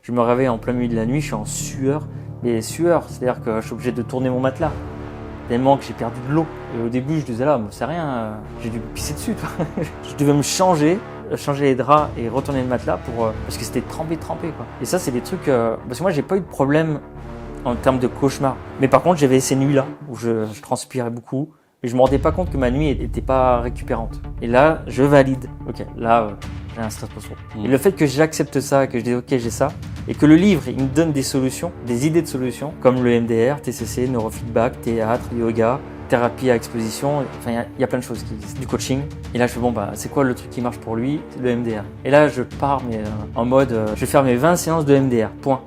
Je me réveille en plein milieu de la nuit, je suis en sueur. Mais sueur, c'est-à-dire que je suis obligé de tourner mon matelas. Tellement que j'ai perdu de l'eau. Et au début, je disais là, c'est rien, j'ai dû pisser dessus. Je devais me changer les draps et retourner le matelas parce que c'était trempé quoi. Et ça, c'est des trucs parce que moi, j'ai pas eu de problème en termes de cauchemar. Mais par contre, j'avais ces nuits-là où je transpirais beaucoup et je me rendais pas compte que ma nuit était pas récupérante. Et là, je valide. Ok, là, j'ai un stress post-traumatique. Et le fait que j'accepte ça, que je dis ok, j'ai ça, et que le livre, il me donne des solutions, des idées de solutions, comme le MDR, TCC, neurofeedback, théâtre, yoga, thérapie à exposition, enfin il y a plein de choses, du coaching. Et là je fais bon c'est quoi le truc qui marche pour lui? C'est le MDR. Et là je pars en mode je vais faire mes 20 séances de MDR, point.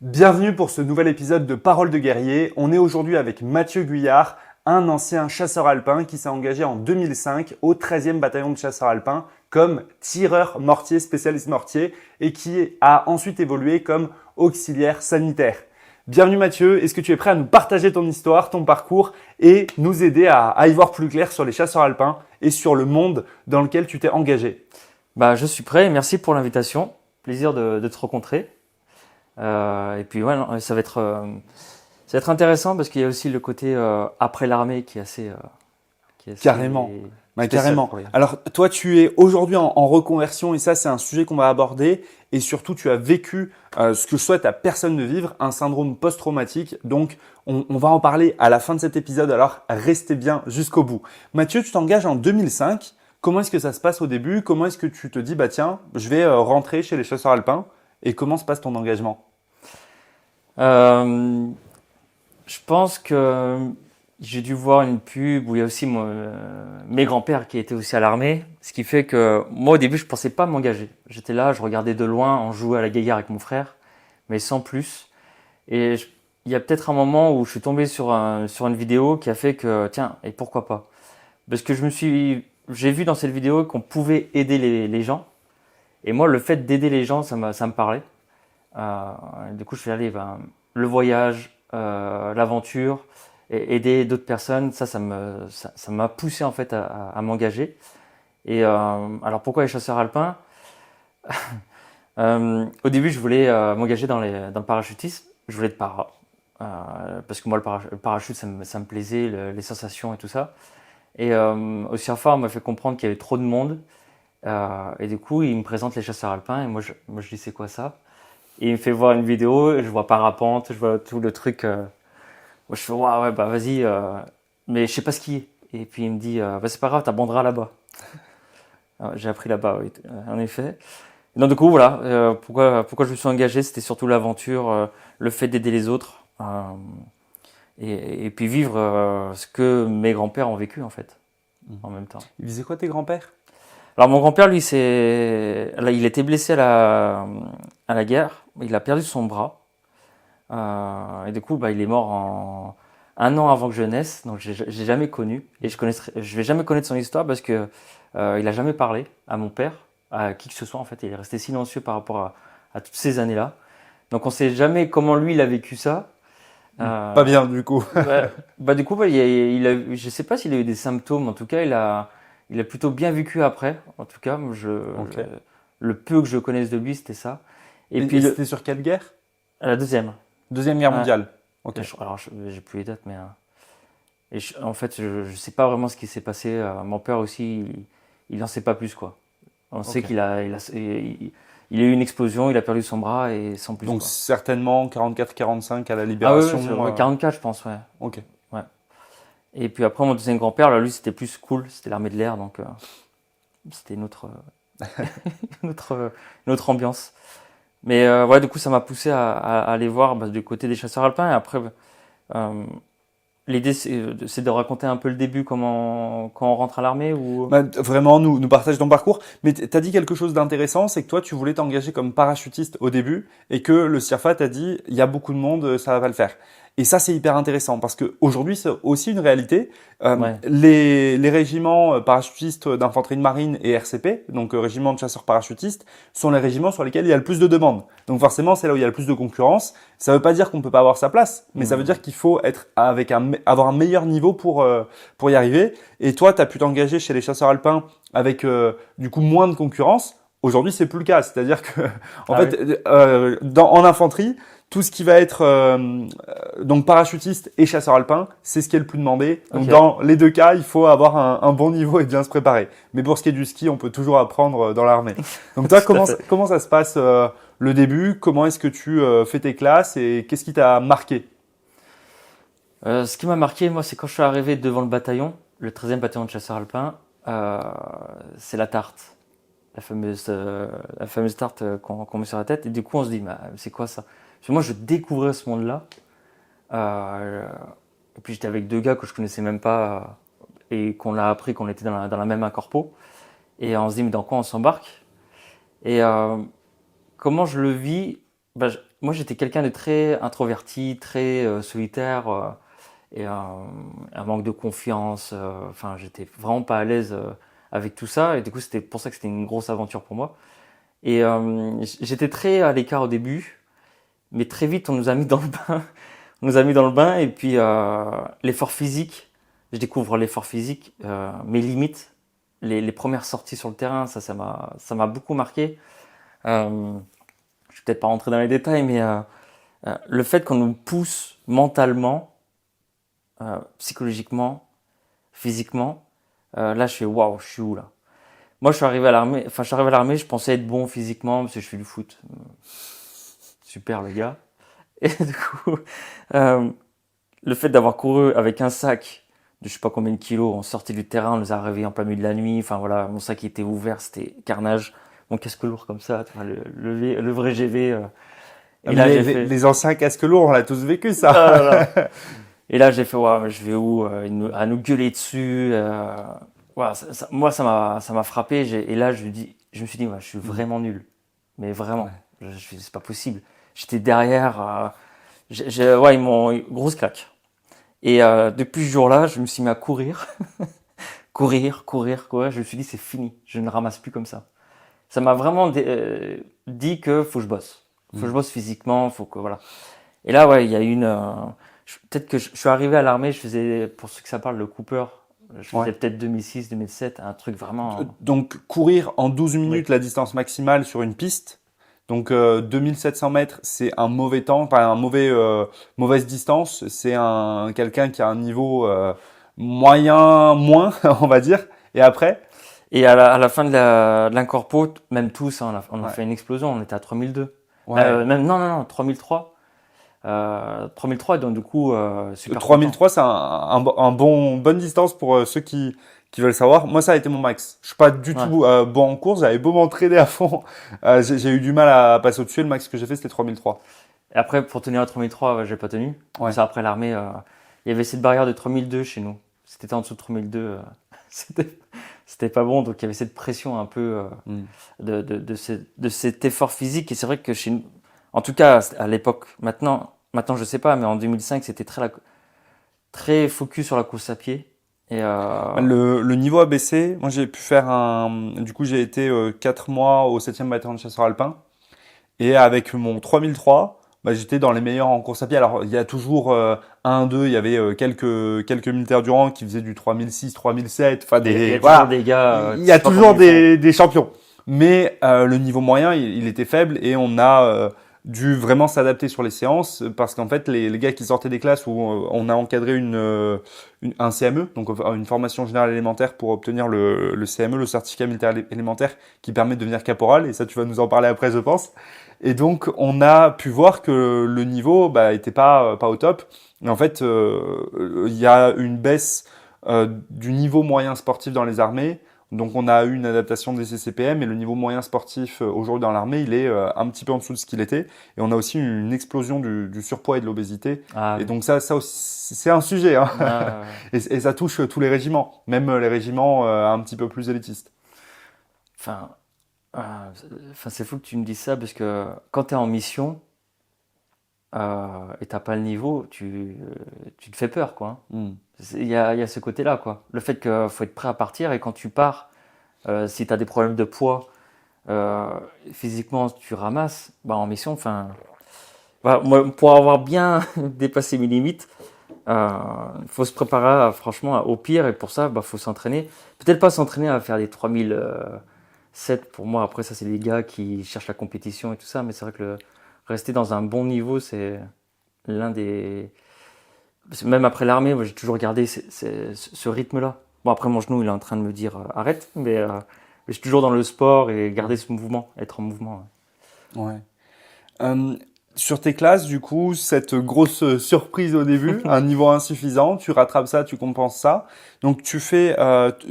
Bienvenue pour ce nouvel épisode de Paroles de guerrier. On est aujourd'hui avec Mathieu Guyard, un ancien chasseur alpin qui s'est engagé en 2005 au 13e bataillon de chasseurs alpins comme tireur mortier, spécialiste mortier, et qui a ensuite évolué comme auxiliaire sanitaire. Bienvenue Mathieu, est-ce que tu es prêt à nous partager ton histoire, ton parcours et nous aider à y voir plus clair sur les chasseurs alpins et sur le monde dans lequel tu t'es engagé? Je suis prêt, merci pour l'invitation, plaisir de te rencontrer. Et puis ça va être intéressant parce qu'il y a aussi le côté après l'armée qui est assez carrément. Carrément. Oui. Alors toi, tu es aujourd'hui en reconversion et ça, c'est un sujet qu'on va aborder. Et surtout, tu as vécu ce que je souhaite à personne de vivre, un syndrome post-traumatique. Donc, on va en parler à la fin de cet épisode. Alors, restez bien jusqu'au bout. Mathieu, tu t'engages en 2005. Comment est-ce que ça se passe au début? Comment est-ce que tu te dis, tiens, je vais rentrer chez les chasseurs alpins? Et comment se passe ton engagement? Je pense que j'ai dû voir une pub où il y a aussi mes grands-pères qui étaient aussi à l'armée, ce qui fait que moi au début je pensais pas m'engager. J'étais là, je regardais de loin, on jouait à la guéguerre avec mon frère, mais sans plus. Et il y a peut-être un moment où je suis tombé sur une vidéo qui a fait que tiens, et pourquoi pas? Parce que j'ai vu dans cette vidéo qu'on pouvait aider les gens, et moi le fait d'aider les gens ça me parlait. Du coup je suis allé le voyage, l'aventure, et aider d'autres personnes, ça m'a poussé en fait à m'engager. Et alors pourquoi les chasseurs alpins? Au début je voulais m'engager dans le parachutisme, je voulais être para, parce que moi le parachute ça me plaisait, les sensations et tout ça. Et au surfeur on m'a fait comprendre qu'il y avait trop de monde, et du coup il me présente les chasseurs alpins et moi je dis c'est quoi ça? Et il me fait voir une vidéo, je vois parapente, je vois tout le truc. Moi, je fais ouais, vas-y, mais je sais pas skier. Et puis il me dit, c'est pas grave, t'abonderas là-bas. Alors, j'ai appris là-bas, oui, en effet. Et donc du coup, voilà, pourquoi je me suis engagé, c'était surtout l'aventure, le fait d'aider les autres, et puis vivre ce que mes grands-pères ont vécu en fait, en même temps. Ils faisaient quoi tes grands-pères? Alors mon grand-père, lui, il était blessé à la guerre, il a perdu son bras. Et du coup, il est mort un an avant que je naisse, donc j'ai jamais connu et je vais jamais connaître son histoire parce que il a jamais parlé à mon père, à qui que ce soit en fait. Il est resté silencieux par rapport à toutes ces années-là. Donc on sait jamais comment lui il a vécu ça. Pas bien du coup. Du coup, je sais pas s'il a eu des symptômes. En tout cas, il a plutôt bien vécu après. En tout cas, Okay. Le peu que je connaisse de lui, c'était ça. Et puis c'était sur quelle guerre? La deuxième. Deuxième guerre mondiale. Okay. Alors, j'ai plus les dates, mais en fait, je sais pas vraiment ce qui s'est passé. Mon père aussi, il en sait pas plus quoi. On sait qu'il a eu une explosion, il a perdu son bras et sans plus. Donc quoi. certainement 44-45 à la libération. Ah ouais, 44 je pense, ouais. Ok. Ouais. Et puis après mon deuxième grand-père, là, lui c'était plus cool, c'était l'armée de l'air, donc c'était une autre ambiance. Mais du coup, ça m'a poussé à aller voir du côté des chasseurs alpins. Et après, l'idée, c'est de raconter un peu le début, quand on rentre à l'armée ou... Vraiment, nous partage ton parcours. Mais tu as dit quelque chose d'intéressant, c'est que toi, tu voulais t'engager comme parachutiste au début et que le CIRFA t'a dit, il y a beaucoup de monde, ça va pas le faire. Et ça, c'est hyper intéressant parce que aujourd'hui, c'est aussi une réalité. Ouais. Les régiments parachutistes d'infanterie de marine et RCP, donc régiments de chasseurs parachutistes, sont les régiments sur lesquels il y a le plus de demandes. Donc forcément, c'est là où il y a le plus de concurrence. Ça veut pas dire qu'on peut pas avoir sa place, mais ça veut dire qu'il faut être avoir un meilleur niveau pour y arriver. Et toi, tu as pu t'engager chez les chasseurs alpins avec du coup moins de concurrence. Aujourd'hui, c'est plus le cas. C'est-à-dire que en Ah fait, oui. en infanterie, tout ce qui va être donc parachutiste et chasseur alpin, c'est ce qui est le plus demandé. Donc Ok. dans les deux cas, il faut avoir un bon niveau et bien se préparer. Mais pour ce qui est du ski, on peut toujours apprendre dans l'armée. Donc toi, Tout à fait. comment ça se passe le début? Comment est-ce que tu fais tes classes et qu'est-ce qui t'a marqué? Ce qui m'a marqué, moi, c'est quand je suis arrivé devant le bataillon, le 13e bataillon de chasseurs alpins, c'est la tarte. La fameuse tarte qu'on met sur la tête. Et du coup, on se dit, c'est quoi ça? Parce que moi, je découvrais ce monde-là. Euh, et puis, j'étais avec deux gars que je connaissais même pas et qu'on a appris qu'on était dans la même incorpo. Et on se dit, mais dans quoi on s'embarque? Et comment je le vis? Moi, j'étais quelqu'un de très introverti, très solitaire. Et un manque de confiance. Enfin, j'étais vraiment pas à l'aise avec tout ça. Et du coup, c'était pour ça que c'était une grosse aventure pour moi. Et j'étais très à l'écart au début, mais très vite, on nous a mis dans le bain. On nous a mis dans le bain et puis l'effort physique. Je découvre l'effort physique, mes limites, les premières sorties sur le terrain. Ça m'a beaucoup marqué. Je vais peut-être pas rentrer dans les détails, mais le fait qu'on nous pousse mentalement, psychologiquement, physiquement, là je fais waouh, je suis où là? Moi je suis arrivé à l'armée, je pensais être bon physiquement parce que je fais du foot. Super le gars. Et du coup, euh, le fait d'avoir couru avec un sac de je sais pas combien de kilos, on sortait du terrain, on nous a réveillés en plein milieu de la nuit, enfin voilà, mon sac était ouvert, c'était carnage, mon casque lourd comme ça, tu vois, le vrai GV. Et là j'ai fait, Les anciens casques lourds, on l'a tous vécu ça. ah là là. Et là, j'ai fait, ouais, mais je vais où? À nous gueuler dessus. Ouais, moi, ça m'a frappé. Et là, je me suis dit, ouais, je suis vraiment nul. Mais vraiment, c'est pas possible. J'étais derrière. Ouais, ils m'ont grosse claque. Et depuis ce jour-là, je me suis mis à courir, courir. Je me suis dit, c'est fini. Je ne ramasse plus comme ça. Ça m'a vraiment dit que faut que je bosse. Faut que je bosse physiquement. Faut que voilà. Et là, ouais, il y a une. Peut-être que je suis arrivé à l'armée, je faisais, pour ceux que ça parle, le Cooper. Je faisais Ouais. peut-être 2006, 2007, un truc vraiment. Donc courir en 12 Oui. minutes la distance maximale sur une piste. Donc 2700 mètres, c'est un mauvais temps, pas un mauvaise distance. C'est un quelqu'un qui a un niveau moyen moins, on va dire. Et après, Et à la fin de l'incorpo, même tous, hein, on a ouais, fait une explosion, on était à 3002. ouais. Même, non, 3003. 3003, donc du coup, super content. 3003, c'est bonne distance pour ceux qui veulent savoir. Moi, ça a été mon max. Je suis pas du Ouais. tout bon en course. J'avais beau m'entraîner à fond. J'ai eu du mal à passer au-dessus. Le max que j'ai fait, c'était 3003. Et après, pour tenir à 3003, j'ai pas tenu. Ouais. Ça, après l'armée, il y avait cette barrière de 3002 chez nous. C'était en dessous de 3002, c'était, c'était pas bon. Donc il y avait cette pression un peu Mm. de cet effort physique. Et c'est vrai que chez nous, en tout cas à l'époque, maintenant je sais pas, mais en 2005, c'était très focus sur la course à pied. Et Le niveau a baissé. Moi, j'ai pu faire du coup, j'ai été 4 mois au 7e bataillon de chasseurs alpins. Et avec mon 3003, bah, j'étais dans les meilleurs en course à pied. Alors, il y a toujours deux, il y avait quelques militaires du rang qui faisaient du 3006, 3007. Enfin, il y a toujours voilà. des gars Il qui y a savent pas toujours comment ils font. des champions. Mais le niveau moyen, il était faible et on a dû vraiment s'adapter sur les séances parce qu'en fait, les gars qui sortaient des classes où on a encadré un CME, donc une formation générale élémentaire pour obtenir le CME, le certificat militaire élémentaire qui permet de devenir caporal. Et ça, tu vas nous en parler après, je pense. Et donc, on a pu voir que le niveau était pas au top. Et en fait, il y a une baisse du niveau moyen sportif dans les armées. Donc, on a eu une adaptation des CCPM et le niveau moyen sportif aujourd'hui dans l'armée, il est un petit peu en dessous de ce qu'il était. Et on a aussi une explosion du surpoids et de l'obésité. Ah, Et donc, ça aussi, c'est un sujet. Hein. ah, Et ça touche tous les régiments, même les régiments un petit peu plus élitistes. enfin, c'est fou que tu me dises ça parce que quand tu es en mission, et t'as pas le niveau, tu te fais peur, quoi. Hmm. Il y a ce côté-là, quoi. Le fait qu'il faut être prêt à partir et quand tu pars, si tu as des problèmes de poids, euh, physiquement tu ramasses, bah en mission, enfin, voilà, moi, pour avoir bien dépassé mes limites, il faut se préparer franchement au pire et pour ça, bah faut s'entraîner. Peut-être pas s'entraîner à faire des 3007 pour moi. Après ça, c'est les gars qui cherchent la compétition et tout ça, mais c'est vrai que rester dans un bon niveau, c'est l'un des parce que même après l'armée, moi, j'ai toujours gardé ce rythme-là. Bon, après, mon genou, il est en train de me dire arrête, mais je suis toujours dans le sport et garder ce mouvement, être en mouvement. Ouais. Ouais. Euh, Sur tes classes, du coup, cette grosse surprise au début, un niveau insuffisant, tu rattrapes ça, tu compenses ça. Donc tu fais,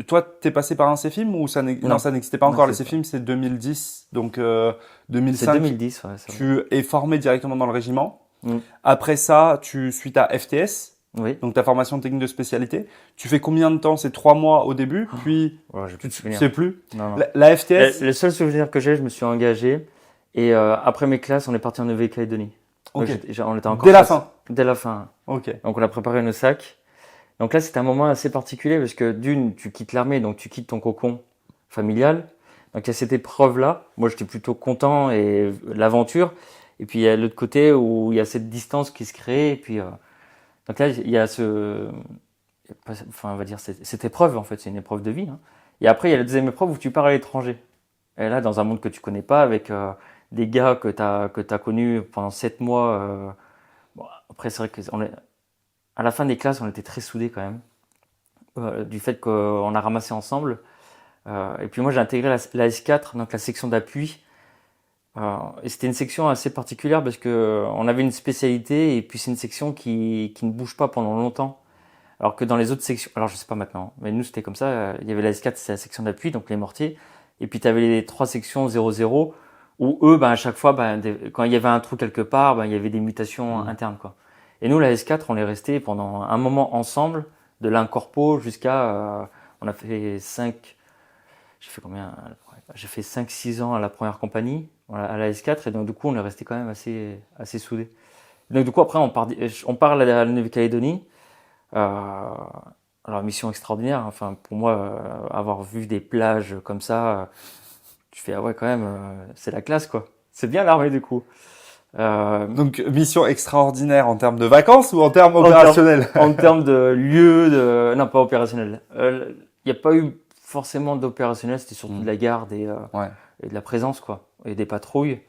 toi, t'es passé par un CFIM ou non, ça n'existait pas Non, encore. Les c'est CFIM, c'est 2010, donc c'est 2005. 2010, ouais, c'est vrai. Tu es formé directement dans le régiment. Mm. Après ça, tu suis ta FTS, Oui. donc ta formation technique de spécialité. Tu fais combien de temps? C'est 3 mois au début, puis Ouais, j'ai plus de tu souvenirs. sais plus. Non, non. La FTS, Le seul souvenir que j'ai, je me suis engagé et après mes classes, on est parti en Nouvelle-Calédonie. ok. Donc, on était encore Dès la face- fin. Dès la fin. Ok. Donc on a préparé nos sacs. Donc là, c'était un moment assez particulier parce que d'une, tu quittes l'armée, donc tu quittes ton cocon familial. Donc il y a cette épreuve-là. Moi, j'étais plutôt content et l'aventure. Et puis il y a l'autre côté où il y a cette distance qui se crée. Et puis donc là, il y a enfin, on va dire cette épreuve en fait, c'est une épreuve de vie. Hein. Et après, il y a la deuxième épreuve où tu pars à l'étranger. Et là, dans un monde que tu connais pas, avec des gars que t'as connus pendant 7 mois. Bon, après, c'est vrai que à la fin des classes, on était très soudés quand même, du fait qu'on a ramassé ensemble. Et puis moi, j'ai intégré la S4, donc la section d'appui. Et c'était une section assez particulière parce que on avait une spécialité et puis c'est une section qui ne bouge pas pendant longtemps. Alors que dans les autres sections, alors je sais pas maintenant, mais nous c'était comme ça. Il y avait la S4, c'est la section d'appui, donc les mortiers. Et puis tu avais les trois sections 0-0 où eux, ben, à chaque fois, ben, quand il y avait un trou quelque part, ben, il y avait des mutations internes, quoi. Et nous, la S4, on est resté pendant un moment ensemble, de l'incorpo jusqu'à, on a fait 5, j'ai fait combien? J'ai fait 5-6 ans à la première compagnie, à la S4, et donc du coup, on est resté quand même assez soudés. Donc du coup, après, on part à la Nouvelle-Calédonie. Alors, mission extraordinaire. Enfin, pour moi, avoir vu des plages comme ça, tu fais, ah ouais, quand même, c'est la classe, quoi. C'est bien l'armée, du coup. Donc mission extraordinaire en termes de vacances ou en termes En termes- opérationnels? En termes de lieu, non, pas opérationnel. Il n'y a pas eu forcément d'opérationnel, c'était surtout de la garde Ouais. et de la présence, quoi. Et des patrouilles.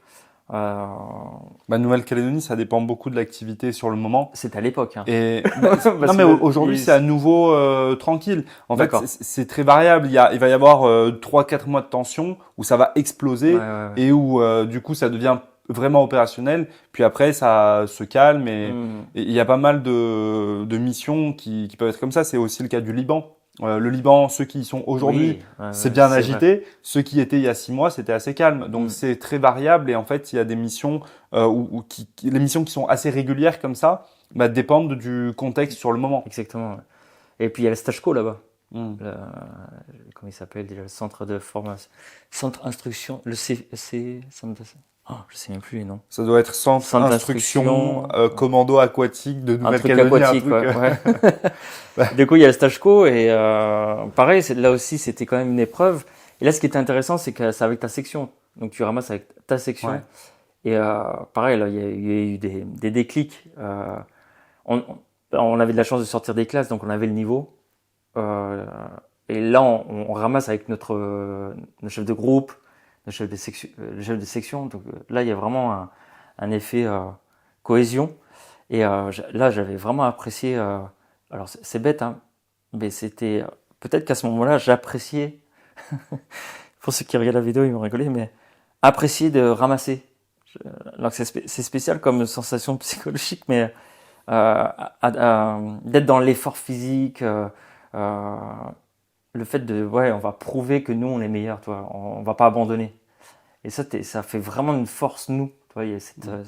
Bah, Nouvelle-Calédonie, ça dépend beaucoup de l'activité sur le moment. C'était à l'époque, hein. Et Parce non, mais que aujourd'hui, c'est à nouveau tranquille. En fait, D'accord. c'est très variable. Il va y avoir 3-4 mois de tension où ça va exploser Ouais. et où du coup, ça devient vraiment opérationnel. Puis après, ça se calme et il y a pas mal de missions qui peuvent être comme ça. C'est aussi le cas du Liban. Le Liban, ceux qui y sont aujourd'hui, Oui, c'est bien c'est agité. Ceux qui étaient il y a 6 mois, c'était assez calme. Donc c'est très variable et en fait, il y a des missions les missions qui sont assez régulières comme ça, bah, dépendent du contexte sur le moment. Exactement. Ouais. Et puis il y a le stage co là-bas. Mm. Comment il s'appelle déjà? Le centre de formation. Centre instruction. Le je sais même plus les noms. Ça doit être centre Centre instruction, d'instruction. commando aquatique de Un truc Nouvelle-Calédonie. aquatique, ouais. Du coup, il y a le stage co et pareil, là aussi, c'était quand même une épreuve. Et là, ce qui était intéressant, c'est que c'est avec ta section. Donc, tu ramasses avec ta section. Ouais. Et pareil, là, il y a eu des déclics. On avait de la chance de sortir des classes, donc on avait le niveau. Et là, on ramasse avec notre chef de groupe, le chef de section. Donc là, il y a vraiment un effet cohésion. Et là, j'avais vraiment apprécié. Alors, c'est bête, hein, mais c'était peut-être qu'à ce moment-là, j'appréciais. Pour ceux qui regardent la vidéo, ils vont rigoler, mais apprécier de ramasser. Alors que c'est spécial comme sensation psychologique, mais d'être dans l'effort physique, le fait on va prouver que nous on est meilleurs, toi, on va pas abandonner. Et ça fait vraiment une force nous, toi, il y a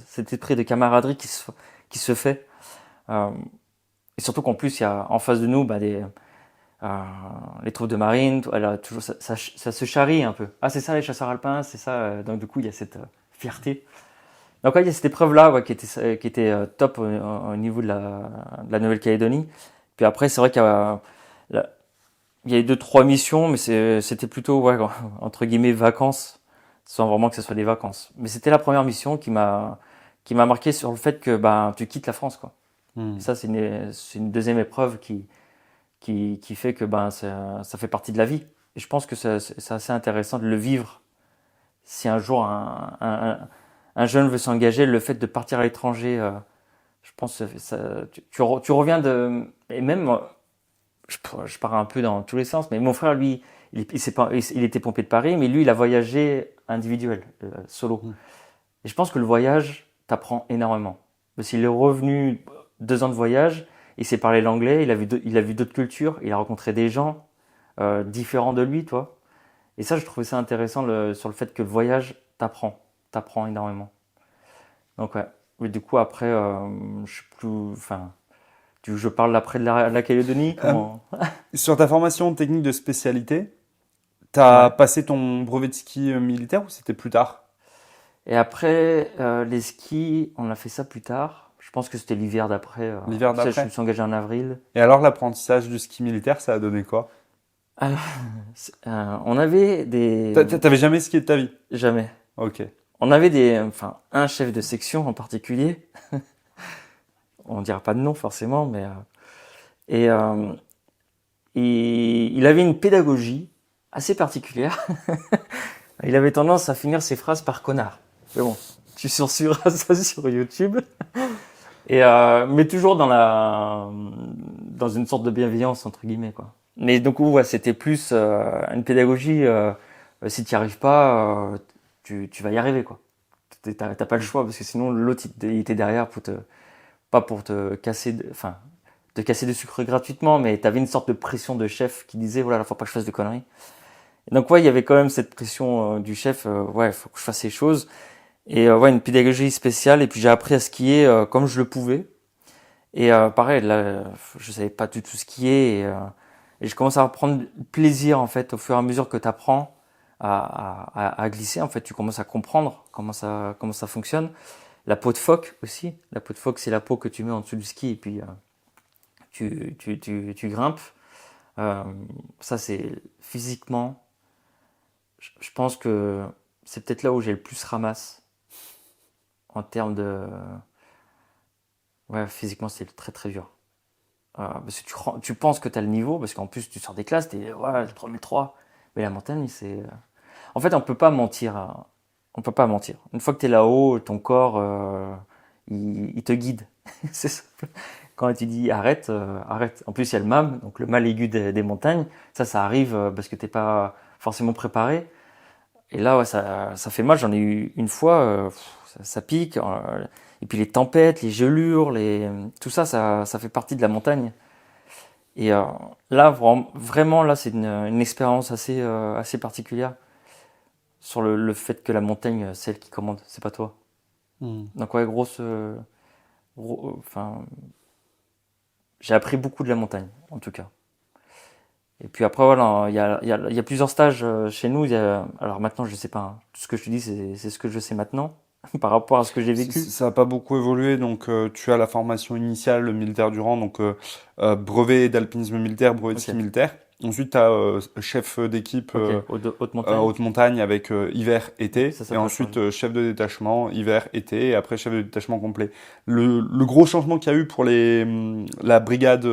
cet esprit de camaraderie qui se fait. Et surtout qu'en plus il y a en face de nous les troupes de marine, elle a toujours ça se charrie un peu. Ah c'est ça les chasseurs alpins, c'est ça. Donc du coup il y a cette fierté. Donc, il y a cette épreuve-là qui était top au niveau de la Nouvelle-Calédonie. Puis après, c'est vrai il y a eu 2-3 missions, mais c'était plutôt, entre guillemets, vacances, sans vraiment que ce soit des vacances. Mais c'était la première mission qui m'a marqué sur le fait que tu quittes la France, quoi. Hmm. Et ça, c'est une deuxième épreuve qui fait que ça fait partie de la vie. Et je pense que c'est assez intéressant de le vivre. Si un jour un jeune veut s'engager, le fait de partir à l'étranger, je pense que tu reviens de... Et même, je pars un peu dans tous les sens, mais mon frère, lui, il était pompier de Paris, mais lui, il a voyagé individuel, solo. Et je pense que le voyage t'apprend énormément. Parce qu'il est revenu 2 ans de voyage, il sait parler l'anglais, il a vu d'autres cultures, il a rencontré des gens différents de lui, toi. Et ça, je trouvais ça intéressant sur le fait que le voyage t'apprend énormément. Donc ouais. Mais du coup, après, je sais plus, enfin, je parle après de la Calédonie, comment? Sur ta formation technique de spécialité, t'as Ouais. passé ton brevet de ski militaire ou c'était plus tard? Et après, les skis, on a fait ça plus tard. Je pense que c'était l'hiver d'après. L'hiver Tu sais, je me d'après? suis engagé en avril. Et alors l'apprentissage du ski militaire, ça a donné quoi? Alors, on avait T'avais jamais skié de ta vie? jamais. Ok. On avait enfin, un chef de section en particulier. On dira pas de nom forcément, mais et il avait une pédagogie assez particulière. Il avait tendance à finir ses phrases par connard. Mais bon, tu censureras ça sur YouTube. Et mais toujours dans une sorte de bienveillance entre guillemets, quoi. Mais donc ouais, c'était plus une pédagogie. Si tu n'y arrives pas, tu vas y arriver, quoi. T'as pas le choix parce que sinon l'autre il était derrière pour pas pour te casser, enfin te casser du sucre gratuitement, mais t'avais une sorte de pression de chef qui disait voilà, faut pas que je fasse de conneries. Et donc ouais, il y avait quand même cette pression du chef, ouais, faut que je fasse ces choses. Et ouais, une pédagogie spéciale. Et puis j'ai appris à skier comme je le pouvais. Et pareil, là, je savais pas du tout skier. Et je commence à prendre plaisir en fait au fur et à mesure que tu apprends à glisser. En fait, tu commences à comprendre comment ça fonctionne. La peau de phoque aussi. La peau de phoque, c'est la peau que tu mets en dessous du ski et puis tu grimpes. Ça, c'est physiquement. Je pense que c'est peut-être là où j'ai le plus ramasse en termes de. Ouais, physiquement, c'est très très dur. Parce que tu penses que tu as le niveau, parce qu'en plus, tu sors des classes, t'es ouais, le premier 3. Mais la montagne, c'est. En fait, on peut pas mentir. On peut pas mentir. Une fois que tu es là-haut, ton corps, il te guide. C'est simple. Quand tu dis arrête, arrête. En plus, il y a le MAM, donc le mal aigu des montagnes. Ça arrive parce que t'es pas forcément préparé. Et là, ouais, ça fait mal. J'en ai eu une fois, ça pique. Et puis les tempêtes, les gelures, tout ça, ça fait partie de la montagne. Et là, vraiment, là, c'est une expérience assez particulière sur le fait que la montagne, c'est elle qui commande, c'est pas toi. Hmm. Donc ouais, enfin, j'ai appris beaucoup de la montagne, en tout cas. Et puis après, voilà, il y a plusieurs stages chez nous. Alors maintenant, je sais pas, hein. Tout ce que je te dis, c'est ce que je sais maintenant, par rapport à ce que j'ai vécu. Ça n'a pas beaucoup évolué, donc tu as la formation initiale, le militaire du rang, donc brevet d'alpinisme militaire, brevet de ski Ok. militaire. Ensuite, tu as chef d'équipe Ok, haute montagne. haute montagne avec hiver, été. Ça Et passe, ensuite, ouais. chef de détachement, hiver, été. Et après, chef de détachement complet. Le gros changement qu'il y a eu pour la brigade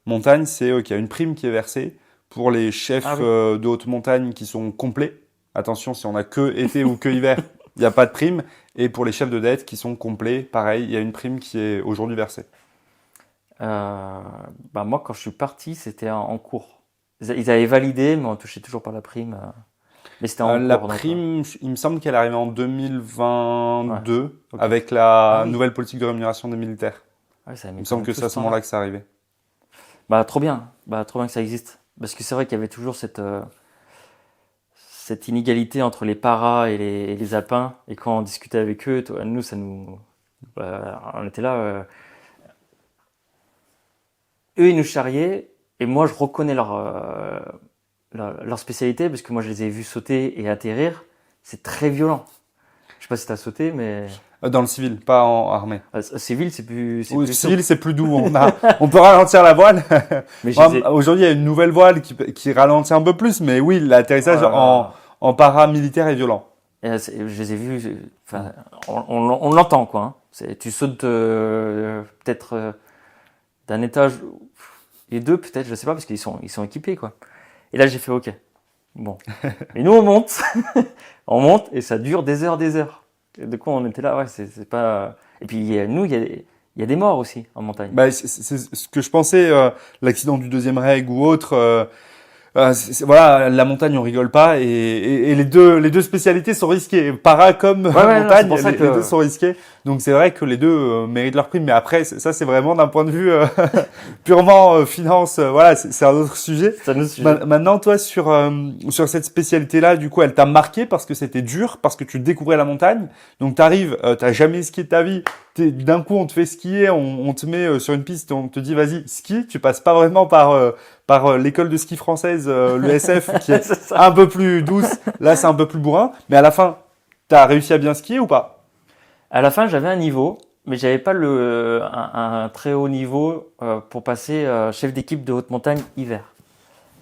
montagne, c'est qu'il y a une prime qui est versée pour les Ah chefs oui. de haute montagne qui sont complets. Attention, si on a que été ou que hiver, il n'y a pas de prime. Et pour les chefs de dette qui sont complets, pareil, il y a une prime qui est aujourd'hui versée. Moi, quand je suis parti, c'était en cours. Ils avaient validé, mais on touchait toujours pas la prime. Mais c'était en La cours, donc. prime, il me semble qu'elle est arrivée en Ouais. 2022 Ok. avec Ah la oui. nouvelle politique de rémunération des militaires. Ah oui, ça a Il mis me quand semble même que tout c'est à ce ce moment-là temps-là. que c'est arrivé. Trop bien. Trop bien que ça existe. Parce que c'est vrai qu'il y avait toujours cette inégalité entre les paras et les alpins. Et quand on discutait avec eux, nous, on était là. Eux, ils nous charriaient. Et moi, je reconnais leur spécialité parce que moi, je les ai vus sauter et atterrir. C'est très violent. Je sais pas si t'as sauté, mais Dans le civil, pas en armée. Civil, c'est plus Au souple. civil, c'est plus doux. On peut ralentir la voile. Mais je Moi, les ai- aujourd'hui, il y a une nouvelle voile qui ralentit un peu plus, mais oui, l'atterrissage Voilà. en paramilitaire est violent. Je les ai vus, enfin, on l'entend, quoi. Hein. Tu sautes peut-être d'un étage et deux, peut-être, je sais pas, parce ils sont équipés, quoi. Et là, j'ai fait OK. Bon. Et nous, on monte. On monte et ça dure des heures, des heures. Et de quoi on était là, ouais, c'est pas. Et puis, nous, il y a des morts aussi en montagne. Bah, c'est ce que je pensais, l'accident du deuxième reg ou autre. Voilà, la montagne, on rigole pas, et les deux spécialités sont risquées. Para comme Ouais, non, c'est montagne, pour ça les que. deux sont risqués. Donc c'est vrai que les deux méritent leur prime. Mais après, ça c'est vraiment d'un point de vue purement finance. Voilà, c'est un autre sujet. C'est un autre sujet. Maintenant, toi, sur cette spécialité-là, du coup, elle t'a marqué parce que c'était dur, parce que tu découvrais la montagne. Donc t'arrives, t'as jamais skié de ta vie. D'un coup, on te fait skier, on te met sur une piste, on te dit vas-y, ski. Tu passes pas vraiment par l'école de ski française, l'ESF, qui est C'est ça. un peu plus douce. Là, c'est un peu plus bourrin. Mais à la fin, t'as réussi à bien skier ou pas? À la fin, j'avais un niveau, mais j'avais pas un très haut niveau pour passer chef d'équipe de haute montagne hiver.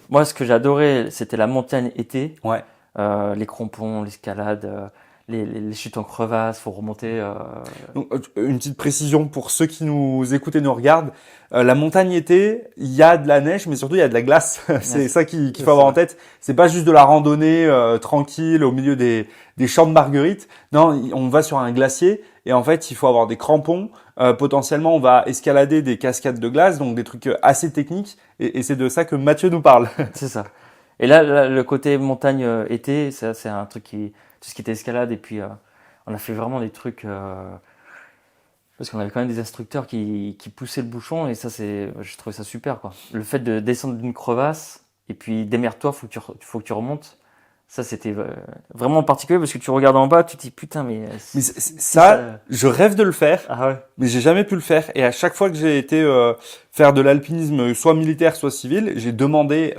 Moi, ce que j'adorais, c'était la montagne été, Ouais. les crampons, l'escalade, les chutes en crevasse, faut remonter. Donc, une petite précision pour ceux qui nous écoutent et nous regardent. La montagne été, il y a de la neige, mais surtout il y a de la glace. C'est Ouais, ça qu'il c'est faut avoir ça. en tête. C'est pas juste de la randonnée tranquille au milieu des champs de marguerites. Non, on va sur un glacier et en fait il faut avoir des crampons. Potentiellement, on va escalader des cascades de glace, donc des trucs assez techniques. Et c'est de ça que Mathieu nous parle. C'est ça. Et là, le côté montagne été, ça, c'est un truc tout ce qui était escalade, et puis on a fait vraiment des trucs. Parce qu'on avait quand même des instructeurs qui poussaient le bouchon, et ça, je trouvais ça super, quoi. Le fait de descendre d'une crevasse, et puis démerde-toi, faut que tu remontes. Ça, c'était vraiment particulier, parce que tu regardes en bas, tu te dis putain, mais. Mais ça, je rêve de le faire. Ah ouais. Mais j'ai jamais pu le faire. Et à chaque fois que j'ai été faire de l'alpinisme, soit militaire, soit civil, j'ai demandé,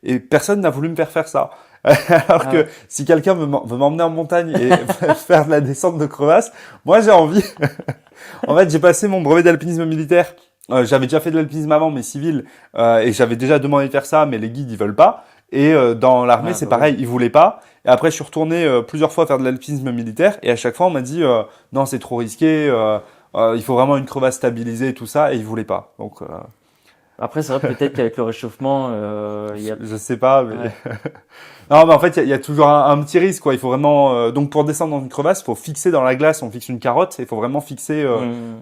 et personne n'a voulu me faire ça. Alors que Ouais. si quelqu'un veut m'emmener en montagne et faire de la descente de crevasse, moi j'ai envie. En fait, j'ai passé mon brevet d'alpinisme militaire. J'avais déjà fait de l'alpinisme avant, mais civil, et j'avais déjà demandé de faire ça, mais les guides ils veulent pas. Et dans l'armée, Ah, c'est bah pareil, oui. ils voulaient pas. Et après, je suis retourné plusieurs fois faire de l'alpinisme militaire, et à chaque fois, on m'a dit non, c'est trop risqué. Il faut vraiment une crevasse stabilisée et tout ça, et ils voulaient pas. Donc, Après, c'est vrai, peut-être qu'avec le réchauffement, il y a. je sais pas, mais Ouais. non, mais en fait, il y a toujours un petit risque, quoi. Il faut vraiment donc pour descendre dans une crevasse, il faut fixer dans la glace, on fixe une carotte, et il faut vraiment fixer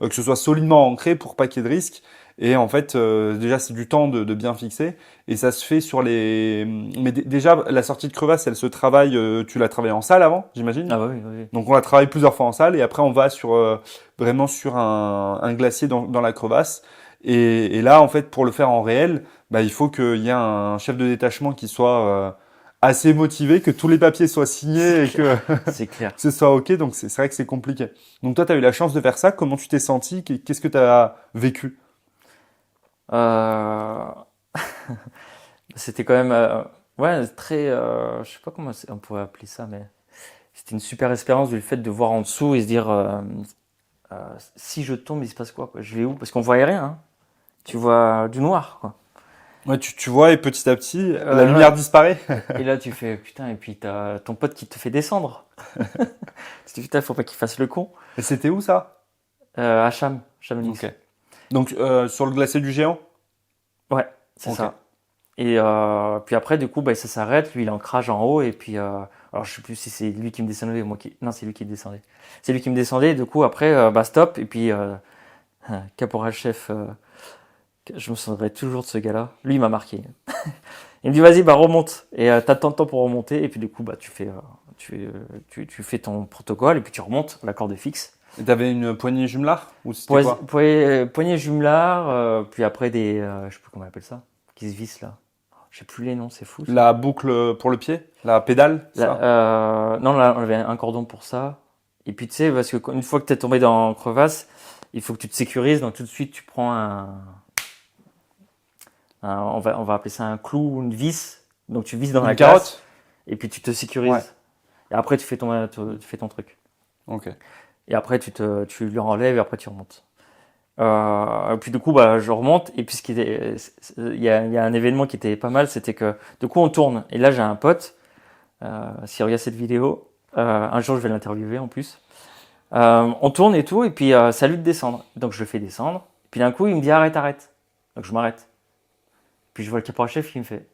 que ce soit solidement ancré pour pas qu'il y ait de risque. Et en fait, déjà, c'est du temps de bien fixer. Et ça se fait sur les. Mais déjà, la sortie de crevasse, elle se travaille. Tu l'as travaillée en salle avant, j'imagine. Ah bah oui, oui. Donc on la travaille plusieurs fois en salle, et après on va sur vraiment sur un glacier dans la crevasse. Et là, en fait, pour le faire en réel, bah, il faut qu'il y ait un chef de détachement qui soit assez motivé, que tous les papiers soient signés et que C'est clair. ce soit OK. Donc c'est vrai que c'est compliqué. Donc toi, tu as eu la chance de faire ça. Comment tu t'es senti? Qu'est-ce que tu as vécu? Euh... C'était quand même, ouais, très, je sais pas comment on pourrait appeler ça, mais c'était une super expérience du fait de voir en dessous et se dire, si je tombe, il se passe quoi, quoi? Je vais où? Parce qu'on voyait rien, hein. Tu vois du noir, quoi. Ouais, tu vois, et petit à petit, la Ouais. lumière disparaît. Et là, tu fais, putain, et puis t'as ton pote qui te fait descendre. Tu te dis, putain, faut pas qu'il fasse le con. Et c'était où ça? À Chamonix. Ok. Donc sur le glacier du géant? Ouais, c'est Ok. ça. Et puis après, du coup, bah, ça s'arrête. Lui, il ancrage en haut. Et puis, alors, je sais plus si c'est lui qui me descendait ou moi qui. Non, c'est lui qui descendait. C'est lui qui me descendait. Et du coup, après, bah, stop. Et puis, caporal chef, je me souviendrai toujours de ce gars-là. Lui, il m'a marqué. Il me dit, vas-y, bah, remonte. Et t'as tant de temps pour remonter. Et puis, du coup, bah, tu fais ton protocole. Et puis, tu remontes. La corde est fixe. Et t'avais une poignée jumelard? Ou c'était quoi? Poignée jumelard. Puis après, je sais plus comment on appelle ça. Qui se vissent là. Je sais plus les noms, c'est fou. Ça. La boucle pour le pied? La pédale? Ça Non, là, on avait un cordon pour ça. Et puis tu sais, parce que une fois que tu es tombé dans la crevasse, il faut que tu te sécurises. Donc tout de suite, tu prends on va appeler ça un clou ou une vis. Donc tu vises dans la Une glace. carotte? Et puis tu te sécurises. Ouais. Et après, tu fais ton truc. Ok. Et après, tu le enlèves et après tu remontes. Et puis du coup, je remonte. Et puis il y a un événement qui était pas mal, c'était que du coup on tourne. Et là, j'ai un pote, s'il regarde cette vidéo, un jour je vais l'interviewer en plus. On tourne et tout, et puis c'est à lui de descendre. Donc je le fais descendre. Puis d'un coup, il me dit arrête, arrête. Donc je m'arrête. Puis je vois le caporal-chef qui me fait.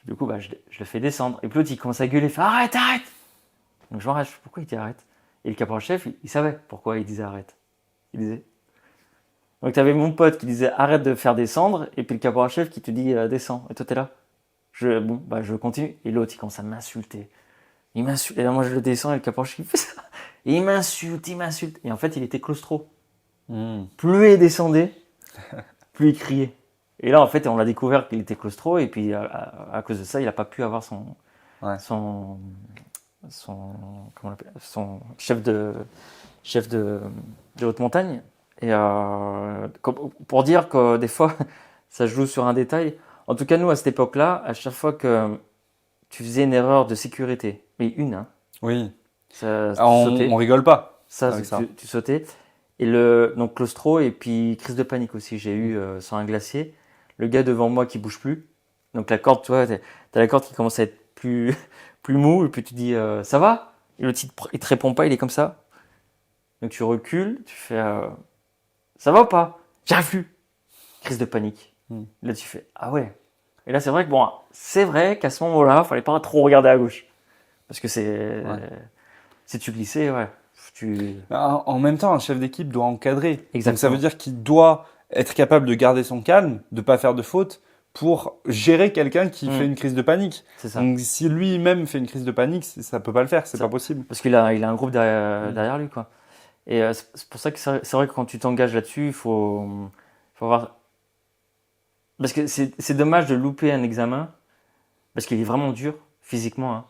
Du coup, je le fais descendre. Et puis l'autre, il commence à gueuler, il fait arrête, arrête. Donc je m'arrête. Pourquoi il dit arrête? Et le caporal-chef, il savait pourquoi il disait arrête. Il disait. Donc tu avais mon pote qui disait arrête de faire descendre, et puis le caporal-chef qui te dit descends. Et toi, t'es là. Je continue. Et l'autre, il commence à m'insulter. Il m'insulte. Et là, moi, je le descends, et le caporal-chef, il fait ça. Et il m'insulte, il m'insulte. Et en fait, il était claustro. Plus il descendait, plus il criait. Et là, en fait, on a découvert qu'il était claustro, et puis à cause de ça, il n'a pas pu avoir Ouais. son comment on appelle, son chef de haute montagne. Et pour dire que des fois, ça joue sur un détail. En tout cas, nous, à cette époque-là, à chaque fois que tu faisais une erreur de sécurité, mais une, hein, Oui. ça, tu On, sautais. on rigole pas Ça, avec ça. tu sautais. Et donc claustro et puis crise de panique aussi. J'ai eu sur un glacier, le gars devant moi qui bouge plus. Donc la corde, tu vois, t'as la corde qui commence à être plus plus mou et puis tu dis ça va? Et le type il te répond pas, il est comme ça. Donc tu recules, tu fais ça va ou pas? J'arrive plus. Crise de panique. Là tu fais ah ouais. Et là c'est vrai que bon, c'est vrai qu'à ce moment-là, fallait pas trop regarder à gauche parce que si tu glissais, ouais. En même temps, un chef d'équipe doit encadrer. Exactement. Donc ça veut dire qu'il doit être capable de garder son calme, de pas faire de fautes, pour gérer quelqu'un qui fait une crise de panique. C'est ça. Donc si lui-même fait une crise de panique, ça peut pas le faire, c'est pas possible. Parce qu'il a un groupe derrière lui, quoi. Et c'est pour ça que c'est vrai que quand tu t'engages là-dessus, il faut avoir. Parce que c'est dommage de louper un examen, parce qu'il est vraiment dur, physiquement, hein.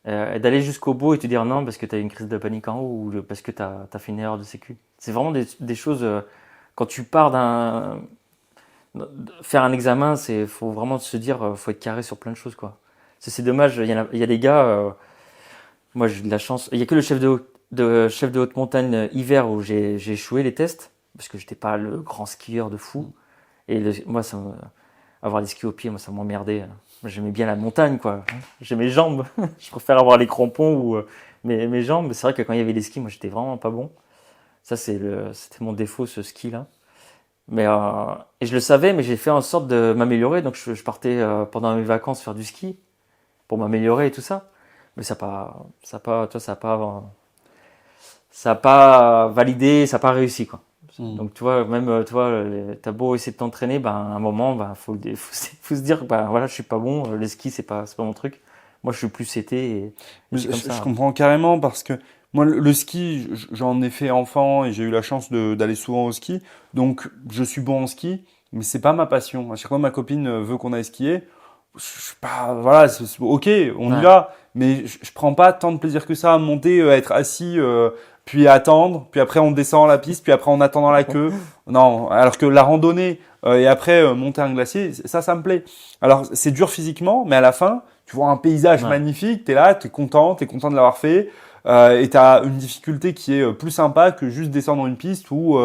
Et d'aller jusqu'au bout et te dire non parce que tu as une crise de panique en haut ou parce que tu as fait une erreur de sécu. C'est vraiment des choses. Quand tu pars faire un examen, faut vraiment se dire, faut être carré sur plein de choses, quoi. C'est dommage, il y a des gars. Moi, j'ai de la chance. Il y a que le chef de haute montagne hiver où j'ai échoué les tests parce que j'étais pas le grand skieur de fou. Et moi, avoir des skis au pied, moi, ça m'emmerdait. Moi, j'aimais bien la montagne, quoi. J'ai mes jambes. Je préfère avoir les crampons ou mes jambes. C'est vrai que quand il y avait les skis, moi, j'étais vraiment pas bon. Ça, c'était mon défaut, ce ski-là. Mais et je le savais, mais j'ai fait en sorte de m'améliorer. Donc, je partais pendant mes vacances faire du ski pour m'améliorer et tout ça. Mais ça a pas validé, ça a pas réussi, quoi. Donc tu vois, même toi, t'as beau essayer de t'entraîner, à un moment, faut se dire, voilà, je suis pas bon, le ski c'est pas mon truc. Moi, je suis plus CT et c'est comme ça. Je comprends carrément parce que moi, le ski, j'en ai fait enfant et j'ai eu la chance d'aller souvent au ski. Donc, je suis bon en ski, mais c'est pas ma passion. À chaque fois, ma copine veut qu'on aille skier. Je suis pas, voilà, ok, on y va, mais je prends pas tant de plaisir que ça à monter, à être assis, puis à attendre, puis après on descend la piste, puis après on attend dans la queue. Non, alors que la randonnée et après monter un glacier, ça me plaît. Alors c'est dur physiquement, mais à la fin, tu vois un paysage magnifique, t'es là, t'es content de l'avoir fait. Et t'as une difficulté qui est plus sympa que juste descendre une piste où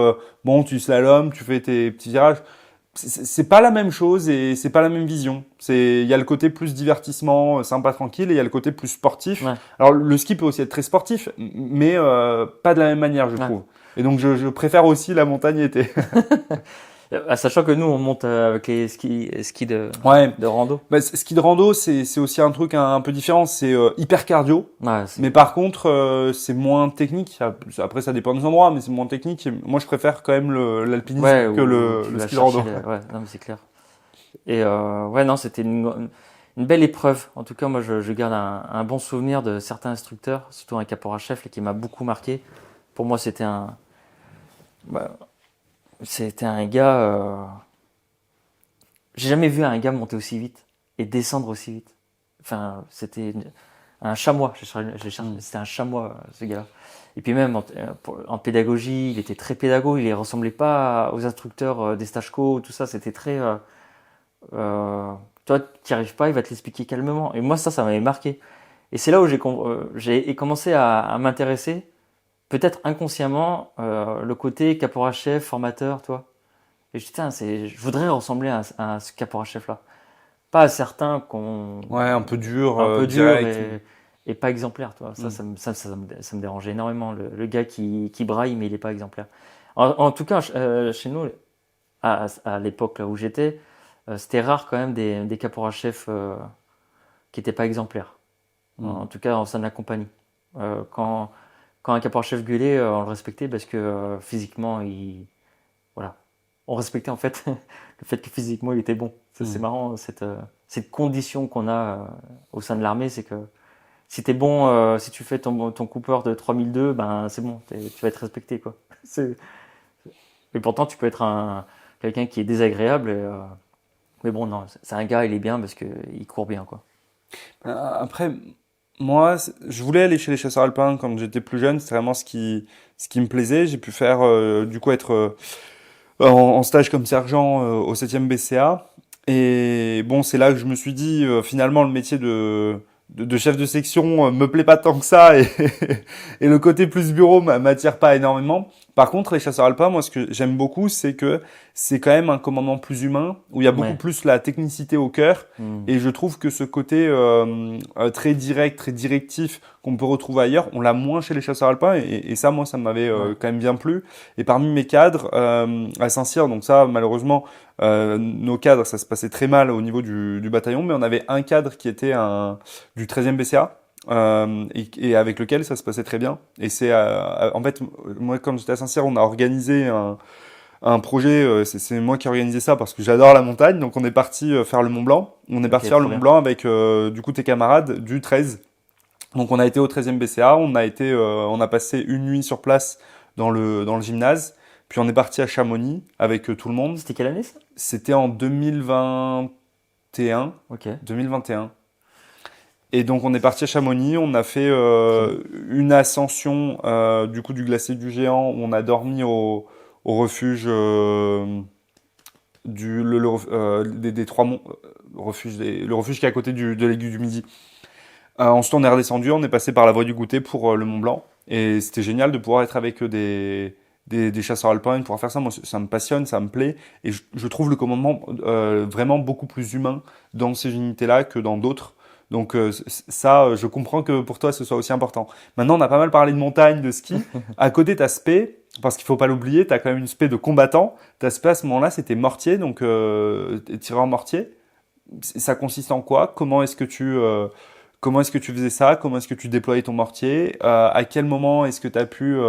bon tu slalomes, tu fais tes petits virages. C'est pas la même chose et c'est pas la même vision. Il y a le côté plus divertissement, sympa, tranquille, et il y a le côté plus sportif. Ouais. Alors le ski peut aussi être très sportif, mais pas de la même manière, je trouve. Et donc je préfère aussi la montagne été. Sachant que nous on monte avec les skis de rando. Ski de rando, c'est aussi un truc un peu différent. C'est hyper cardio, mais par contre c'est moins technique. Après ça dépend des endroits, mais c'est moins technique. Et moi je préfère quand même l'alpinisme que le ski de rando. Non mais c'est clair. Et non, c'était une belle épreuve. En tout cas, moi je garde un bon souvenir de certains instructeurs, surtout un caporal-chef qui m'a beaucoup marqué. Pour moi c'était un gars. J'ai jamais vu un gars monter aussi vite et descendre aussi vite. Enfin, c'était un chamois. C'était un chamois, ce gars-là. Et puis même en pédagogie, il était très pédago. Il ne ressemblait pas aux instructeurs des stages co, tout ça. C'était très. Toi, tu n'y arrives pas, il va te l'expliquer calmement. Et moi, ça m'avait marqué. Et c'est là où j'ai commencé à m'intéresser, peut-être inconsciemment, le côté caporal-chef, formateur, toi. Et je dis, tiens, je voudrais ressembler à ce caporal-chef-là. Pas à certains Ouais, un peu dur, un peu dur direct. et pas exemplaire, toi. Ça me dérangeait énormément. Le gars qui braille, mais il n'est pas exemplaire. En tout cas, chez nous, à l'époque là où j'étais, c'était rare quand même des caporals-chefs qui n'étaient pas exemplaires. En tout cas, au sein de la compagnie. Quand un caporal-chef gueulait, on le respectait parce que physiquement, voilà. On respectait en fait le fait que physiquement il était bon. Ça, c'est marrant, cette condition qu'on a au sein de l'armée, c'est que si t'es bon, si tu fais ton Cooper de 3002, ben c'est bon, tu vas être respecté, quoi. Et pourtant, tu peux être quelqu'un qui est désagréable. Mais bon, non, c'est un gars, il est bien parce qu'il court bien, quoi. Après, moi, je voulais aller chez les chasseurs alpins quand j'étais plus jeune. C'est vraiment ce qui me plaisait. J'ai pu faire, du coup, être en stage comme sergent au 7e BCA. Et bon, c'est là que je me suis dit, finalement, le métier de chef de section me plaît pas tant que ça et, et le côté plus bureau m'attire pas énormément. Par contre, les chasseurs alpins, moi, ce que j'aime beaucoup, c'est que c'est quand même un commandement plus humain, où il y a beaucoup Ouais. plus la technicité au cœur. Mm. Et je trouve que ce côté très direct, très directif qu'on peut retrouver ailleurs, on l'a moins chez les chasseurs alpins. Et ça, moi, ça m'avait Ouais. quand même bien plu. Et parmi mes cadres, à Saint-Cyr, donc ça, malheureusement, nos cadres, ça se passait très mal au niveau du bataillon, mais on avait un cadre qui était du 13e BCA. Et avec lequel ça se passait très bien. Et c'est en fait, moi, quand j'étais à Saint-Cyr, on a organisé un projet, c'est moi qui ai organisé ça parce que j'adore la montagne. Donc on est parti faire le Mont Blanc. On est parti faire le trop Mont bien. Blanc avec du coup tes camarades du 13. Donc on a été au 13e BCA, on a passé une nuit sur place dans le gymnase. Puis on est parti à Chamonix avec tout le monde. C'était quelle année, ça? C'était en 2021. Ok. 2021. Et donc on est parti à Chamonix, on a fait une ascension du coup du glacier du Géant où on a dormi au refuge des trois monts, le refuge qui est à côté de l'aiguille du Midi. Ensuite on est redescendu, on est passé par la voie du goûter pour le Mont Blanc et c'était génial de pouvoir être avec des chasseurs alpins, de pouvoir faire ça. Moi ça me passionne, ça me plaît et je trouve le commandement vraiment beaucoup plus humain dans ces unités-là que dans d'autres. Donc ça, je comprends que pour toi, ce soit aussi important. Maintenant, on a pas mal parlé de montagne, de ski. À côté, t'as spé, parce qu'il faut pas l'oublier, t'as quand même une spé de combattant. Ta spé à ce moment-là, c'était mortier, donc tireur mortier. Ça consiste en quoi? Comment est-ce que tu faisais ça? Comment est-ce que tu déployais ton mortier? À quel moment est-ce que tu as pu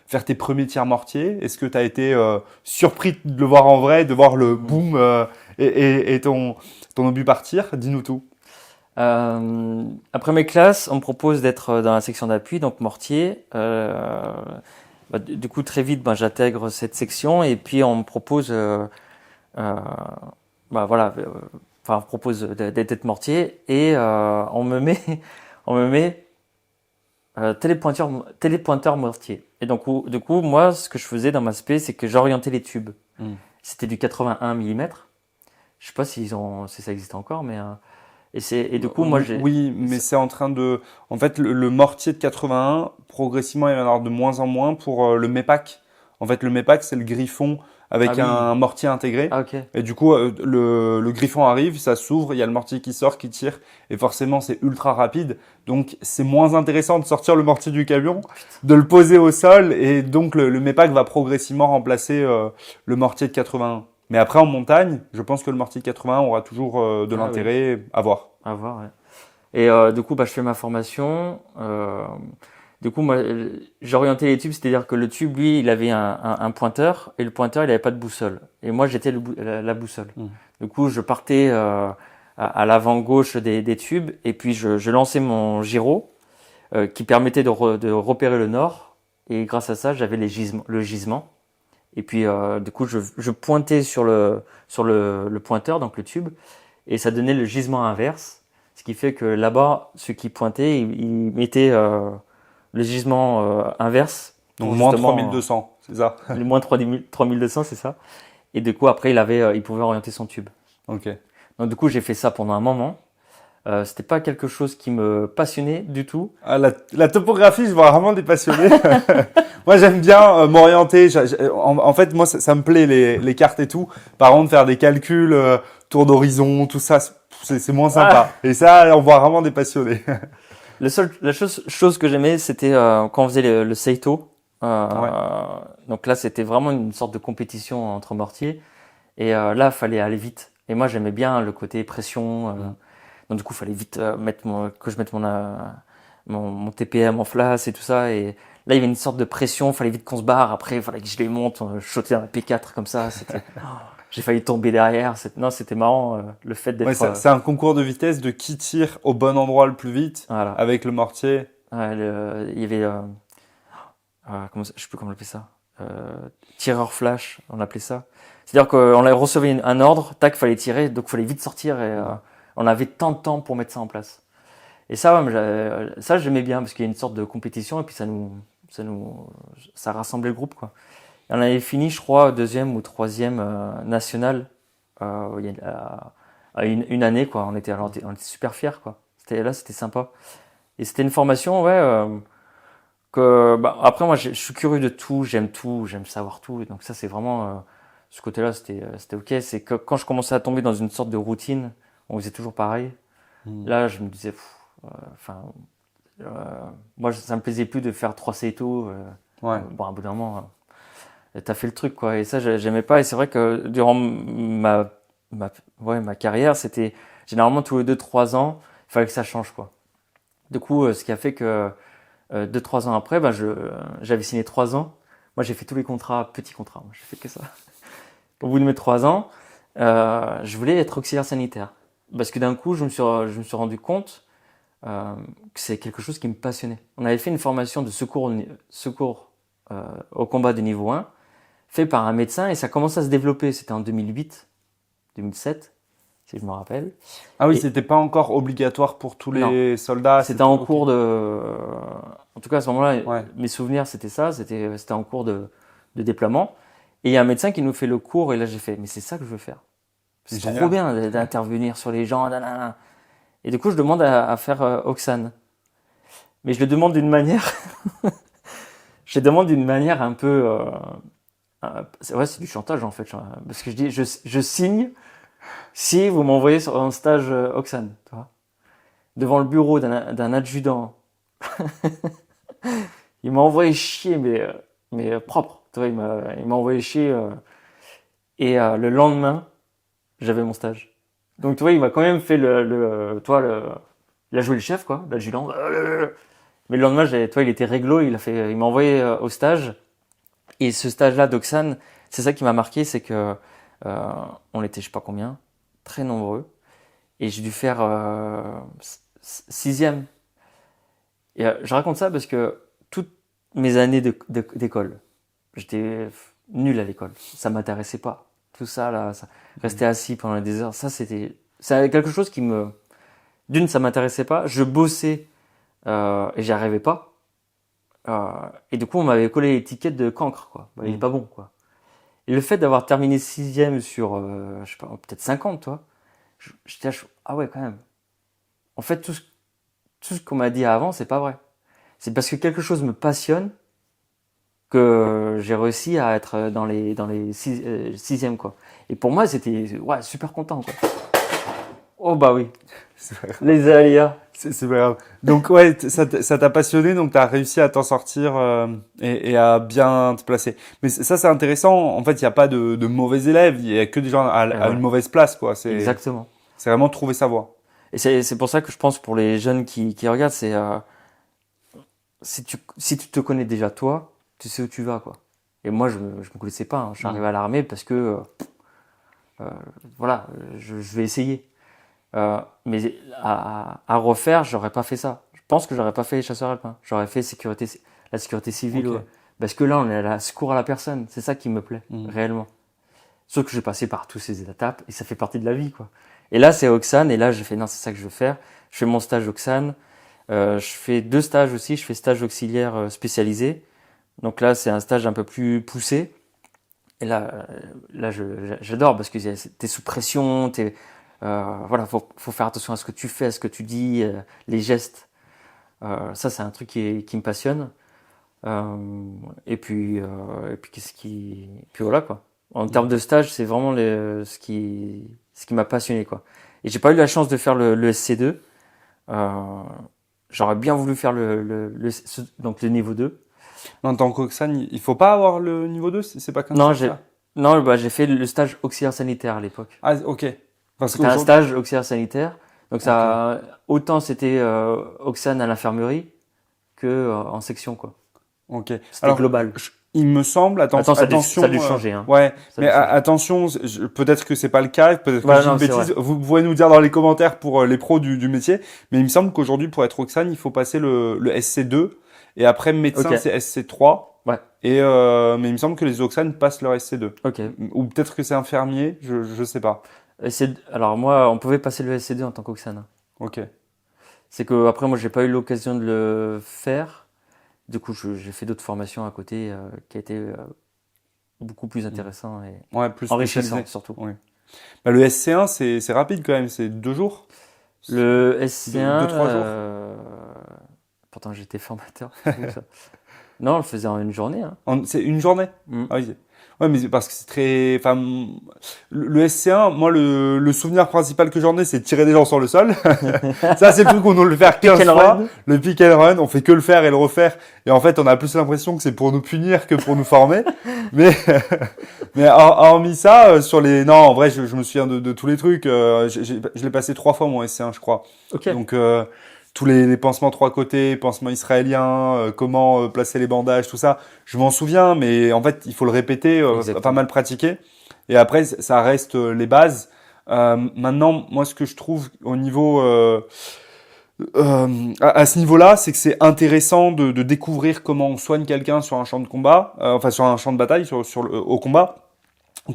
faire tes premiers tirs mortiers? Est-ce que tu as été surpris de le voir en vrai, de voir le boom et ton obus partir? Dis-nous tout. Après mes classes, on me propose d'être dans la section d'appui, donc mortier. Du coup, très vite, j'intègre cette section et puis on me propose, voilà, on me propose d'être mortier et on me met télépointeur mortier. Et donc, du coup, moi, ce que je faisais dans ma spé, c'est que j'orientais les tubes. C'était du 81 mm. Je sais pas si ça existe encore, mais et du coup, moi, Oui, mais c'est en train de. En fait, le mortier de 81, progressivement, il va y en avoir de moins en moins pour le MEPAC. En fait, le MEPAC, c'est le griffon avec Ah oui. un mortier intégré. Ah, ok. Et du coup, le griffon arrive, ça s'ouvre, il y a le mortier qui sort, qui tire. Et forcément, c'est ultra rapide. Donc, c'est moins intéressant de sortir le mortier du camion, de le poser au sol. Et donc, le MEPAC va progressivement remplacer le mortier de 81. Mais après, en montagne, je pense que le mortier de 81 aura toujours de l'intérêt à voir. À voir, ouais. Et du coup, je fais ma formation. Du coup, moi, j'ai orienté les tubes, c'est-à-dire que le tube, lui, il avait un pointeur, et le pointeur, il avait pas de boussole. Et moi, j'étais la boussole. Du coup, je partais à l'avant gauche des tubes, et puis je lançais mon gyro, qui permettait de repérer le nord. Et grâce à ça, j'avais le gisement. Et puis, du coup, je pointais sur le pointeur, donc le tube, et ça donnait le gisement inverse. Ce qui fait que là-bas, ceux qui pointaient, ils mettaient le gisement inverse. Donc moins 3200, c'est ça? Le moins 3200, c'est ça. Et du coup, après, il pouvait orienter son tube. Ok. Donc du coup, j'ai fait ça pendant un moment. C'était pas quelque chose qui me passionnait du tout. Ah, la topographie, je vois vraiment des passionnés. Moi, j'aime bien m'orienter. En fait, moi, ça me plaît les cartes et tout. Par contre, faire des calculs, tour d'horizon, tout ça, c'est moins sympa. Et ça, on voit vraiment des passionnés. La chose que j'aimais, c'était quand on faisait le Seito. Ouais. Donc là, c'était vraiment une sorte de compétition entre mortiers. Et là, fallait aller vite. Et moi, j'aimais bien le côté pression. Donc du coup, fallait vite que je mette mon TPM en place et tout ça. Et là, il y avait une sorte de pression. Fallait vite qu'on se barre. Après, il fallait que je les monte. Je sautais dans la P4 comme ça. J'ai failli tomber derrière. Non, c'était marrant le fait d'être. Ouais, c'est un concours de vitesse de qui tire au bon endroit le plus vite Voilà. avec le mortier. Il y avait, je sais plus comment on appelait ça. Tireur flash, on appelait ça. C'est-à-dire qu'on recevait un ordre, tac, fallait tirer, donc fallait vite sortir et on avait tant de temps pour mettre ça en place. Et ça, ouais, ça j'aimais bien parce qu'il y a une sorte de compétition et puis ça rassemblait le groupe quoi. Et on avait fini, je crois, deuxième ou troisième national il y a une année quoi. On était super fiers quoi. C'était sympa. Et c'était une formation, ouais. Après moi, je suis curieux de tout, j'aime savoir tout. Et donc ça, c'est vraiment ce côté-là, c'était ok. C'est que quand je commençais à tomber dans une sorte de routine, on faisait toujours pareil. Là, je me disais, moi, ça me plaisait plus de faire 3 Seito. Ouais. Bon, à bout d'un moment, t'as fait le truc, quoi. Et ça, j'aimais pas. Et c'est vrai que durant ma carrière, c'était généralement tous les 2-3 ans, il fallait que ça change, quoi. Du coup, ce qui a fait que 2-3 ans après, j'avais signé 3 ans. Moi, j'ai fait tous les contrats, petits contrats. Moi, j'ai fait que ça. Au bout de mes 3 ans, je voulais être auxiliaire sanitaire. Parce que d'un coup, je me suis rendu compte que c'est quelque chose qui me passionnait. On avait fait une formation de secours au combat de niveau 1, fait par un médecin, et ça commençait à se développer. C'était en 2008, 2007, si je me rappelle. Ah oui, Et c'était pas encore obligatoire pour tous les soldats. c'était en cours de... En tout cas, à ce moment-là, Ouais. mes souvenirs, c'était ça. C'était en cours de déploiement. Et il y a un médecin qui nous fait le cours, et là, j'ai fait, mais c'est ça que je veux faire. C'est Génial. trop bien d'intervenir sur les gens. Nanana. Et du coup, je demande à faire Oxane. Mais je le demande d'une manière... je le demande d'une manière un peu... c'est du chantage, en fait. Parce que je dis, je signe si vous m'envoyez sur un stage Oxane. Tu vois, devant le bureau d'un adjudant. Il m'a envoyé chier, mais propre. Tu vois, il m'a envoyé chier. Et le lendemain, j'avais mon stage. Donc, tu vois, il m'a quand même fait il a joué le chef, quoi, l'adjudant. Mais le lendemain, toi, il était réglo, il m'a envoyé au stage. Et ce stage-là d'Oxane, c'est ça qui m'a marqué, c'est que on était, je sais pas combien, très nombreux. Et j'ai dû faire 6e. Et je raconte ça parce que toutes mes années d'école, j'étais nul à l'école. Ça m'intéressait pas. Tout ça, là, rester assis pendant des heures, c'est quelque chose qui d'une, ça m'intéressait pas. Je bossais et j'y arrivais pas. Et du coup, on m'avait collé l'étiquette de cancre, quoi. Il est pas bon, quoi. Et le fait d'avoir terminé 6e sur, je sais pas, peut-être 50, toi, j'étais là, ah ouais, quand même. En fait, tout ce qu'on m'a dit avant, c'est pas vrai. C'est parce que quelque chose me passionne que j'ai réussi à être dans les 6e, quoi. Et pour moi, c'était, ouais, super content, quoi. Oh, bah oui. Les aléas. C'est pas grave. Donc ouais, ça t'a passionné, donc t'as réussi à t'en sortir et à bien te placer. Mais ça c'est intéressant. En fait, il y a pas de mauvais élèves, il y a que des gens à une mauvaise place, quoi. Exactement. C'est vraiment trouver sa voie. Et c'est pour ça que je pense pour les jeunes qui regardent, c'est si tu te connais déjà toi, tu sais où tu vas, quoi. Et moi je me connaissais pas. Je suis arrivé à l'armée parce que voilà, je vais essayer. Mais à refaire, j'aurais pas fait ça. Je pense que j'aurais pas fait les chasseurs alpins. J'aurais fait la sécurité civile. Okay. Ouais. Parce que là, on est à la secours à la personne. C'est ça qui me plaît, réellement. Sauf que j'ai passé par toutes ces étapes et ça fait partie de la vie, quoi. Et là, c'est Oxane. Et là, j'ai fait, non, c'est ça que je veux faire. Je fais mon stage Oxane. Je fais 2 stages aussi. Je fais stage auxiliaire spécialisé. Donc là, c'est un stage un peu plus poussé. Et là, j'adore parce que t'es sous pression, Voilà, faut faire attention à ce que tu fais, à ce que tu dis, les gestes. Ça, c'est un truc qui me passionne. Et puis puis voilà quoi. En termes de stage, c'est vraiment ce qui m'a passionné quoi. Et j'ai pas eu la chance de faire le SC2. J'aurais bien voulu faire donc le niveau 2. En tant qu'Oxane, il faut pas avoir le niveau 2, c'est pas comme Non, ça. j'ai fait le stage auxiliaire sanitaire à l'époque. Ah, ok. Parce C'était un stage auxiliaire sanitaire. Donc ça, Ok. autant c'était Oxane à l'infirmerie que en section quoi. Ok. C'était global. Il me semble, Attends, ça attention. a dû changer. Hein. Ouais, Ça a mais dû changer. attention, peut-être que c'est pas le cas, peut-être que Ouais, je dis non, une c'est bêtise. vrai. Vous pouvez nous dire dans les commentaires pour les pros du métier, mais il me semble qu'aujourd'hui, pour être Oxane, il faut passer le SC2, et après médecin, Ok. c'est SC3. Ouais. Mais il me semble que les Oxanes passent leur SC2. Ok. Ou peut-être que c'est infirmier, je sais pas. Alors moi, on pouvait passer le SC2 en tant qu'Oxane. Ok. C'est que après moi, j'ai pas eu l'occasion de le faire. Du coup, j'ai fait d'autres formations à côté qui a été beaucoup plus intéressant et Ouais, plus enrichissant spécialisé. surtout. Oui. Bah, le SC1, c'est rapide quand même, c'est 2 jours. Le SC1, 2-3 jours. Pourtant j'étais formateur. C'est ça. Non, on le faisait en une journée. Hein. C'est une journée? Mm. Ah oui. Ouais, mais c'est parce que c'est très, enfin, le SC1, moi, le souvenir principal que j'en ai, c'est de tirer des gens sur le sol. Ça, c'est le truc qu'on doit le faire 15 Pick and fois. run. Le pick and run, on fait que le faire et le refaire. Et en fait, on a plus l'impression que c'est pour nous punir que pour nous former. Mais, mais hormis ça, non, en vrai, je me souviens de tous les trucs. Je l'ai passé 3 fois, mon SC1, je crois. Ok. Donc, tous les pansements 3 côtés, pansements israéliens, comment placer les bandages, tout ça, je m'en souviens, mais en fait, il faut le répéter, Exactement. pas mal pratiquer. Et après, ça reste les bases. Maintenant, moi, ce que je trouve au niveau à ce niveau-là, c'est que c'est intéressant de découvrir comment on soigne quelqu'un sur un champ de combat, enfin sur un champ de bataille, au combat.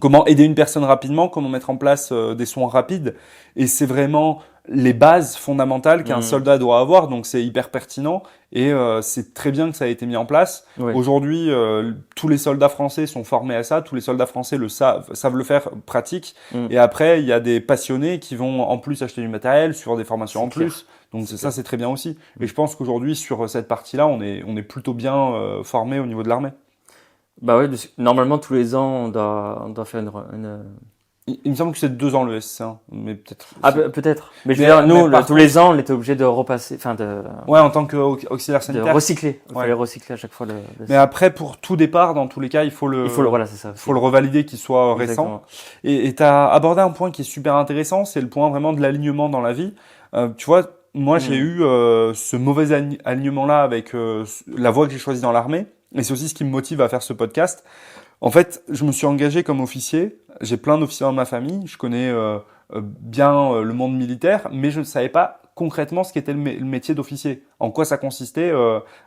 Comment aider une personne rapidement, comment mettre en place des soins rapides. Et c'est vraiment les bases fondamentales qu'un soldat doit avoir. Donc c'est hyper pertinent et c'est très bien que ça a été mis en place. Oui. Aujourd'hui, tous les soldats français sont formés à ça. Tous les soldats français savent le faire, pratiquent. Et après, il y a des passionnés qui vont en plus acheter du matériel, suivre des formations en plus. Donc ça, c'est très bien aussi. Et je pense qu'aujourd'hui, sur cette partie-là, on est plutôt bien formé au niveau de l'armée. Bah oui, normalement tous les ans on doit faire une... Il me semble que c'est 2 ans le SC1, mais peut-être. Ah peut-être. Mais je veux Mais- dire, nous mais par tous les ans on était obligé de repasser, enfin de Ouais, en tant qu'auxiliaire de sanitaire. recycler. Il Ouais. fallait recycler à chaque fois Mais après, pour tout départ, dans tous les cas, il faut voilà, c'est ça. faut le revalider qu'il soit récent. Exactement. Et t'as abordé un point qui est super intéressant, c'est le point vraiment de l'alignement dans la vie. Tu vois, moi, j'ai eu ce mauvais alignement-là avec la voie que j'ai choisie dans l'armée. Et c'est aussi ce qui me motive à faire ce podcast. En fait, je me suis engagé comme officier. J'ai plein d'officiers dans ma famille. Je connais bien le monde militaire, mais je ne savais pas concrètement ce qu'était le métier d'officier. En quoi ça consistait.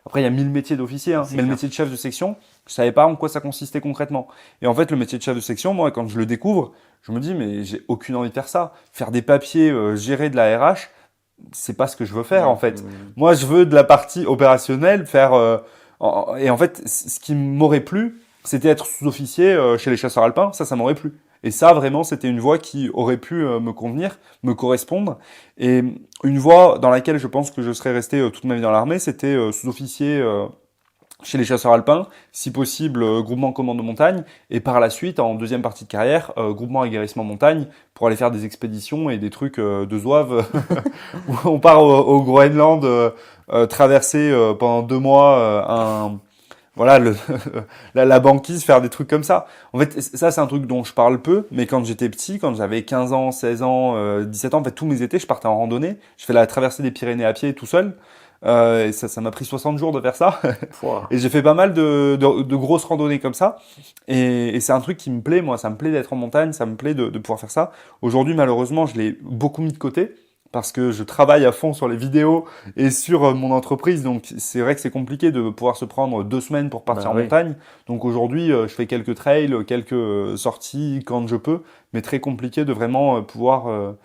Après, il y a 1000 métiers d'officier, hein, C'est mais le clair. métier de chef de section, je savais pas en quoi ça consistait concrètement. Et en fait, le métier de chef de section, moi, quand je le découvre, je me dis, mais j'ai aucune envie de faire ça. Faire des papiers, gérer de la RH, c'est pas ce que je veux faire, en fait. Moi, je veux de la partie opérationnelle, faire... et en fait, ce qui m'aurait plu, c'était être sous-officier chez les chasseurs alpins. Ça m'aurait plu. Et ça, vraiment, c'était une voie qui aurait pu me convenir, me correspondre. Et une voie dans laquelle je pense que je serais resté toute ma vie dans l'armée, c'était sous-officier chez les chasseurs alpins, si possible groupement commando montagne, et par la suite, en deuxième partie de carrière, groupement aguerrissement montagne, pour aller faire des expéditions et des trucs de zouave, où on part au Groenland, traverser pendant 2 mois voilà, la banquise, faire des trucs comme ça. En fait, ça, c'est un truc dont je parle peu, mais quand j'étais petit, quand j'avais 15 ans, 16 ans, 17 ans, en fait, tous mes étés, je partais en randonnée. Je fais la traversée des Pyrénées à pied tout seul. Et ça m'a pris 60 jours de faire ça. Pouah. Et j'ai fait pas mal de grosses randonnées comme ça. Et c'est un truc qui me plaît, moi. Ça me plaît d'être en montagne, ça me plaît de pouvoir faire ça. Aujourd'hui, malheureusement, je l'ai beaucoup mis de côté parce que je travaille à fond sur les vidéos et sur mon entreprise. Donc, c'est vrai que c'est compliqué de pouvoir se prendre 2 semaines pour partir en oui. montagne. Donc, aujourd'hui, je fais quelques trails, quelques sorties quand je peux, mais très compliqué de vraiment pouvoir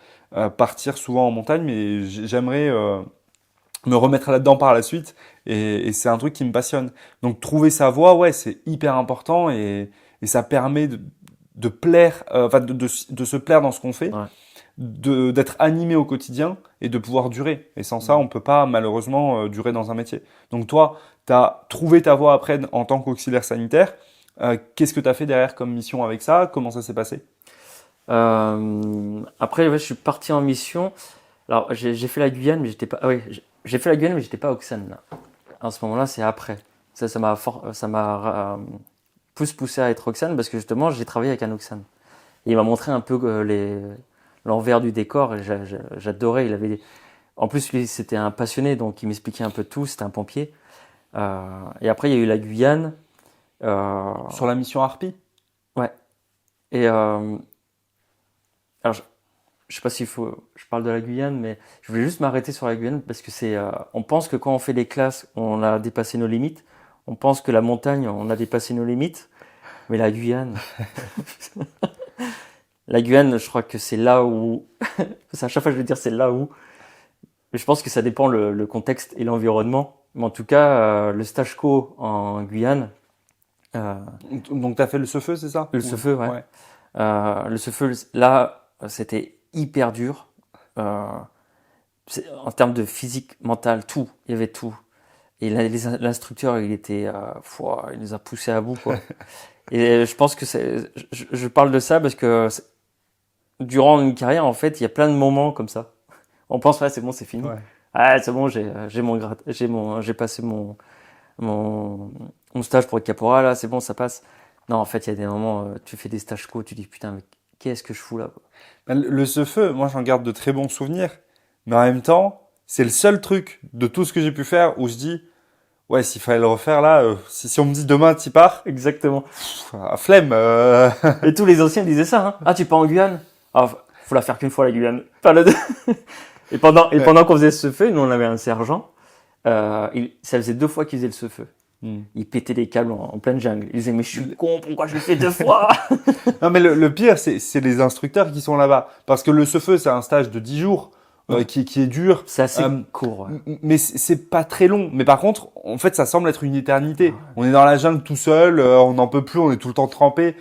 partir souvent en montagne. Mais j'aimerais me remettre là-dedans par la suite et c'est un truc qui me passionne. Donc trouver sa voie, ouais, c'est hyper important et ça permet de plaire, enfin de se plaire dans ce qu'on fait. Ouais. d'être animé au quotidien et de pouvoir durer. Et sans ça, on peut pas malheureusement durer dans un métier. Donc toi, tu as trouvé ta voie après en tant qu'auxiliaire sanitaire. Qu'est-ce que tu as fait derrière comme mission avec ça? Comment ça s'est passé? Après, ouais, je suis parti en mission. Alors, j'ai fait la Guyane, mais j'étais pas. Ah oui, j'ai fait la Guyane, mais j'étais pas à Auxonne, là. À ce moment-là, c'est après. Ça m'a plus poussé à être Auxonne parce que justement, j'ai travaillé avec un Auxonne. Et il m'a montré un peu l'envers du décor et j'adorais. En plus, lui, c'était un passionné, donc il m'expliquait un peu tout. C'était un pompier. Et après, il y a eu la Guyane. Sur la mission Harpie? Ouais. Et alors, je sais pas s'il faut, je parle de la Guyane, mais je voulais juste m'arrêter sur la Guyane parce que on pense que quand on fait des classes, on a dépassé nos limites. On pense que la montagne, on a dépassé nos limites. Mais la Guyane, la Guyane, je crois que c'est là où, à chaque fois je vais dire c'est là où, mais je pense que ça dépend le contexte et l'environnement. Mais en tout cas, le stage co en Guyane, Donc tu as fait le Cefeu, c'est ça? le Cefeu, ouais. Le Cefeu, là, c'était hyper dur. En termes de physique, mental, tout. Il y avait tout. Et l'instructeur, il nous a poussés à bout, quoi. Et je pense que je parle de ça parce que durant une carrière, en fait, il y a plein de moments comme ça. On pense, ouais, c'est bon, c'est fini. Ouais. Ah, c'est bon, j'ai passé mon stage pour être caporal, là, c'est bon, ça passe. Non, en fait, il y a des moments, tu fais des stages co, tu dis, putain, mais qu'est-ce que je fous là, quoi. Le Cefeu, moi j'en garde de très bons souvenirs. Mais en même temps, c'est le seul truc de tout ce que j'ai pu faire où je dis, ouais, s'il fallait le refaire là, si on me dit demain t'y pars, Exactement. Flemme. Et tous les anciens disaient ça, hein. Ah, tu pars en Guyane? Ah, faut la faire qu'une fois, la Guyane. Enfin, et pendant qu'on faisait ce feu, nous, on avait un sergent, ça faisait 2 fois qu'il faisait le feu. Il pétait les câbles en pleine jungle. Il disait, mais je suis con, pourquoi je le fais 2 fois? Non, mais le pire, c'est les instructeurs qui sont là-bas. Parce que le Cefeu, c'est un stage de 10 jours. Qui est dur. C'est assez court. Ouais. Mais c'est pas très long. Mais par contre, en fait, ça semble être une éternité. On est dans la jungle tout seul, on n'en peut plus, on est tout le temps trempé.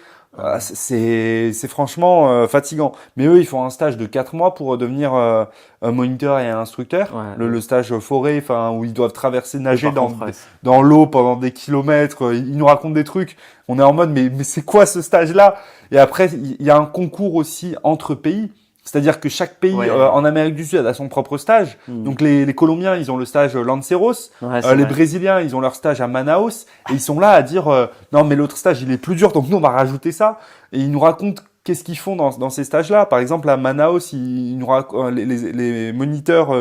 C'est franchement fatigant. Mais eux, ils font un stage de 4 mois pour devenir un moniteur et un instructeur. Ouais, le stage forêt, enfin où ils doivent traverser, nager contre, dans l'eau pendant des kilomètres. Ils nous racontent des trucs. On est en mode mais c'est quoi ce stage-là? Et après, il y a un concours aussi entre pays. C'est-à-dire que chaque pays en Amérique du Sud a son propre stage. Donc les Colombiens, ils ont le stage Lanceros. Les Brésiliens, ils ont leur stage à Manaus. Et ils sont là à dire non mais l'autre stage il est plus dur, donc nous on va rajouter ça. Et ils nous racontent qu'est-ce qu'ils font dans ces stages-là. Par exemple à Manaus, ils nous racontent, les moniteurs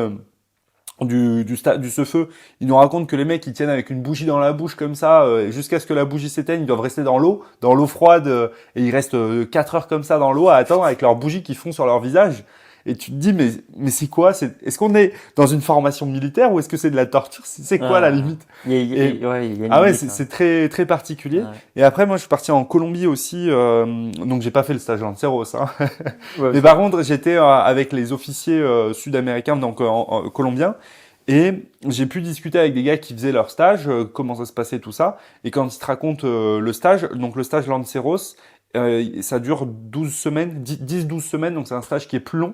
du Cefeu, ils nous racontent que les mecs ils tiennent avec une bougie dans la bouche comme ça jusqu'à ce que la bougie s'éteigne, ils doivent rester dans l'eau froide et ils restent 4 heures comme ça dans l'eau à attendre avec leur bougie qui fond sur leur visage. Et tu te dis mais c'est quoi? Est-ce qu'on est dans une formation militaire ou est-ce que c'est de la torture? C'est quoi la limite? C'est très très particulier. Ouais. Et après moi je suis parti en Colombie aussi, donc j'ai pas fait le stage Lanceros. Hein. Mais par contre j'étais avec les officiers sud-américains, donc colombiens. Et j'ai pu discuter avec des gars qui faisaient leur stage, comment ça se passait tout ça. Et quand ils te racontent le stage, donc le stage Lanceros, ça dure 12 semaines, 10-12 semaines, donc c'est un stage qui est plus long.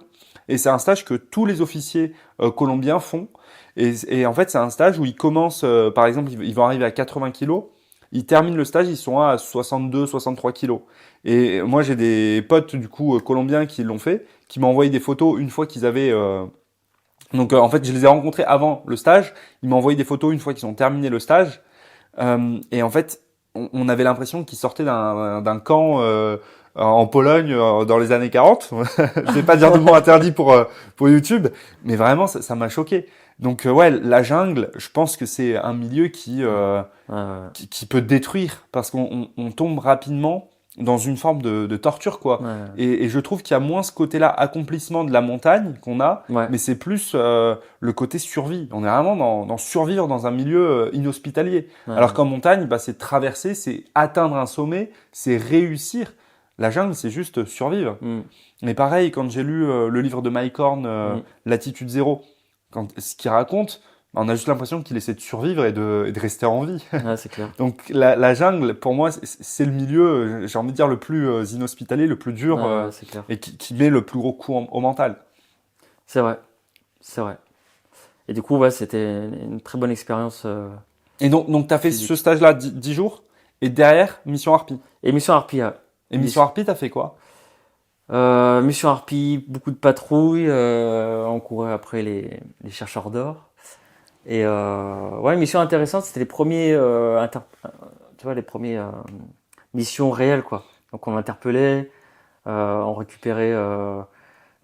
Et c'est un stage que tous les officiers colombiens font. Et en fait, c'est un stage où ils commencent, par exemple, ils vont arriver à 80 kilos. Ils terminent le stage, ils sont à 62, 63 kilos. Et moi, j'ai des potes, du coup, colombiens qui l'ont fait, qui m'ont envoyé des photos une fois qu'ils avaient... Donc, en fait, je les ai rencontrés avant le stage. Ils m'ont envoyé des photos une fois qu'ils ont terminé le stage. Et en fait, on avait l'impression qu'ils sortaient d'un camp... en Pologne dans les années 40. Je vais pas dire de mots interdits pour YouTube, mais vraiment ça m'a choqué. Donc ouais, la jungle, je pense que c'est un milieu qui peut détruire parce qu'on tombe rapidement dans une forme de torture quoi. Ouais. Et je trouve qu'il y a moins ce côté-là accomplissement de la montagne qu'on a, mais c'est plus le côté survie. On est vraiment dans survivre dans un milieu inhospitalier. Alors qu'en montagne, c'est traverser, c'est atteindre un sommet, c'est réussir. La jungle, c'est juste survivre. Mais pareil, quand j'ai lu le livre de Mike Horn, Latitude Zéro, ce qu'il raconte, On a juste l'impression qu'il essaie de survivre et de rester en vie. Ouais, c'est clair. Donc la jungle, pour moi, c'est le milieu, j'ai envie de dire, le plus inhospitalier, le plus dur Ouais, c'est clair. et qui met le plus gros coup au mental. C'est vrai. C'est vrai. Et du coup, ouais, c'était une très bonne expérience. Et donc tu as fait Physique. ce stage-là 10 jours et derrière, Mission Harpie. Et Mission Harpie, Et Mission Harpie, t'as fait quoi? Mission Harpie, beaucoup de patrouilles, on courait après les chercheurs d'or. Et ouais, mission intéressante, c'était les premiers, tu vois, les premiers missions réelles, quoi. Donc on interpellait, on récupérait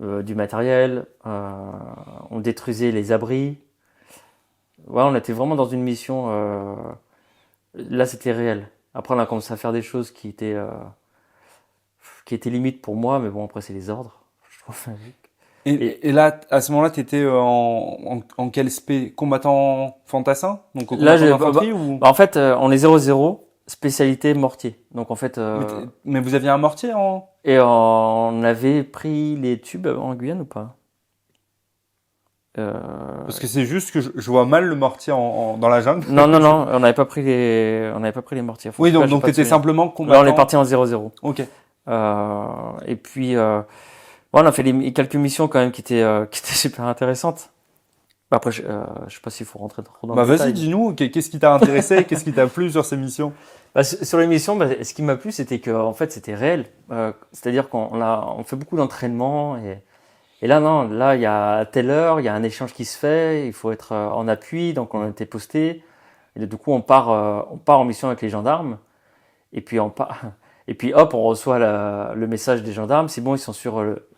du matériel, on détruisait les abris. Ouais, on était vraiment dans une mission. Là, c'était réel. Après, on a commencé à faire des choses qui étaient limites pour moi, mais bon, après, c'est les ordres. Je trouve. Et là, à ce moment-là, tu étais en quel spé? Combattant fantassin? Donc au Là, combattant d'infanterie ou... en fait, on est 0-0, spécialité mortier. Donc en fait, Mais vous aviez un mortier en... et on avait pris les tubes en Guyane ou pas? Parce que c'est juste que je vois mal le mortier dans la jungle. Non, on n'avait pas pris les mortiers. Oui, donc j'ai pas de t'étais souvenir. simplement Là, combattant. on est parti en 0-0. Ok. Et puis, ouais, on a fait quelques missions quand même qui étaient super intéressantes. Après, je sais pas s'il faut rentrer trop dans Bah le vas-y, détail. dis-nous, qu'est-ce qui t'a intéressé, qu'est-ce qui t'a plu sur ces missions? Bah, sur les missions, bah, ce qui m'a plu, c'était que en fait, c'était réel. C'est-à-dire on fait beaucoup d'entraînement et là, non, là, il y a à telle heure, il y a un échange qui se fait, il faut être en appui, donc on a été posté. Et du coup, on part en mission avec les gendarmes. Et puis, et puis hop, on reçoit le message des gendarmes. C'est bon, ils sont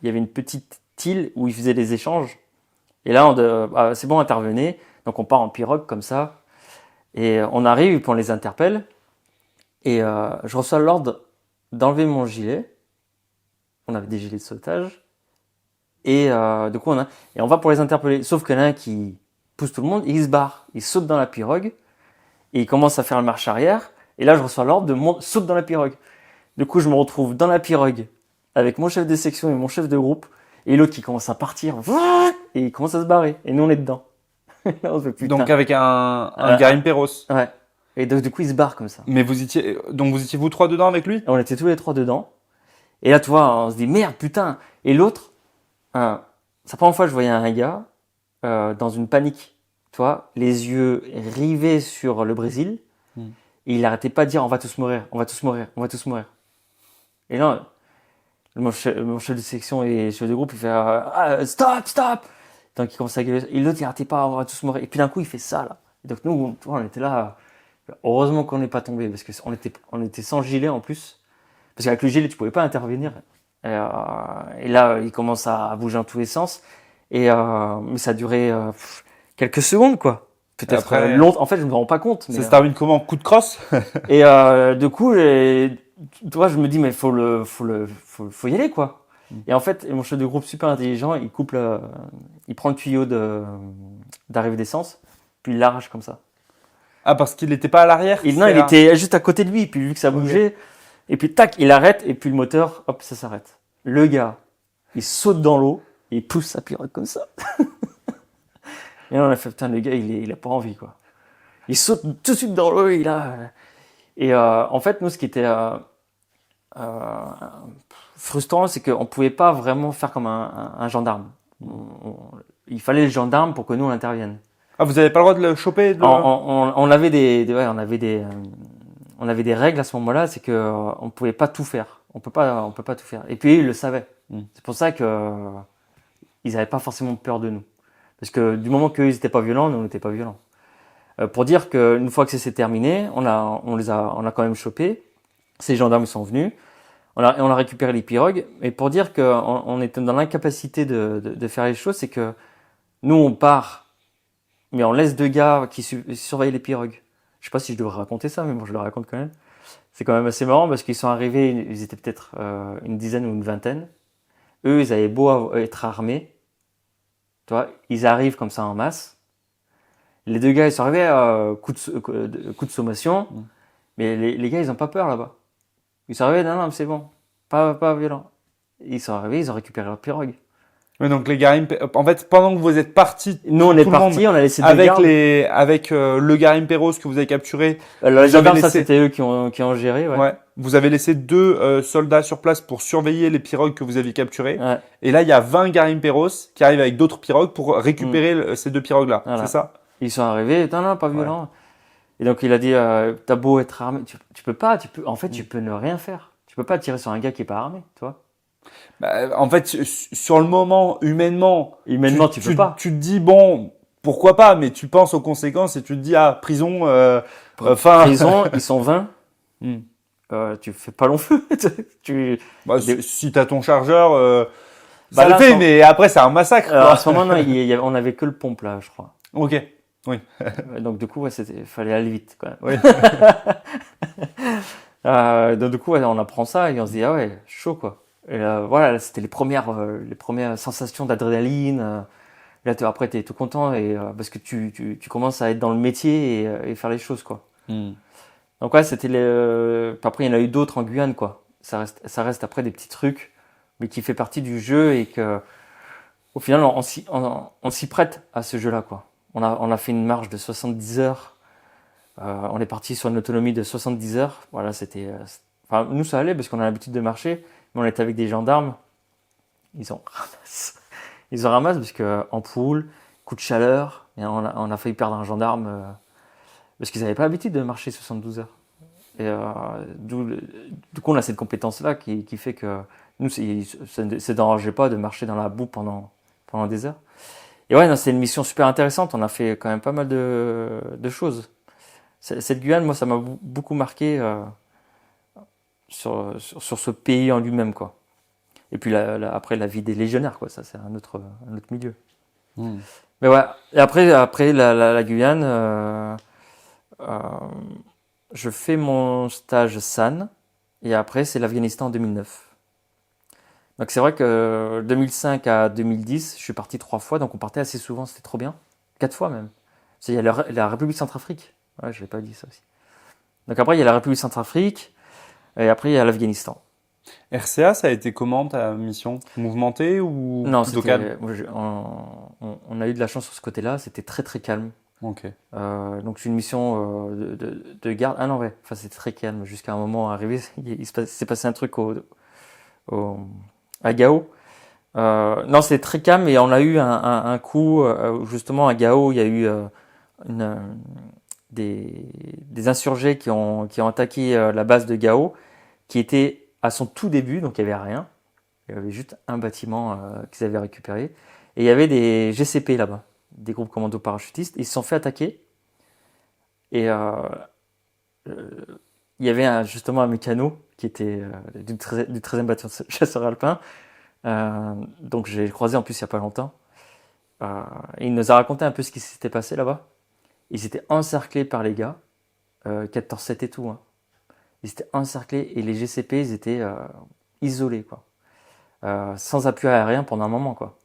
il y avait une petite île où ils faisaient des échanges. Et là, c'est bon, intervenez. Donc, on part en pirogue comme ça. Et on arrive, et puis on les interpelle. Et je reçois l'ordre d'enlever mon gilet. On avait des gilets de sauvetage. Et du coup, on va pour les interpeller. Sauf qu'il y en a un qui pousse tout le monde, il se barre. Il saute dans la pirogue. Et il commence à faire une marche arrière. Et là, je reçois l'ordre saute dans la pirogue. Du coup, je me retrouve dans la pirogue avec mon chef de section et mon chef de groupe. Et l'autre qui commence à partir. Et il commence à se barrer. Et nous, on est dedans. Là, on se fait, putain. Donc avec un Garim Perros. Ouais. Et donc, du coup, il se barre comme ça. Mais vous étiez vous trois dedans avec lui? Et on était tous les trois dedans. Et là, tu vois, on se dit, merde, putain. Et l'autre, c'est la première fois que je voyais un gars dans une panique. Tu vois, les yeux rivés sur le Brésil. Et il arrêtait pas de dire, on va tous mourir, on va tous mourir, on va tous mourir. Et là, mon chef de section et le chef de groupe, il fait, stop, stop! Donc il commence à gueuler. Et l'autre, il arrêtait pas, on va tous mourir. Et puis d'un coup, il fait ça, là. Et donc nous, on était là. Heureusement qu'on n'est pas tombé, parce qu'on était sans gilet en plus. Parce qu'avec le gilet, tu pouvais pas intervenir. Et là, il commence à bouger dans tous les sens. Mais ça a duré quelques secondes, quoi. Peut-être Après, longtemps. En fait, je me rends pas compte. Ça se termine comment? Coup de crosse? Et du coup, toi, je me dis, mais faut y aller, quoi. Et en fait, mon chef de groupe super intelligent, il prend le tuyau d'arrivée d'essence, puis il l'arrache comme ça. Ah, parce qu'il n'était pas à l'arrière? Non, il était juste à côté de lui, puis vu que ça bougeait, Okay. et puis tac, il arrête, et puis le moteur, hop, ça s'arrête. Le gars, il saute dans l'eau, et il pousse sa pirogue comme ça. Et là, on a fait, putain, le gars, il a pas envie, quoi. Il saute tout de suite dans l'eau, et en fait, nous, ce qui était frustrant, c'est qu'on pouvait pas vraiment faire comme un gendarme. Il fallait le gendarme pour que nous, on intervienne. Ah, vous avez pas le droit de le choper? On avait on avait des règles à ce moment-là, c'est que on pouvait pas tout faire. On peut pas tout faire. Et puis, ils le savaient. C'est pour ça que ils avaient pas forcément peur de nous. Parce que du moment qu'ils étaient pas violents, nous, on n'était pas violents. Pour dire qu'une fois que c'est terminé, on a quand même chopé. Ces gendarmes sont venus. On a récupéré les pirogues. Et pour dire qu'on était dans l'incapacité de faire les choses, c'est que nous, on part, mais on laisse deux gars qui surveillent les pirogues. Je sais pas si je devrais raconter ça, mais bon, je le raconte quand même. C'est quand même assez marrant parce qu'ils sont arrivés, ils étaient peut-être une dizaine ou une vingtaine. Eux, ils avaient beau être armés. Tu vois, ils arrivent comme ça en masse. Les deux gars, ils sont arrivés coup de sommation. Mais les gars, ils ont pas peur là-bas. Ils sont arrivés, non, c'est bon. Pas violent. Ils sont arrivés, ils ont récupéré leur pirogue. Ouais, donc les Garim, en fait, pendant que vous êtes partis, Nous, on est tout le monde, partis, on a laissé deux avec gardes. le Garim Perros que vous avez capturé, Les vous avez gendarmes, ça, laissé, c'était eux qui ont géré, ouais. ouais, vous avez laissé 2 soldats sur place pour surveiller les pirogues que vous aviez capturées. Ouais, Et là, il y a 20 Garim Perros qui arrivent avec d'autres pirogues pour récupérer ces 2 pirogues-là. voilà. C'est ça? Ils sont arrivés, non, pas violent. Et donc, il a dit, t'as beau être armé, tu peux pas, en fait, tu peux ne rien faire. Tu peux pas tirer sur un gars qui est pas armé, tu vois. Bah, en fait, sur le moment, humainement, Humainement, tu peux pas. tu te dis, bon, pourquoi pas, mais tu penses aux conséquences et tu te dis, ah, prison, fin. Prison, ils sont 20. Hmm. Tu fais pas long feu. Bah, si t'as ton chargeur, Bah ça là, le fait, sans- mais après, c'est un massacre, À quoi. ce moment, non, on avait que le pompe là, je crois. Ok. Donc du coup, ouais, fallait aller vite, quand même. Oui. Donc du coup, ouais, on apprend ça et on se dit ah ouais, chaud quoi. Et voilà, c'était les premières sensations d'adrénaline. Là, après, t'es tout content et parce que tu commences à être dans le métier et faire les choses quoi. Hmm. Donc ouais, c'était après, il y en a eu d'autres en Guyane quoi. Ça reste après des petits trucs, mais qui fait partie du jeu et que au final, on s'y prête à ce jeu-là quoi. On a fait une marche de 70 heures. On est parti sur une autonomie de 70 heures. Voilà, enfin, nous, ça allait parce qu'on a l'habitude de marcher, mais on était avec des gendarmes. Ils ont ramassé. Ils ont ramassé parce que ampoule, coup de chaleur, et on a failli perdre un gendarme parce qu'ils n'avaient pas l'habitude de marcher 72 heures. Et du coup, on a cette compétence-là qui fait que nous, ça ne dérangeait pas de marcher dans la boue pendant des heures. Et ouais, c'est une mission super intéressante. On a fait quand même pas mal de choses. Cette Guyane, moi, ça m'a beaucoup marqué sur ce pays en lui-même, quoi. Et puis après, la vie des légionnaires, quoi. Ça, c'est un autre milieu. Hmm. Mais ouais. Et après la Guyane, je fais mon stage SAN. Et après, c'est l'Afghanistan en 2009. Donc c'est vrai que 2005 à 2010, je suis parti 3 fois. Donc on partait assez souvent. C'était trop bien. 4 fois même. Il y a la République Centrafrique. Ouais, je l'ai pas dit ça aussi. Donc après, il y a la République Centrafrique, et après, il y a l'Afghanistan. RCA, ça a été comment ta mission? Mouvementée ou Non, plutôt calme? on a eu de la chance sur ce côté-là, c'était très très calme. Ok. Donc c'est une mission de garde. Ah non, ouais, enfin c'était très calme jusqu'à un moment arrivé, il s'est passé un truc à Gao. Non, c'était très calme et on a eu un coup, justement à Gao, il y a eu des insurgés qui ont attaqué la base de Gao, qui était à son tout début, donc il n'y avait rien. Il y avait juste un bâtiment qu'ils avaient récupéré. Et il y avait des GCP là-bas, des groupes commandos parachutistes. Ils se sont fait attaquer. Et il y avait justement un mécano qui était du 13e bataillon de chasseurs alpins. Donc j'ai croisé en plus il n'y a pas longtemps. Et il nous a raconté un peu ce qui s'était passé là-bas. Ils étaient encerclés par les gars, 14-7 et tout. Hein. Ils étaient encerclés et les GCP, ils étaient isolés, quoi. Sans appui aérien pendant un moment, quoi.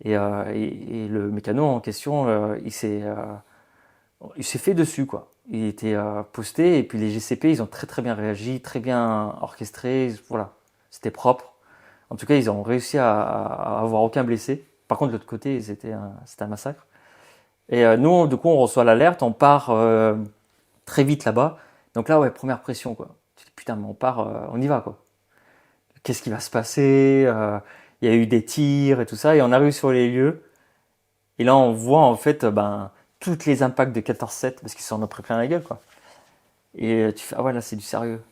Et le mécano en question, il s'est fait dessus, quoi. Il était posté et puis les GCP, ils ont très très bien réagi, très bien orchestré. Voilà, c'était propre. En tout cas, ils ont réussi à avoir aucun blessé. Par contre, de l'autre côté, c'était un massacre. Et nous, du coup, on reçoit l'alerte, on part très vite là-bas. Donc là, ouais, première pression, quoi. Tu te dis, putain, mais on part, on y va, quoi. Qu'est-ce qui va se passer? Il y a eu des tirs et tout ça, et on arrive sur les lieux. Et là, on voit, en fait, tous les impacts de 14-7, parce qu'ils s'en ont pris plein la gueule, quoi. Et tu fais, ah ouais, là, c'est du sérieux.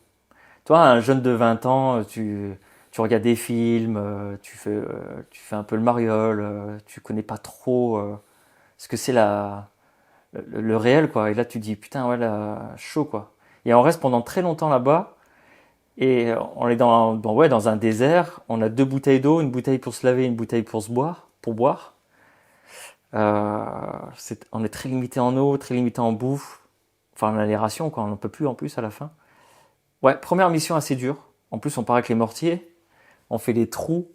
Toi, un jeune de 20 ans, tu regardes des films, tu fais un peu le mariole, tu connais pas trop ce que c'est le réel, quoi. Et là, tu dis, putain, ouais, là, chaud, quoi. Et on reste pendant très longtemps là-bas. Et on est dans un désert. On a 2 bouteilles d'eau, une bouteille pour se laver, une bouteille pour boire. On est très limité en eau, très limité en bouffe. Enfin, on a les rations, quoi. On n'en peut plus en plus à la fin. Ouais, première mission assez dure. En plus, on part avec les mortiers. On fait des trous.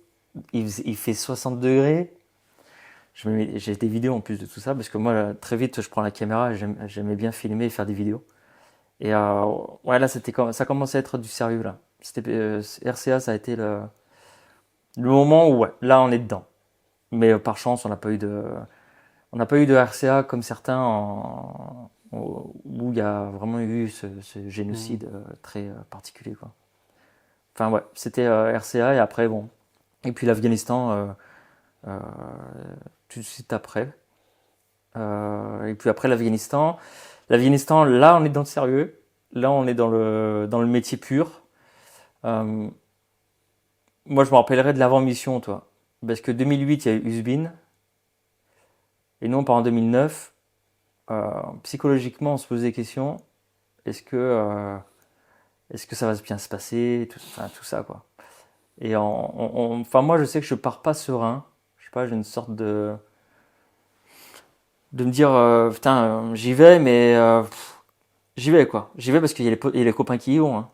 Il fait 60 degrés. J'ai des vidéos en plus de tout ça, parce que moi, très vite, je prends la caméra et j'aimais bien filmer et faire des vidéos. Et ouais, là, ça commençait à être du sérieux, là. RCA, ça a été le moment où, ouais, là, on est dedans. Mais par chance, on n'a pas eu de RCA comme certains où il y a vraiment eu ce génocide très particulier, quoi. Enfin ouais, c'était RCA et après bon. Et puis l'Afghanistan tout de suite après. Et puis après l'Afghanistan, là on est dans le sérieux. Là on est dans le métier pur. Moi je me rappellerai de l'avant-mission, toi. Parce que 2008 il y a eu Usbin. Et nous on part en 2009. Psychologiquement on se pose des questions. Est-ce que ça va bien se passer, tout ça quoi. Et enfin moi je sais que je pars pas serein. Je sais pas, j'ai une sorte de me dire putain j'y vais mais j'y vais quoi. J'y vais parce qu'il y a les copains qui y vont. Hein.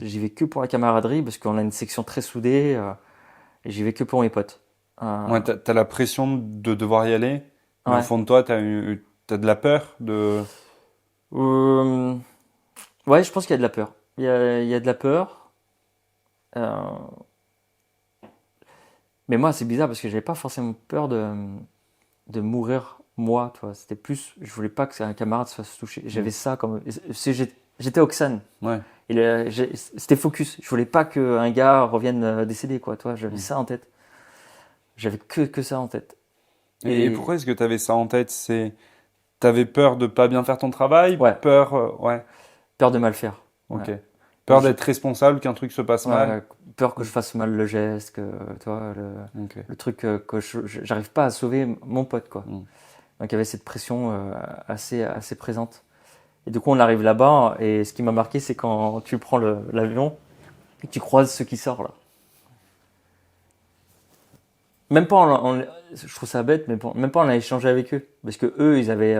J'y vais que pour la camaraderie parce qu'on a une section très soudée et j'y vais que pour mes potes. Ouais, t'as la pression de devoir y aller. Mais Ouais. au fond de toi, t'as de la peur de. Ouais, je pense qu'il y a de la peur. Il y a de la peur. Mais moi, c'est bizarre parce que j'avais pas forcément peur de mourir moi, toi. C'était plus, je voulais pas que un camarade se fasse toucher. J'avais ça comme, j'étais Oxane. Ouais. Et c'était focus. Je voulais pas qu'un gars revienne décédé, quoi. Toi, j'avais ça en tête. J'avais que ça en tête. Et pourquoi est-ce que t'avais ça en tête? T'avais peur de pas bien faire ton travail? Ouais. Peur, ouais. Peur de mal faire. Ok. Ouais. Peur d'être responsable, qu'un truc se passe mal? Peur que je fasse mal le geste, que, toi, le truc que j'arrive pas à sauver mon pote, quoi. Donc il y avait cette pression assez présente. Et du coup on arrive là-bas et ce qui m'a marqué c'est quand tu prends l'avion et que tu croises ceux qui sortent là. Même pas je trouve ça bête mais même pas on a échangé avec eux parce que eux ils avaient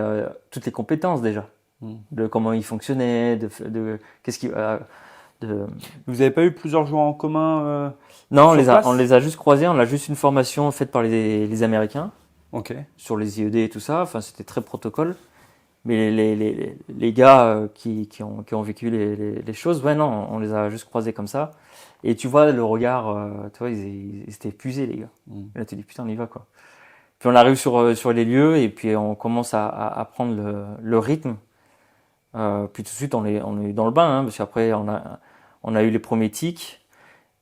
toutes les compétences déjà de comment ils fonctionnaient, de qu'est-ce qui Vous avez pas eu plusieurs jours en commun Non, sur on les a juste croisés, on a juste une formation faite par les Américains. Ok. Sur les IED et tout ça, enfin c'était très protocole. Mais les gars qui ont vécu les choses, ouais non, on les a juste croisés comme ça. Et tu vois le regard, tu vois, ils étaient épuisés les gars. Et là tu dis putain on y va quoi. Puis on arrive sur les lieux et puis on commence à prendre le rythme. Puis tout de suite on est dans le bain, hein, parce qu'après on a eu les premiers tics.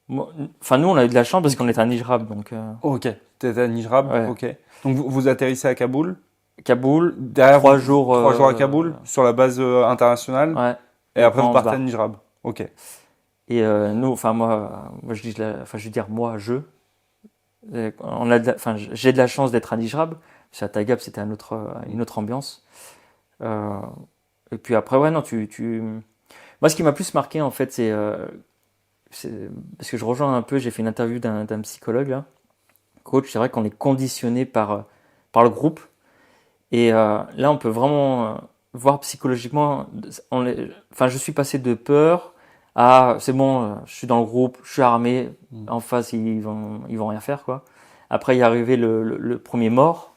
Enfin nous on a eu de la chance parce qu'on était à Nijrab donc. Ok. T'étais à Nijrab. Ouais. Ok. Donc vous atterrissez à Kaboul. Kaboul, Derrière 3 jours. 3 jours à Kaboul, sur la base internationale. Ouais. Et après, vous partez barre. à Nijrab. Ok. Et nous, enfin moi je dis, je veux dire moi j'ai de la chance d'être à Nijrab. Parce qu'à Tagab c'était une autre ambiance. Et puis après ouais non moi ce qui m'a plus marqué en fait c'est parce que je rejoins un peu, j'ai fait une interview d'un psychologue là, coach. C'est vrai qu'on est conditionné par le groupe. Et là, on peut vraiment voir psychologiquement. Je suis passé de peur à c'est bon, je suis dans le groupe, je suis armé. En face, ils vont rien faire quoi. Après, il est arrivé le premier mort,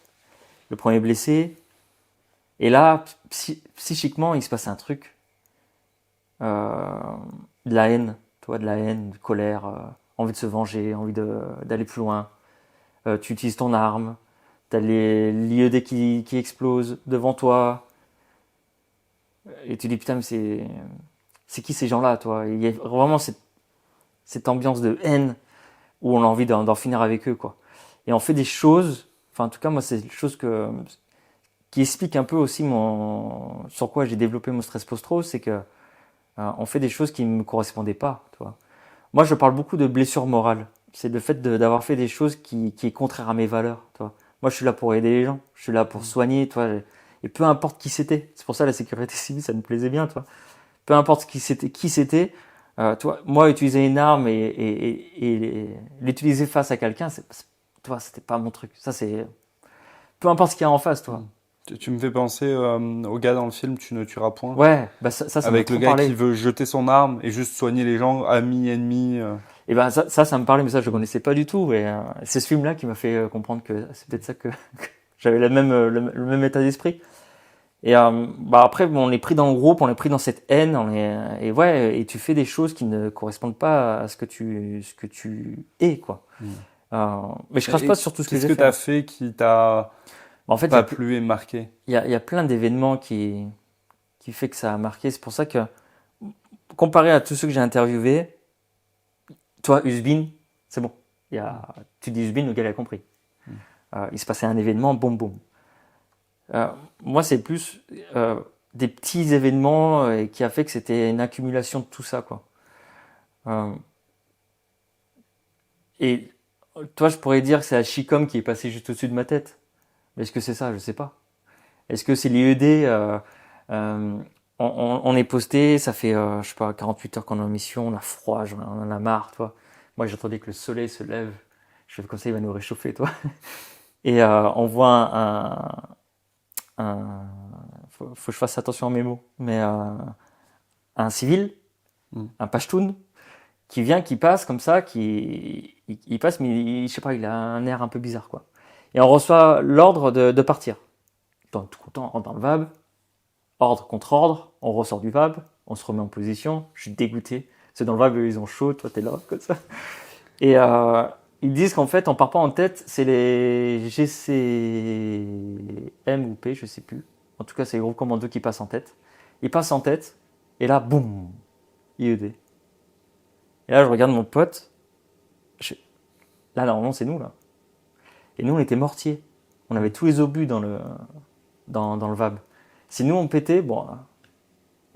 le premier blessé. Et là, psychiquement, il se passe un truc. De la haine, toi, de la haine, de colère, envie de se venger, envie d'aller plus loin. Tu utilises ton arme. T'as les l'IED qui explosent devant toi. Et tu dis putain mais c'est qui ces gens-là toi? Il y a vraiment cette ambiance de haine où on a envie d'en finir avec eux quoi. Et on fait des choses, enfin en tout cas moi c'est des choses qui expliquent un peu aussi sur quoi j'ai développé mon stress post-tro, c'est que on fait des choses qui ne me correspondaient pas, toi. Moi je parle beaucoup de blessure morale. C'est le fait d'avoir fait des choses qui est contraire à mes valeurs, toi. Moi, je suis là pour aider les gens. Je suis là pour soigner, toi. Et peu importe qui c'était. C'est pour ça la sécurité civile, ça me plaisait bien, toi. Peu importe qui c'était. Toi, moi, utiliser une arme et l'utiliser face à quelqu'un, toi, c'était pas mon truc. Ça, c'est peu importe ce qu'il y a en face, toi. Tu me fais penser au gars dans le film Tu ne tueras point. Ouais, bah ça avec m'a le trop gars parlé. qui veut jeter son arme et juste soigner les gens, amis, ennemis. Et ben ça me parlait, mais ça je connaissais pas du tout. Et c'est ce film-là qui m'a fait comprendre que c'est peut-être ça que j'avais le même état d'esprit. Et après on est pris dans le groupe, on est pris dans cette haine, et tu fais des choses qui ne correspondent pas à ce que tu es quoi. Mais je crache pas sur tout ce que Qu'est-ce j'ai que fait. tu as fait qui t'a En fait, pas plu et marqué? il y a plein d'événements qui fait que ça a marqué. C'est pour ça que, comparé à tous ceux que j'ai interviewés, toi, Usbin, c'est bon. Tu dis Usbin, le gars il a compris. Il se passait un événement, boum, boum. Moi, c'est plus des petits événements qui a fait que c'était une accumulation de tout ça, quoi. Euh, et toi, je pourrais dire que c'est la Chicom qui est passée juste au-dessus de ma tête. Mais est-ce que c'est ça? Je sais pas. Est-ce que c'est l'IED on est posté, ça fait, je sais pas, 48 heures qu'on est en mission, on a froid, on en a marre, toi. Moi, j'attendais que le soleil se lève. Je fais comme ça, il va nous réchauffer, toi. Et on voit faut que je fasse attention à mes mots, mais un civil, un Pashtun, qui passe comme ça, il passe, mais je sais pas, il a un air un peu bizarre, quoi. Et on reçoit l'ordre de partir. Donc, tout content, on rentre dans le VAB, ordre contre ordre, on ressort du VAB, on se remet en position, je suis dégoûté. C'est dans le VAB, ils ont chaud, toi t'es là, comme ça. Et ils disent qu'en fait, on part pas en tête, c'est les GCM ou P, je sais plus. En tout cas, c'est les groupes commandos qui passent en tête. Ils passent en tête, et là, boum, IED. Et là, je regarde mon pote. Là, normalement, c'est nous, là. Et nous, on était mortiers. On avait tous les obus dans le VAB. Si nous, on pétait, bon,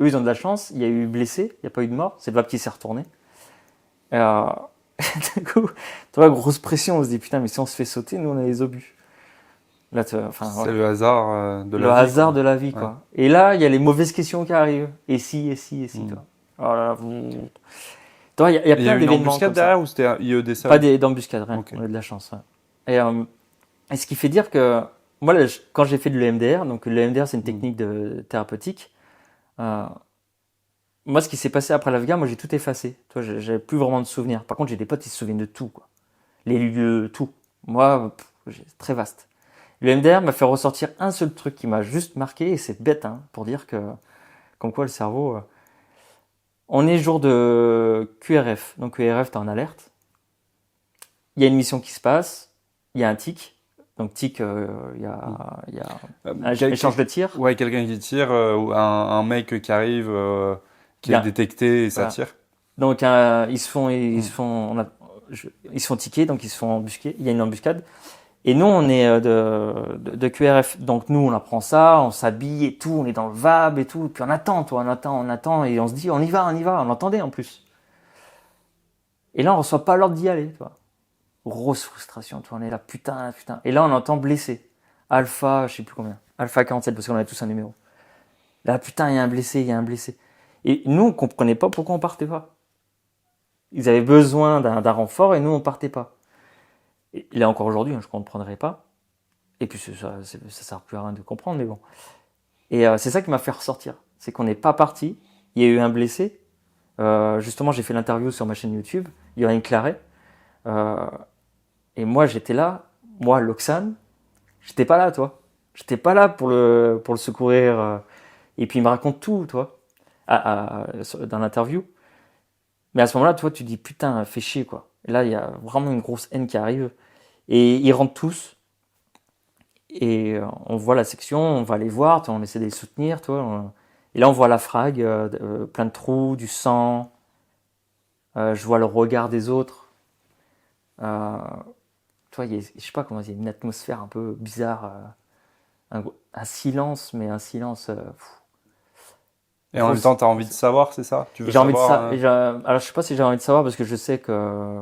eux, ils ont de la chance. Il y a eu blessés, il n'y a pas eu de mort. C'est le VAB qui s'est retourné. Du coup, tu vois, grosse pression. On se dit, putain, mais si on se fait sauter, nous, on a les obus. Là, C'est le hasard de la vie. Le hasard de la vie, Ouais. quoi. Et là, il y a les mauvaises questions qui arrivent. Et si, toi. Oh là là, toi, il y a Il y plein a une d'événements embuscade comme ça. derrière ou c'était un IED seul? Pas d'embuscade, rien. Ok. On a de la chance. Ouais. Et ce qui fait dire que moi, là, quand j'ai fait de l'EMDR, donc l'EMDR, c'est une technique thérapeutique. Moi, ce qui s'est passé après l'Afghan, moi, j'ai tout effacé. Toi, j'avais plus vraiment de souvenirs. Par contre, j'ai des potes, ils se souviennent de tout, quoi. Les lieux, tout. Moi, c'est très vaste. L'EMDR m'a fait ressortir un seul truc qui m'a juste marqué, et c'est bête, hein, pour dire que, comme quoi le cerveau. On est jour de QRF. Donc QRF, t'es en alerte. Il y a une mission qui se passe. Il y a un tic. Donc tic, il y a un échange de tir. Ouais, quelqu'un qui tire, ou un mec qui arrive, qui est Bien. détecté et ça Voilà. tire. Donc ils se font tiquer, donc ils se font embusquer. Il y a une embuscade. Et nous, on est de QRF. Donc nous, on apprend ça, on s'habille et tout, on est dans le VAB et tout. Puis on attend, on attend, et on se dit, on y va. On l'entendait en plus. Et là, on reçoit pas l'ordre d'y aller, toi. Grosse frustration, toi. On est là, putain. Et là, on entend blessé. Alpha, je sais plus combien. Alpha 47, parce qu'on avait tous un numéro. Là, putain, il y a un blessé. Et nous, on comprenait pas pourquoi on partait pas. Ils avaient besoin d'un renfort et nous, on partait pas. Et là, encore aujourd'hui, je comprendrais pas. Et puis, ça sert plus à rien de comprendre, mais bon. Et c'est ça qui m'a fait ressortir. C'est qu'on n'est pas parti. Il y a eu un blessé. Justement, j'ai fait l'interview sur ma chaîne YouTube. Il y a une Claret. Et moi, j'étais là. Moi, Loxane, j'étais pas là, toi. J'étais pas là pour le secourir. Et puis, il me raconte tout, toi, dans l'interview. Mais à ce moment-là, toi, tu dis, putain, fais chier, quoi. Et là, il y a vraiment une grosse haine qui arrive. Et ils rentrent tous. Et on voit la section, on va les voir, on essaie de les soutenir, toi. Et là, on voit la frag, plein de trous, du sang. Je vois le regard des autres. Toi, je sais pas comment, il y a une atmosphère un peu bizarre. Un silence, mais un silence. Et en même temps, tu as envie de savoir, c'est ça? Tu veux J'ai envie de savoir, ça. Alors, je sais pas si j'ai envie de savoir parce que je sais que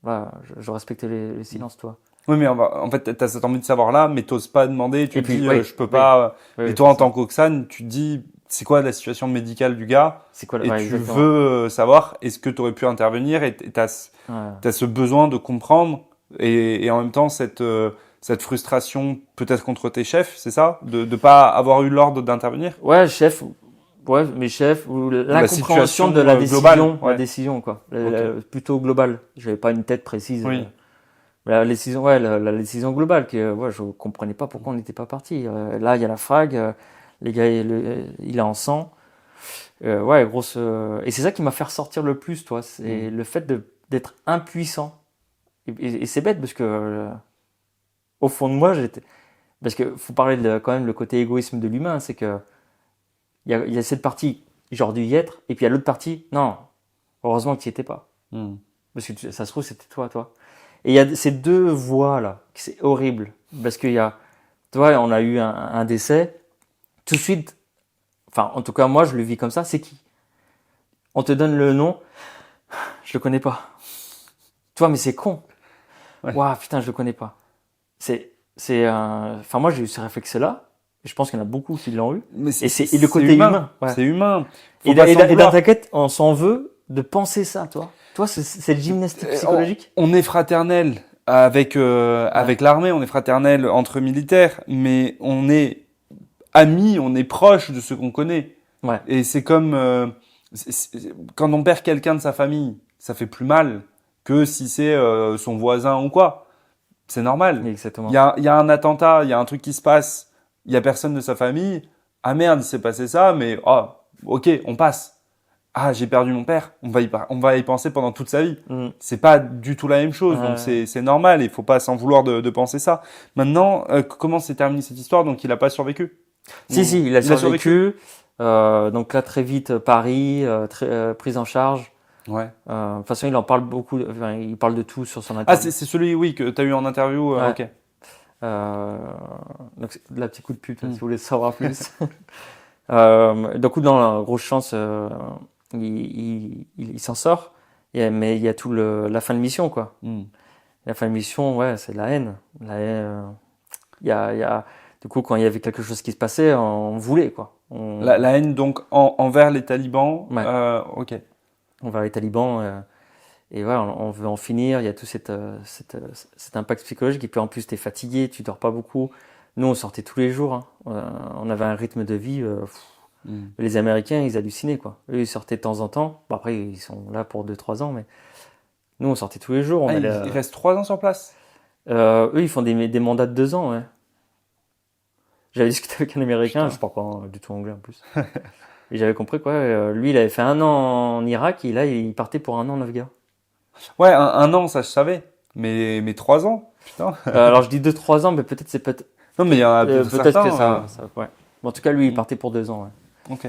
voilà, je respecte les silences, toi. Oui, mais en fait, tu as cette envie de savoir là, mais t'oses pas demander. Tu Et te puis, dis, oui, je peux pas. Oui, Et toi, en tant qu'Oxane, tu te dis, c'est quoi la situation médicale du gars? c'est quoi Et ouais, tu exactement. veux savoir, est-ce que tu aurais pu intervenir? Et tu as ce besoin de comprendre. Et en même temps, cette frustration, peut-être contre tes chefs, c'est ça? De pas avoir eu l'ordre d'intervenir? Ouais, chef. Ouais, mes chefs, ou l'incompréhension de la décision, globale, ouais. la décision, quoi. Ok. Plutôt globale. J'avais pas une tête précise. Oui. La décision, ouais, la décision globale, que, ouais, je comprenais pas pourquoi on n'était pas parti. Là, il y a la frag, les gars, il est en sang. Ouais, grosse. Et c'est ça qui m'a fait ressortir le plus, toi. C'est le fait d'être impuissant et c'est bête parce que au fond de moi, parce que faut parler quand même le côté égoïsme de l'humain, c'est que il y a cette partie, j'aurais dû y être, et puis il y a l'autre partie, non, heureusement que tu n'y étais pas. Parce que ça se trouve, c'était toi. Et il y a ces deux voies-là, c'est horrible. Parce qu'il y a, tu vois, on a eu un décès, tout de suite, enfin, en tout cas, moi, je le vis comme ça, c'est qui? On te donne le nom, je le connais pas. Tu vois, mais c'est con. Ouais. Waouh, putain, je le connais pas. Enfin, moi, j'ai eu ce réflexe-là. Et je pense qu'il y en a beaucoup qui l'ont eu. Mais Et le côté humain. Ouais. C'est humain. Faut Et, pas s'en dans vouloir. ta quête, on s'en veut de penser ça, toi. Toi, c'est cette gymnastique psychologique. On est fraternel avec l'armée, on est fraternel entre militaires, mais on est amis, on est proche de ceux qu'on connaît. Ouais. Et c'est comme quand on perd quelqu'un de sa famille, ça fait plus mal que si c'est son voisin ou quoi. C'est normal. Exactement. Il y a un attentat, il y a un truc qui se passe, il y a personne de sa famille. Ah merde, il s'est passé ça, mais ok, on passe. Ah, j'ai perdu mon père. On va y penser pendant toute sa vie. C'est pas du tout la même chose, donc c'est normal. Il faut pas s'en vouloir de penser ça. Maintenant, comment s'est terminée cette histoire? Donc, il a pas survécu. Si, il a survécu. Donc là, très vite, Paris, prise en charge. Ouais. De toute façon, il en parle beaucoup. Enfin, il parle de tout sur son Ah, interview. c'est celui, oui, que tu as eu en interview. Ouais. Ok. Donc, c'est de la petite coup de pub, si vous voulez savoir plus. Donc, dans la grosse chance, il s'en sort. Mais il y a tout la fin de mission, quoi. La fin de mission, ouais, c'est la haine. La haine. Du coup, quand il y avait quelque chose qui se passait, on voulait, quoi. La haine, donc, envers les talibans. Ouais. Ok. Envers les talibans. Et voilà, on veut en finir. Il y a tout cet impact psychologique. Et puis en plus, t'es fatigué, tu dors pas beaucoup. Nous, on sortait tous les jours. Hein. On avait un rythme de vie. Les Américains, ils hallucinaient, quoi. Eux, ils sortaient de temps en temps. Bon, après, ils sont là pour 2-3 ans, mais nous, on sortait tous les jours. Ils restent 3 ans sur place. Eux, ils font des mandats de 2 ans, ouais. J'avais discuté avec un Américain, je parle pas du tout anglais en plus. Et j'avais compris quoi. Lui, il avait fait 1 an en Irak et là, il partait pour 1 an en Afghanistan. Ouais, un an, ça je savais. Mais 3 ans, putain. Alors je dis 2-3 ans, mais peut-être c'est peut-être. Non, mais il y en a peut-être certains, que ça ouais. Bon, en tout cas, lui, il partait pour 2 ans. Ouais. Ok.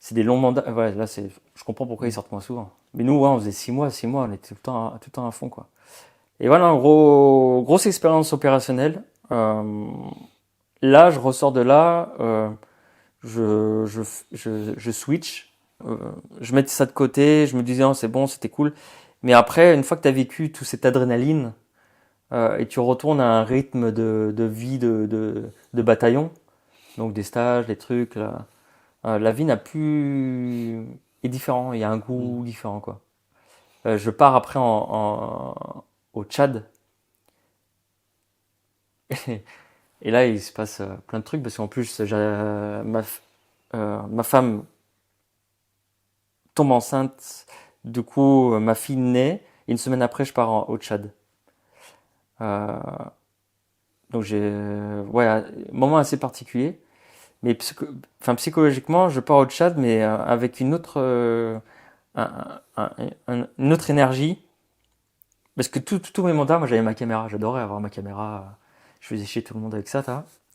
C'est des longs mandats. Ouais, là, je comprends pourquoi ils sortent moins souvent. Mais nous, ouais, on faisait 6 mois, on était tout le temps à fond, quoi. Et voilà, grosse expérience opérationnelle. Là, je ressors de là, je switch, je mets ça de côté, je me disais, oh, c'est bon, c'était cool. Mais après, une fois que tu as vécu toute cette adrénaline, et tu retournes à un rythme de vie de bataillon, donc des stages, des trucs, là, la vie est différent, il y a un goût différent, quoi. Je pars après au Tchad. Et là, il se passe plein de trucs parce qu'en plus, ma femme tombe enceinte. Du coup, ma fille naît. Et une semaine après, je pars au Tchad. Donc un moment assez particulier. Mais psychologiquement, je pars au Tchad, mais avec une autre énergie. Parce que tous mes mandats, moi j'avais ma caméra, j'adorais avoir ma caméra. Je faisais chier tout le monde avec ça,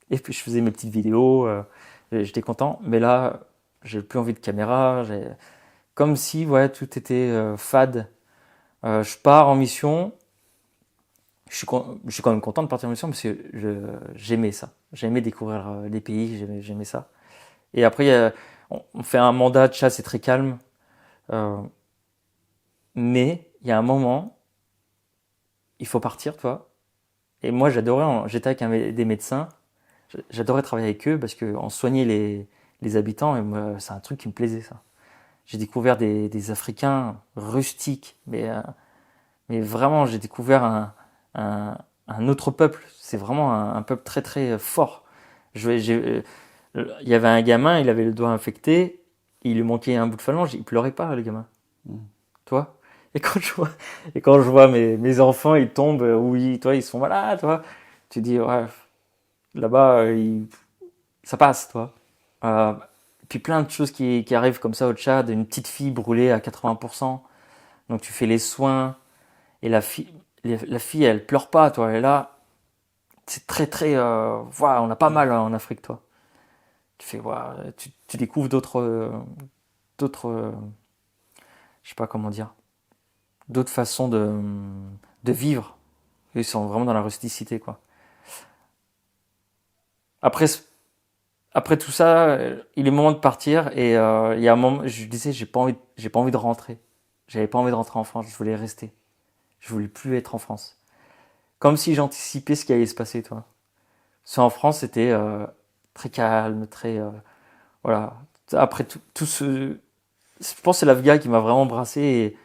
et puis je faisais mes petites vidéos, j'étais content. Mais là, j'ai plus envie de caméra, comme si tout était fade. Je pars en mission, je suis quand même content de partir en mission parce que j'aimais ça. J'aimais découvrir des pays, j'aimais ça. Et après, on fait un mandat de chasse, c'est très calme. Mais il y a un moment, il faut partir, toi. Et moi, j'étais avec des médecins. J'adorais travailler avec eux parce qu'on soignait les habitants et moi, c'est un truc qui me plaisait, ça. J'ai découvert des Africains rustiques, mais vraiment, j'ai découvert un autre peuple. C'est vraiment un peuple très très fort. Il y avait un gamin, il avait le doigt infecté, il lui manquait un bout de phalange, il pleurait pas, le gamin. Toi? Et quand je vois mes enfants, ils tombent, ils sont malades, toi. Tu dis, ouais, là-bas, ça passe, toi. Puis plein de choses qui arrivent comme ça au Tchad, une petite fille brûlée à 80%. Donc tu fais les soins, et la fille, elle pleure pas, toi. Et là, c'est très, très... voilà, on a pas mal en Afrique, toi. Tu fais, voilà, tu découvres d'autres, je sais pas comment dire, d'autres façons de vivre. Ils sont vraiment dans la rusticité, quoi. Après, après tout ça, il est moment de partir et il y a un moment, je disais, j'ai pas envie de rentrer. J'avais pas envie de rentrer en France, je voulais rester. Je voulais plus être en France. Comme si j'anticipais ce qui allait se passer, toi. Parce qu'en France, c'était très calme, très voilà. Après tout ce, je pense que c'est l'Afghan qui m'a vraiment brassé. Et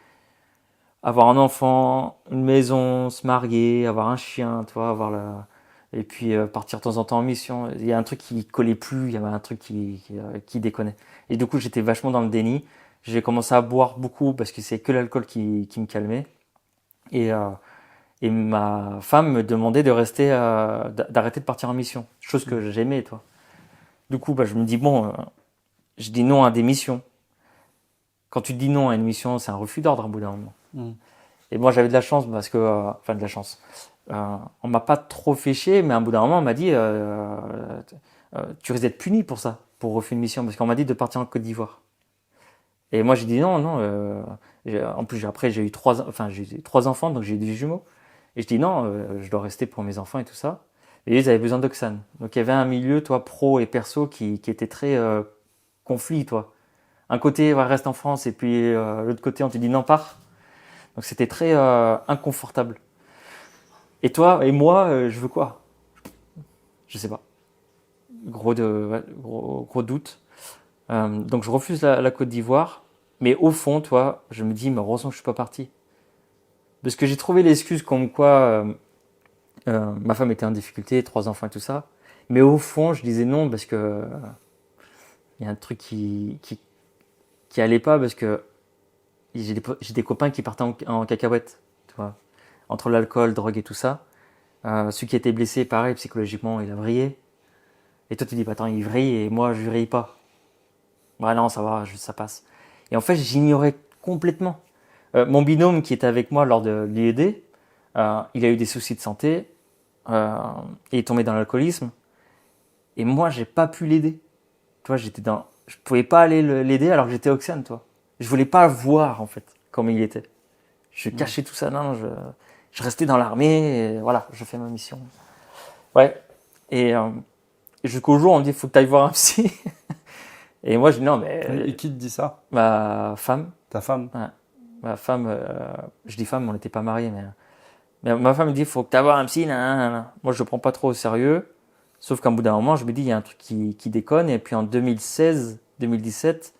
avoir un enfant, une maison, se marier, avoir un chien, tu vois, avoir la et puis partir de temps en temps en mission. Il y a un truc qui collait plus, il y avait un truc qui déconnait. Et du coup, j'étais vachement dans le déni. J'ai commencé à boire beaucoup parce que c'est que l'alcool qui me calmait. Et, euh, et ma femme me demandait de rester, d'arrêter de partir en mission. Chose que j'aimais, toi. Du coup, bah, je me dis, bon, je dis non à des missions. Quand tu dis non à une mission, c'est un refus d'ordre, au bout d'un moment. Et moi, j'avais de la chance parce que, enfin, de la chance. On m'a pas trop fait chier, mais à un bout d'un moment, on m'a dit, tu risques d'être puni pour ça, pour refus de mission, parce qu'on m'a dit de partir en Côte d'Ivoire. Et moi, j'ai dit non, non. En plus, après, j'ai eu trois enfants, donc j'ai eu des jumeaux. Et je dis non, je dois rester pour mes enfants et tout ça. Et ils avaient besoin d'Oxane. Donc il y avait un milieu, toi, pro et perso, qui était très conflit, toi. Un côté, ouais, reste en France, et puis l'autre côté, on te dit non, pars. Donc c'était très inconfortable. Et toi et moi, je veux quoi? Je sais pas. Gros doute. Donc je refuse la Côte d'Ivoire. Mais au fond, toi, je me dis, mais heureusement que je suis pas parti. Parce que j'ai trouvé l'excuse comme quoi ma femme était en difficulté, 3 enfants et tout ça. Mais au fond, je disais non parce que il y a un truc qui allait pas parce que j'ai des copains qui partaient en cacahuète, tu vois, entre l'alcool, drogue et tout ça. Celui qui était blessé, pareil, psychologiquement, il a vrillé. Et toi, tu dis, bah, attends, il vrille et moi, je vrille pas. Bah non, ça va, ça passe. Et en fait, j'ignorais complètement. Mon binôme qui était avec moi lors de l'IED, il a eu des soucis de santé, il est tombé dans l'alcoolisme. Et moi, j'ai pas pu l'aider. Tu vois, je pouvais pas aller l'aider alors que j'étais Oxane, toi. Je voulais pas voir, en fait, comment il était. Je cachais tout ça. Non, je restais dans l'armée et voilà, je fais ma mission. Ouais. Et jusqu'au jour, on me dit, faut que tu ailles voir un psy. Et moi, je dis non, mais. Et qui te dit ça? Ma femme. Ta femme? Ouais. Ma femme, je dis femme, on n'était pas mariés, mais ma femme me dit, faut que tu ailles voir un psy. Nanana. Moi, je le prends pas trop au sérieux. Sauf qu'à bout d'un moment, je me dis, il y a un truc qui déconne. Et puis en 2016, 2017,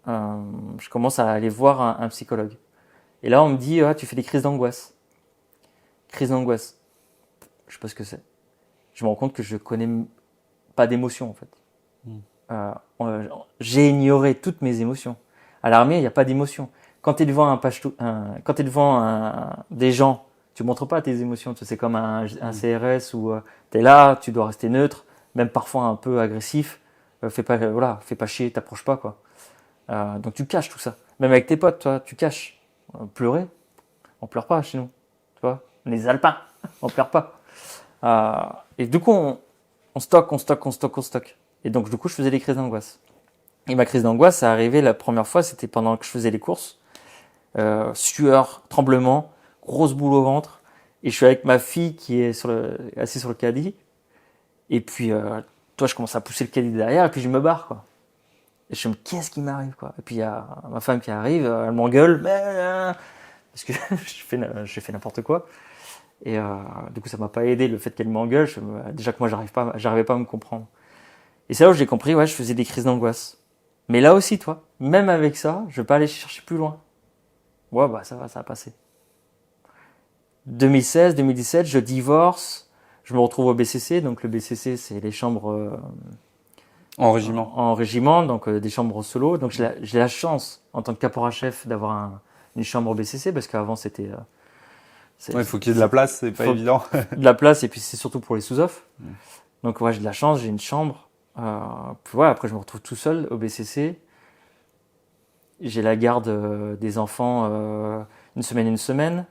je commence à aller voir un psychologue. Et là, on me dit, ah, tu fais des crises d'angoisse. Crise d'angoisse. Je sais pas ce que c'est. Je me rends compte que je connais pas d'émotions, en fait. J'ai ignoré toutes mes émotions. À l'armée, il n'y a pas d'émotions. Quand tu es devant quand t'es devant des gens, tu montres pas tes émotions. C'est comme un CRS où tu es là, tu dois rester neutre, même parfois un peu agressif. Fais pas chier, t'approches pas, quoi. Donc tu caches tout ça. Même avec tes potes, toi, tu caches. Pleurer, on pleure pas chez nous. Tu vois, les Alpins, on pleure pas. Et du coup, on stocke. Et donc, du coup, je faisais des crises d'angoisse. Et ma crise d'angoisse, ça arrivait la première fois, c'était pendant que je faisais les courses. Sueur, tremblement, grosse boule au ventre. Et je suis avec ma fille qui est assise sur le caddie. Et puis, toi, je commence à pousser le caddie derrière et puis je me barre, quoi. Et je me dis, qu'est-ce qui m'arrive, quoi. Et puis, il y a ma femme qui arrive, elle m'engueule. Parce que j'ai fait n'importe quoi. Et du coup, ça m'a pas aidé le fait qu'elle m'engueule. Déjà que moi, j'arrivais pas à me comprendre. Et c'est là où j'ai compris, ouais, je faisais des crises d'angoisse. Mais là aussi, toi, même avec ça, je vais pas aller chercher plus loin. Ouais, bah ça va passer. 2016, 2017, je divorce, je me retrouve au BCC. Donc le BCC, c'est les chambres En régiment. En régiment, donc des chambres solo. Donc j'ai la chance, en tant que caporal-chef, d'avoir une chambre au BCC, parce qu'avant, c'était... Il faut qu'il y ait de la place, c'est pas évident. De la place, et puis c'est surtout pour les sous-offs. Donc ouais, j'ai de la chance, j'ai une chambre. Puis ouais, après je me retrouve tout seul au BCC. J'ai la garde des enfants une semaine.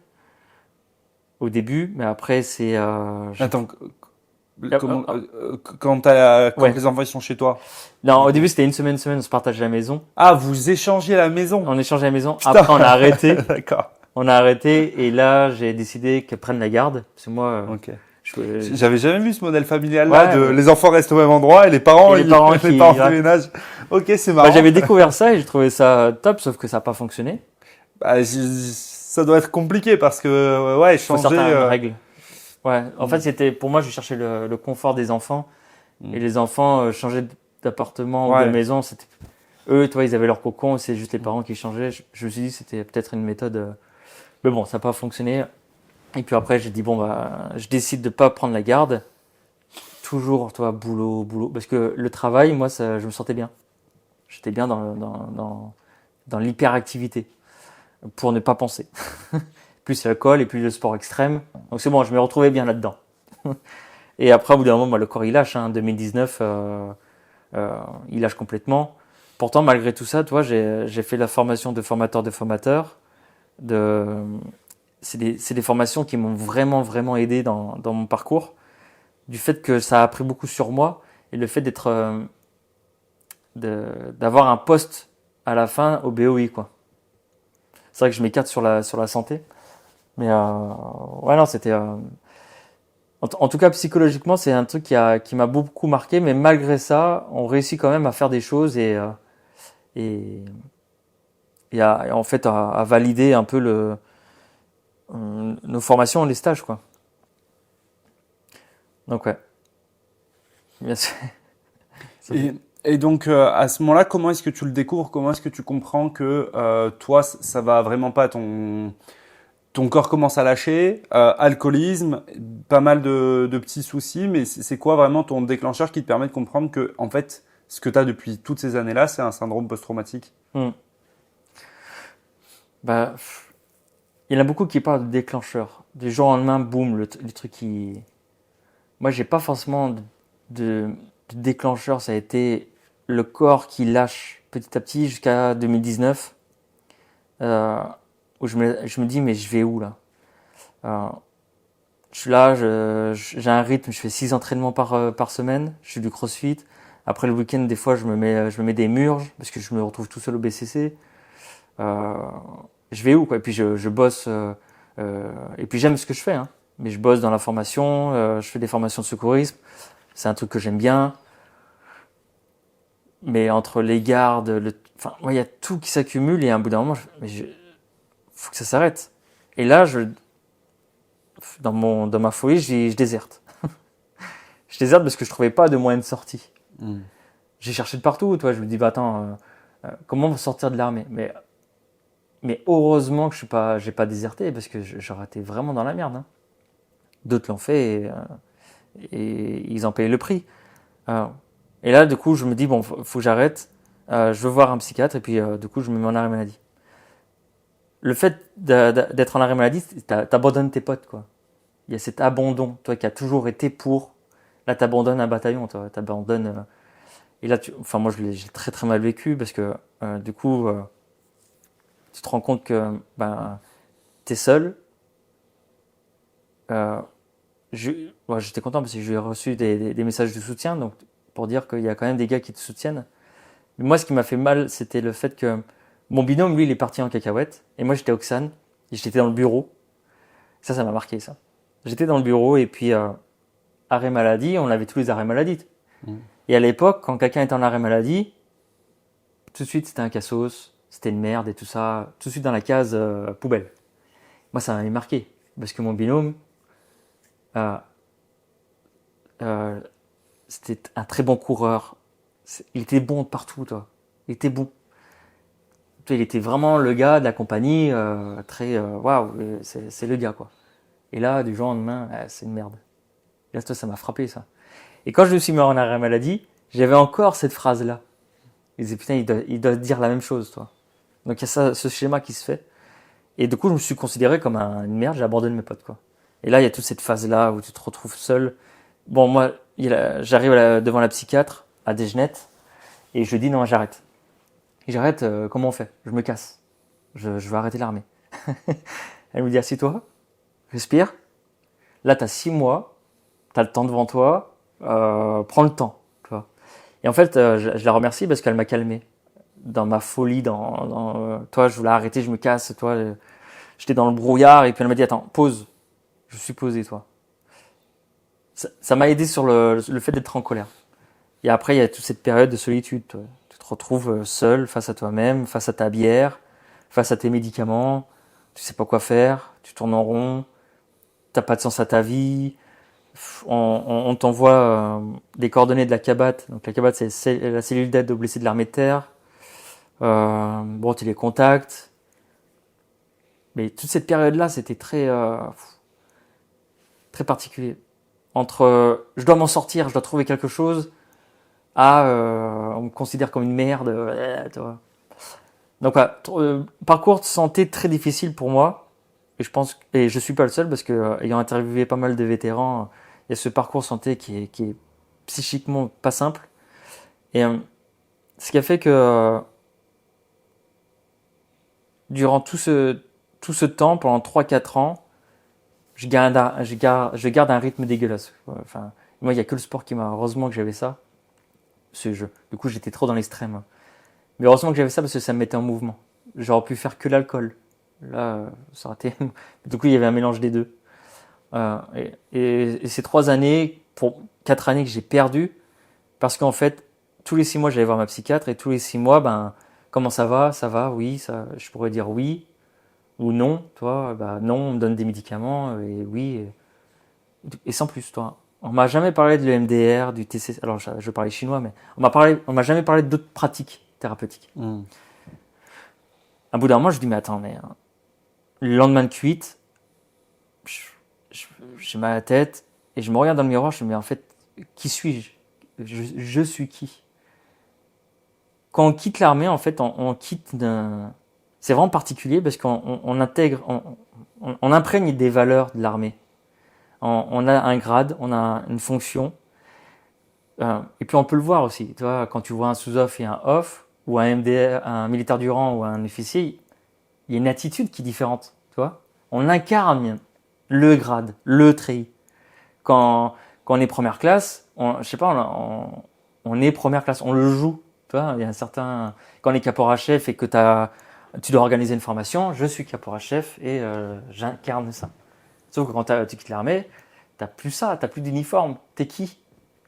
au début, mais après, c'est... Attends, Ah, comment, ah, quand ouais. les enfants ils sont chez toi? Non, Du au coup. début, c'était une semaine, on se partage la maison. Ah, vous échangez la maison. On échangeait la maison. Putain. Après, on a arrêté. D'accord. On a arrêté et là, j'ai décidé qu'elle prenne la garde. Parce que moi, Ok. je... J'avais jamais vu ce modèle familial là Ouais, de ouais. les enfants restent au même endroit et les parents Et les parents les qui... parents ouais. déménagent. Ok, c'est Bah, marrant. j'avais découvert ça et j'ai trouvé ça top, sauf que ça n'a pas fonctionné. Bah, ça doit être compliqué parce que ouais, Il faut changer. certaines règles. Ouais, en fait, Mm. c'était pour moi, je cherchais le confort des enfants et les enfants changer d'appartement ou de Ouais. maison, c'était eux, toi, ils avaient leur cocon, c'est juste les parents qui changeaient. Je me suis dit que c'était peut-être une méthode, mais bon, ça n'a pas fonctionné. Et puis après, j'ai dit bon bah, je décide de pas prendre la garde. Toujours, toi, boulot, boulot, parce que le travail, moi, ça, je me sentais bien. J'étais bien dans l'hyperactivité pour ne pas penser. Plus l'alcool et plus le sport extrême. Donc c'est bon, je me retrouvais bien là-dedans. Et après, au bout d'un moment, bah, le corps il lâche. 2019, il lâche complètement. Pourtant, malgré tout ça, toi, j'ai fait la formation de formateur de formateur. C'est des formations qui m'ont vraiment, vraiment aidé dans mon parcours. Du fait que ça a appris beaucoup sur moi et le fait d'avoir un poste à la fin au BOI, quoi. C'est vrai que je m'écarte sur la santé. Mais ouais, non, c'était... en tout cas, psychologiquement, c'est un truc qui m'a beaucoup marqué. Mais malgré ça, on réussit quand même à faire des choses et, en fait, à valider un peu nos formations, les stages, quoi. Donc, ouais. Bien sûr. Et donc à ce moment-là, comment est-ce que tu le découvres? Comment est-ce que tu comprends que toi, ça va vraiment pas, ton corps commence à lâcher, alcoolisme, pas mal de petits soucis, mais c'est quoi vraiment ton déclencheur qui te permet de comprendre que en fait, ce que tu as depuis toutes ces années-là, c'est un syndrome post-traumatique? Bah, il y en a beaucoup qui parlent de déclencheur. Du jour au lendemain, boum, le truc qui... Moi, j'ai pas forcément de déclencheur. Ça a été le corps qui lâche petit à petit jusqu'à 2019. Où je me dis, mais je vais où là? Je suis là, j'ai un rythme, je fais 6 entraînements par semaine, je fais du crossfit. Après le week-end, des fois, je me mets des murges parce que je me retrouve tout seul au BCC. Je vais où, quoi? Et puis je bosse, et puis j'aime ce que je fais, hein. Mais je bosse dans la formation, je fais des formations de secourisme, c'est un truc que j'aime bien. Mais entre les gardes, enfin, moi, il y a tout qui s'accumule et à un bout d'un moment, faut que ça s'arrête. Et là, dans ma folie, je déserte. Je déserte parce que je trouvais pas de moyen de sortie. J'ai cherché de partout, toi. Je me dis, bah attends, comment sortir de l'armée? Mais heureusement que j'ai pas déserté parce que j'aurais été vraiment dans la merde, hein. D'autres l'ont fait et ils ont payé le prix. Et là, du coup, je me dis, bon, faut que j'arrête. Je veux voir un psychiatre et puis, du coup, je me mets en arrêt maladie. Le fait d'être en arrêt maladie, t'abandonnes tes potes, quoi. Il y a cet abandon, toi qui as toujours été pour. Là, t'abandonnes un bataillon, toi. T'abandonnes. Et là, enfin, moi, j'ai très très mal vécu parce que, du coup, tu te rends compte que, ben, t'es seul. J'étais content parce que j'ai reçu des messages de soutien, donc pour dire qu'il y a quand même des gars qui te soutiennent. Mais moi, ce qui m'a fait mal, c'était le fait que mon binôme, lui, il est parti en cacahuète, et moi, j'étais Oxane, et j'étais dans le bureau. Ça m'a marqué, ça. J'étais dans le bureau, et puis arrêt maladie, on avait tous les arrêts maladie. Et à l'époque, quand quelqu'un était en arrêt maladie, tout de suite, c'était un cassos, c'était une merde et tout ça, tout de suite dans la case poubelle. Moi, ça m'avait marqué, parce que mon binôme, c'était un très bon coureur. Il était bon partout, toi. Il était bon. Il était vraiment le gars de la compagnie, très waouh, c'est le gars, quoi. Et là, du jour au lendemain, c'est une merde. Et là, toi, ça m'a frappé, ça. Et quand je me suis mis en arrêt maladie, j'avais encore cette phrase-là. Je disais, putain, il doit dire la même chose, toi. Donc il y a ça, ce schéma qui se fait. Et du coup, je me suis considéré comme une merde, j'abandonne mes potes, quoi. Et là, il y a toute cette phase-là où tu te retrouves seul. Bon, moi, j'arrive devant la psychiatre, à Desgenettes, et je dis non, j'arrête. Et j'arrête, comment on fait? Je me casse. Je veux arrêter l'armée. Elle me dit, assieds-toi, respire, Là, tu as 6 mois, tu as le temps devant toi, prends le temps. Tu vois. Et en fait, je la remercie parce qu'elle m'a calmé dans ma folie, toi, je voulais arrêter, je me casse, toi, j'étais dans le brouillard et puis elle m'a dit, attends, pause, je suis posé, toi. Ça m'a aidé sur le fait d'être en colère. Et après, il y a toute cette période de solitude, toi. Tu te retrouves seul face à toi-même, face à ta bière, face à tes médicaments, tu sais pas quoi faire, tu tournes en rond, t'as pas de sens à ta vie. On t'envoie des coordonnées de la CABAT. Donc la CABAT, c'est la cellule d'aide aux blessés de l'armée de terre. Bon, tu les contactes. Mais toute cette période-là, c'était très particulier. Entre je dois m'en sortir, je dois trouver quelque chose, on me considère comme une merde. Tu vois. Donc voilà, parcours de santé très difficile pour moi. Et je suis pas le seul parce que ayant interviewé pas mal de vétérans, il y a ce parcours santé qui est psychiquement pas simple. Et ce qui a fait que durant tout ce temps, pendant 3-4 ans, je garde un rythme dégueulasse. Enfin, moi, il y a que le sport qui m'a. Heureusement que j'avais ça. Du coup, j'étais trop dans l'extrême. Mais heureusement que j'avais ça parce que ça me mettait en mouvement. J'aurais pu faire que l'alcool. Là, ça aurait été. Du coup, il y avait un mélange des deux. Et ces 3 années, pour 4 années que j'ai perdu, parce qu'en fait, tous les 6 mois, j'allais voir ma psychiatre et tous les 6 mois, comment ça va? Ça va, oui, ça, je pourrais dire oui ou non, toi, non, on me donne des médicaments et oui, et sans plus, toi. On m'a jamais parlé de l'EMDR, du TCC, alors je parlais chinois, mais on m'a jamais parlé d'autres pratiques thérapeutiques. À bout d'un moment, je dis, mais attends, le lendemain de cuite, j'ai mal à la tête et je me regarde dans le miroir, je me dis, mais en fait, qui suis-je? Je suis qui? Quand on quitte l'armée, en fait, on quitte c'est vraiment particulier parce qu'on intègre, on imprègne des valeurs de l'armée. On a un grade, on a une fonction. Et puis on peut le voir aussi. Tu vois, quand tu vois un sous-off et un off, ou un MDR, un militaire du rang ou un officier, il y a une attitude qui est différente. Tu vois, on incarne le grade, le treillis. Quand on est première classe, on est première classe, on le joue. Tu vois, il y a un certain. Quand on est caporal-chef et que tu dois organiser une formation, je suis caporal-chef et j'incarne ça. Sauf que quand tu quittes l'armée, t'as plus ça, t'as plus d'uniforme. T'es qui?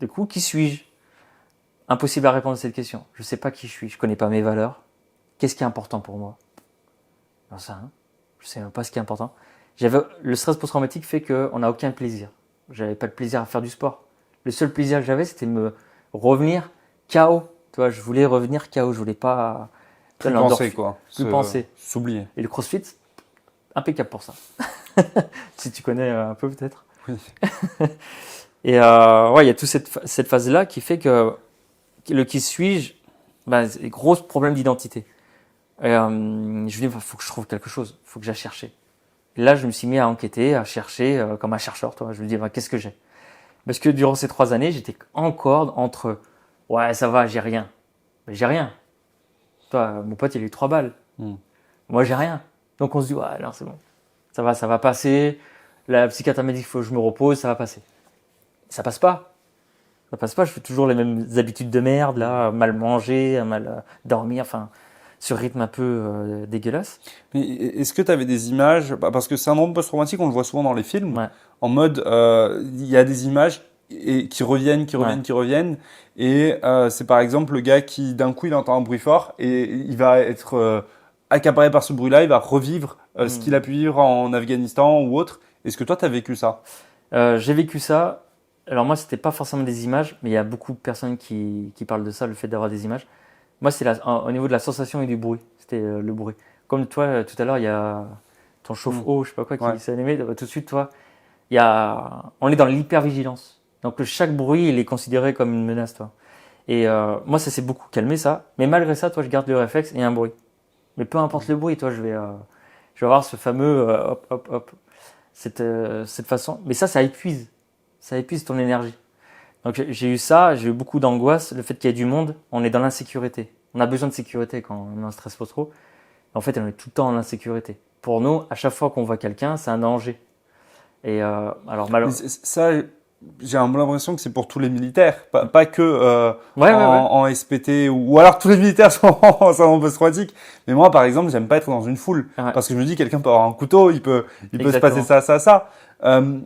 Du coup, qui suis-je? Impossible à répondre à cette question. Je sais pas qui je suis, je connais pas mes valeurs. Qu'est-ce qui est important pour moi? Non, ça, je sais même pas ce qui est important. Le stress post-traumatique fait qu'on n'a aucun plaisir. J'avais pas de plaisir à faire du sport. Le seul plaisir que j'avais, c'était de me revenir KO. Tu vois, je voulais revenir KO, je voulais pas plus penser quoi. Plus penser. S'oublier. Et le CrossFit, impeccable pour ça. Si tu connais un peu peut-être. Oui. Et il y a toute cette phase-là qui fait que le qui suis-je, c'est gros problème d'identité. Et je me dis, il faut que je trouve quelque chose, il faut que j'aille chercher. Et là, je me suis mis à enquêter, à chercher, comme un chercheur, toi. Je me dis, qu'est-ce que j'ai? Parce que durant ces 3 années, j'étais encore entre, ouais, ça va, j'ai rien. Mais j'ai rien. Toi, mon pote, il a eu 3 balles. Moi, j'ai rien. Donc, on se dit, ouais, non, c'est bon. Ça va passer. La psychiatre m'a dit qu'il faut que je me repose, ça va passer. Ça passe pas. Ça passe pas, je fais toujours les mêmes habitudes de merde, là, mal manger, mal dormir, enfin, ce rythme un peu dégueulasse. Mais est-ce que tu avais des images, parce que syndrome post-traumatique, on le voit souvent dans les films, Ouais. en mode, il y a des images qui reviennent, et c'est par exemple le gars qui d'un coup il entend un bruit fort et il va être accaparé par ce bruit-là, il va revivre ce qu'il a pu vivre en Afghanistan ou autre. Est-ce que toi tu as vécu ça? J'ai vécu ça. Alors moi, c'était pas forcément des images, mais il y a beaucoup de personnes qui parlent de ça, le fait d'avoir des images. Moi, c'est au niveau de la sensation et du bruit. C'était le bruit. Comme toi, tout à l'heure, il y a ton chauffe-eau, je sais pas quoi, qui s'est allumé. Tout de suite, toi, on est dans l'hypervigilance. Donc chaque bruit, il est considéré comme une menace, toi. Et moi, ça s'est beaucoup calmé, ça. Mais malgré ça, toi, je garde le réflexe et un bruit. Mais peu importe le bruit, toi, je vais avoir ce fameux hop, hop, hop. Cette façon. Mais ça épuise. Ça épuise ton énergie. Donc j'ai eu ça, j'ai eu beaucoup d'angoisse, le fait qu'il y ait du monde, on est dans l'insécurité. On a besoin de sécurité quand on a un stress post-trau. En fait, on est tout le temps en insécurité. Pour nous, à chaque fois qu'on voit quelqu'un, c'est un danger. Et alors Mais ça, j'ai l'impression que c'est pour tous les militaires, pas que en SPT ou alors tous les militaires sont en syndrome post-traumatique. Mais moi, par exemple, j'aime pas être dans une foule parce que je me dis quelqu'un peut avoir un couteau, il peut se passer ça.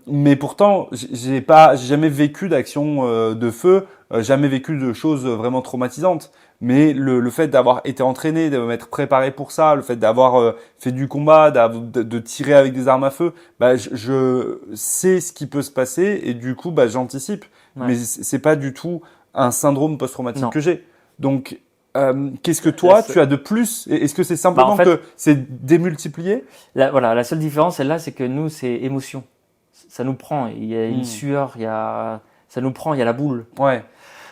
Mais pourtant, j'ai jamais vécu d'action de feu, jamais vécu de choses vraiment traumatisantes. Mais le fait d'avoir été entraîné, de m'être préparé pour ça, le fait d'avoir fait du combat, de tirer avec des armes à feu, bah je sais ce qui peut se passer et du coup bah j'anticipe. Ouais. Mais c'est pas du tout un syndrome post-traumatique que j'ai. Donc qu'est-ce que toi tu as de plus? Est-ce que c'est simplement que c'est démultiplié? La seule différence là, c'est que nous c'est émotion. Ça nous prend. Il y a une sueur, ça nous prend. Il y a la boule. Ouais.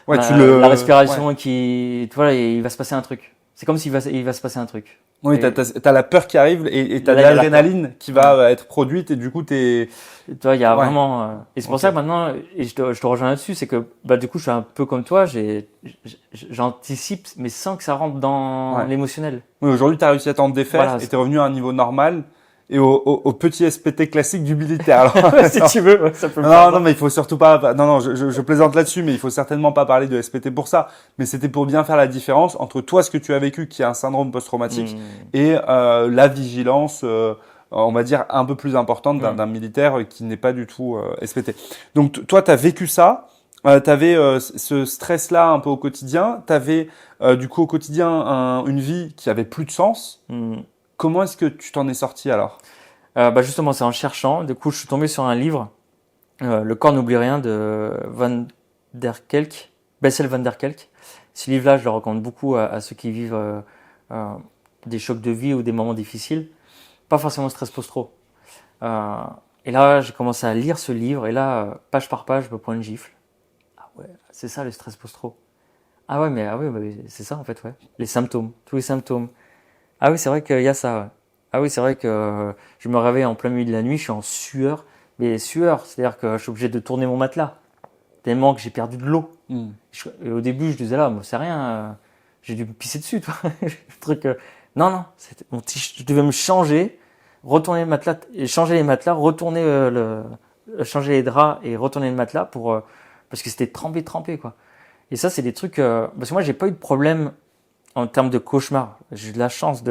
La respiration qui, tu vois, il va se passer un truc. C'est comme s'il va se passer un truc. Oui, t'as la peur qui arrive et t'as de l'adrénaline qui va être produite et du coup tu vois, il y a vraiment, et c'est pour ça que maintenant, et je te rejoins là-dessus, c'est que, bah, du coup, je suis un peu comme toi, j'anticipe, mais sans que ça rentre dans l'émotionnel. Oui, aujourd'hui, t'as réussi à t'en défaire et t'es revenu à un niveau normal. Et au petit SPT classique du militaire. Alors, si tu veux, ça peut non, mais il faut surtout pas. Non, je plaisante là-dessus, mais il faut certainement pas parler de SPT pour ça. Mais c'était pour bien faire la différence entre toi, ce que tu as vécu, qui est un syndrome post-traumatique, et la vigilance, on va dire un peu plus importante d'un militaire qui n'est pas du tout SPT. Donc toi, t'as vécu ça. T'avais ce stress-là un peu au quotidien. T'avais du coup au quotidien une vie qui avait plus de sens. Comment est-ce que tu t'en es sorti alors? Bah justement, c'est en cherchant. Du coup, je suis tombé sur un livre, Le corps n'oublie rien de Van der Kelk, Bessel van der Kelk. Ce livre-là, je le recommande beaucoup à ceux qui vivent des chocs de vie ou des moments difficiles. Pas forcément stress post-tro. Et là, j'ai commencé à lire ce livre et là, page par page, je me prends une gifle. Ah ouais, c'est ça le stress post-tro. Ah ouais, c'est ça en fait, ouais. Les symptômes, tous les symptômes. Ah oui, c'est vrai qu'il y a ça. Ouais. Ah oui, c'est vrai que je me réveille en plein milieu de la nuit, je suis en sueur. Mais sueur, c'est-à-dire que je suis obligé de tourner mon matelas. Tellement que j'ai perdu de l'eau. Et au début, je disais là, moi, c'est rien, j'ai dû me pisser dessus, toi. Le truc, non, je devais me changer, retourner le matelas, changer les matelas, retourner changer les draps et retourner le matelas parce que c'était trempé, quoi. Et ça, c'est des trucs, parce que moi, j'ai pas eu de problème en termes de cauchemar. J'ai eu de la chance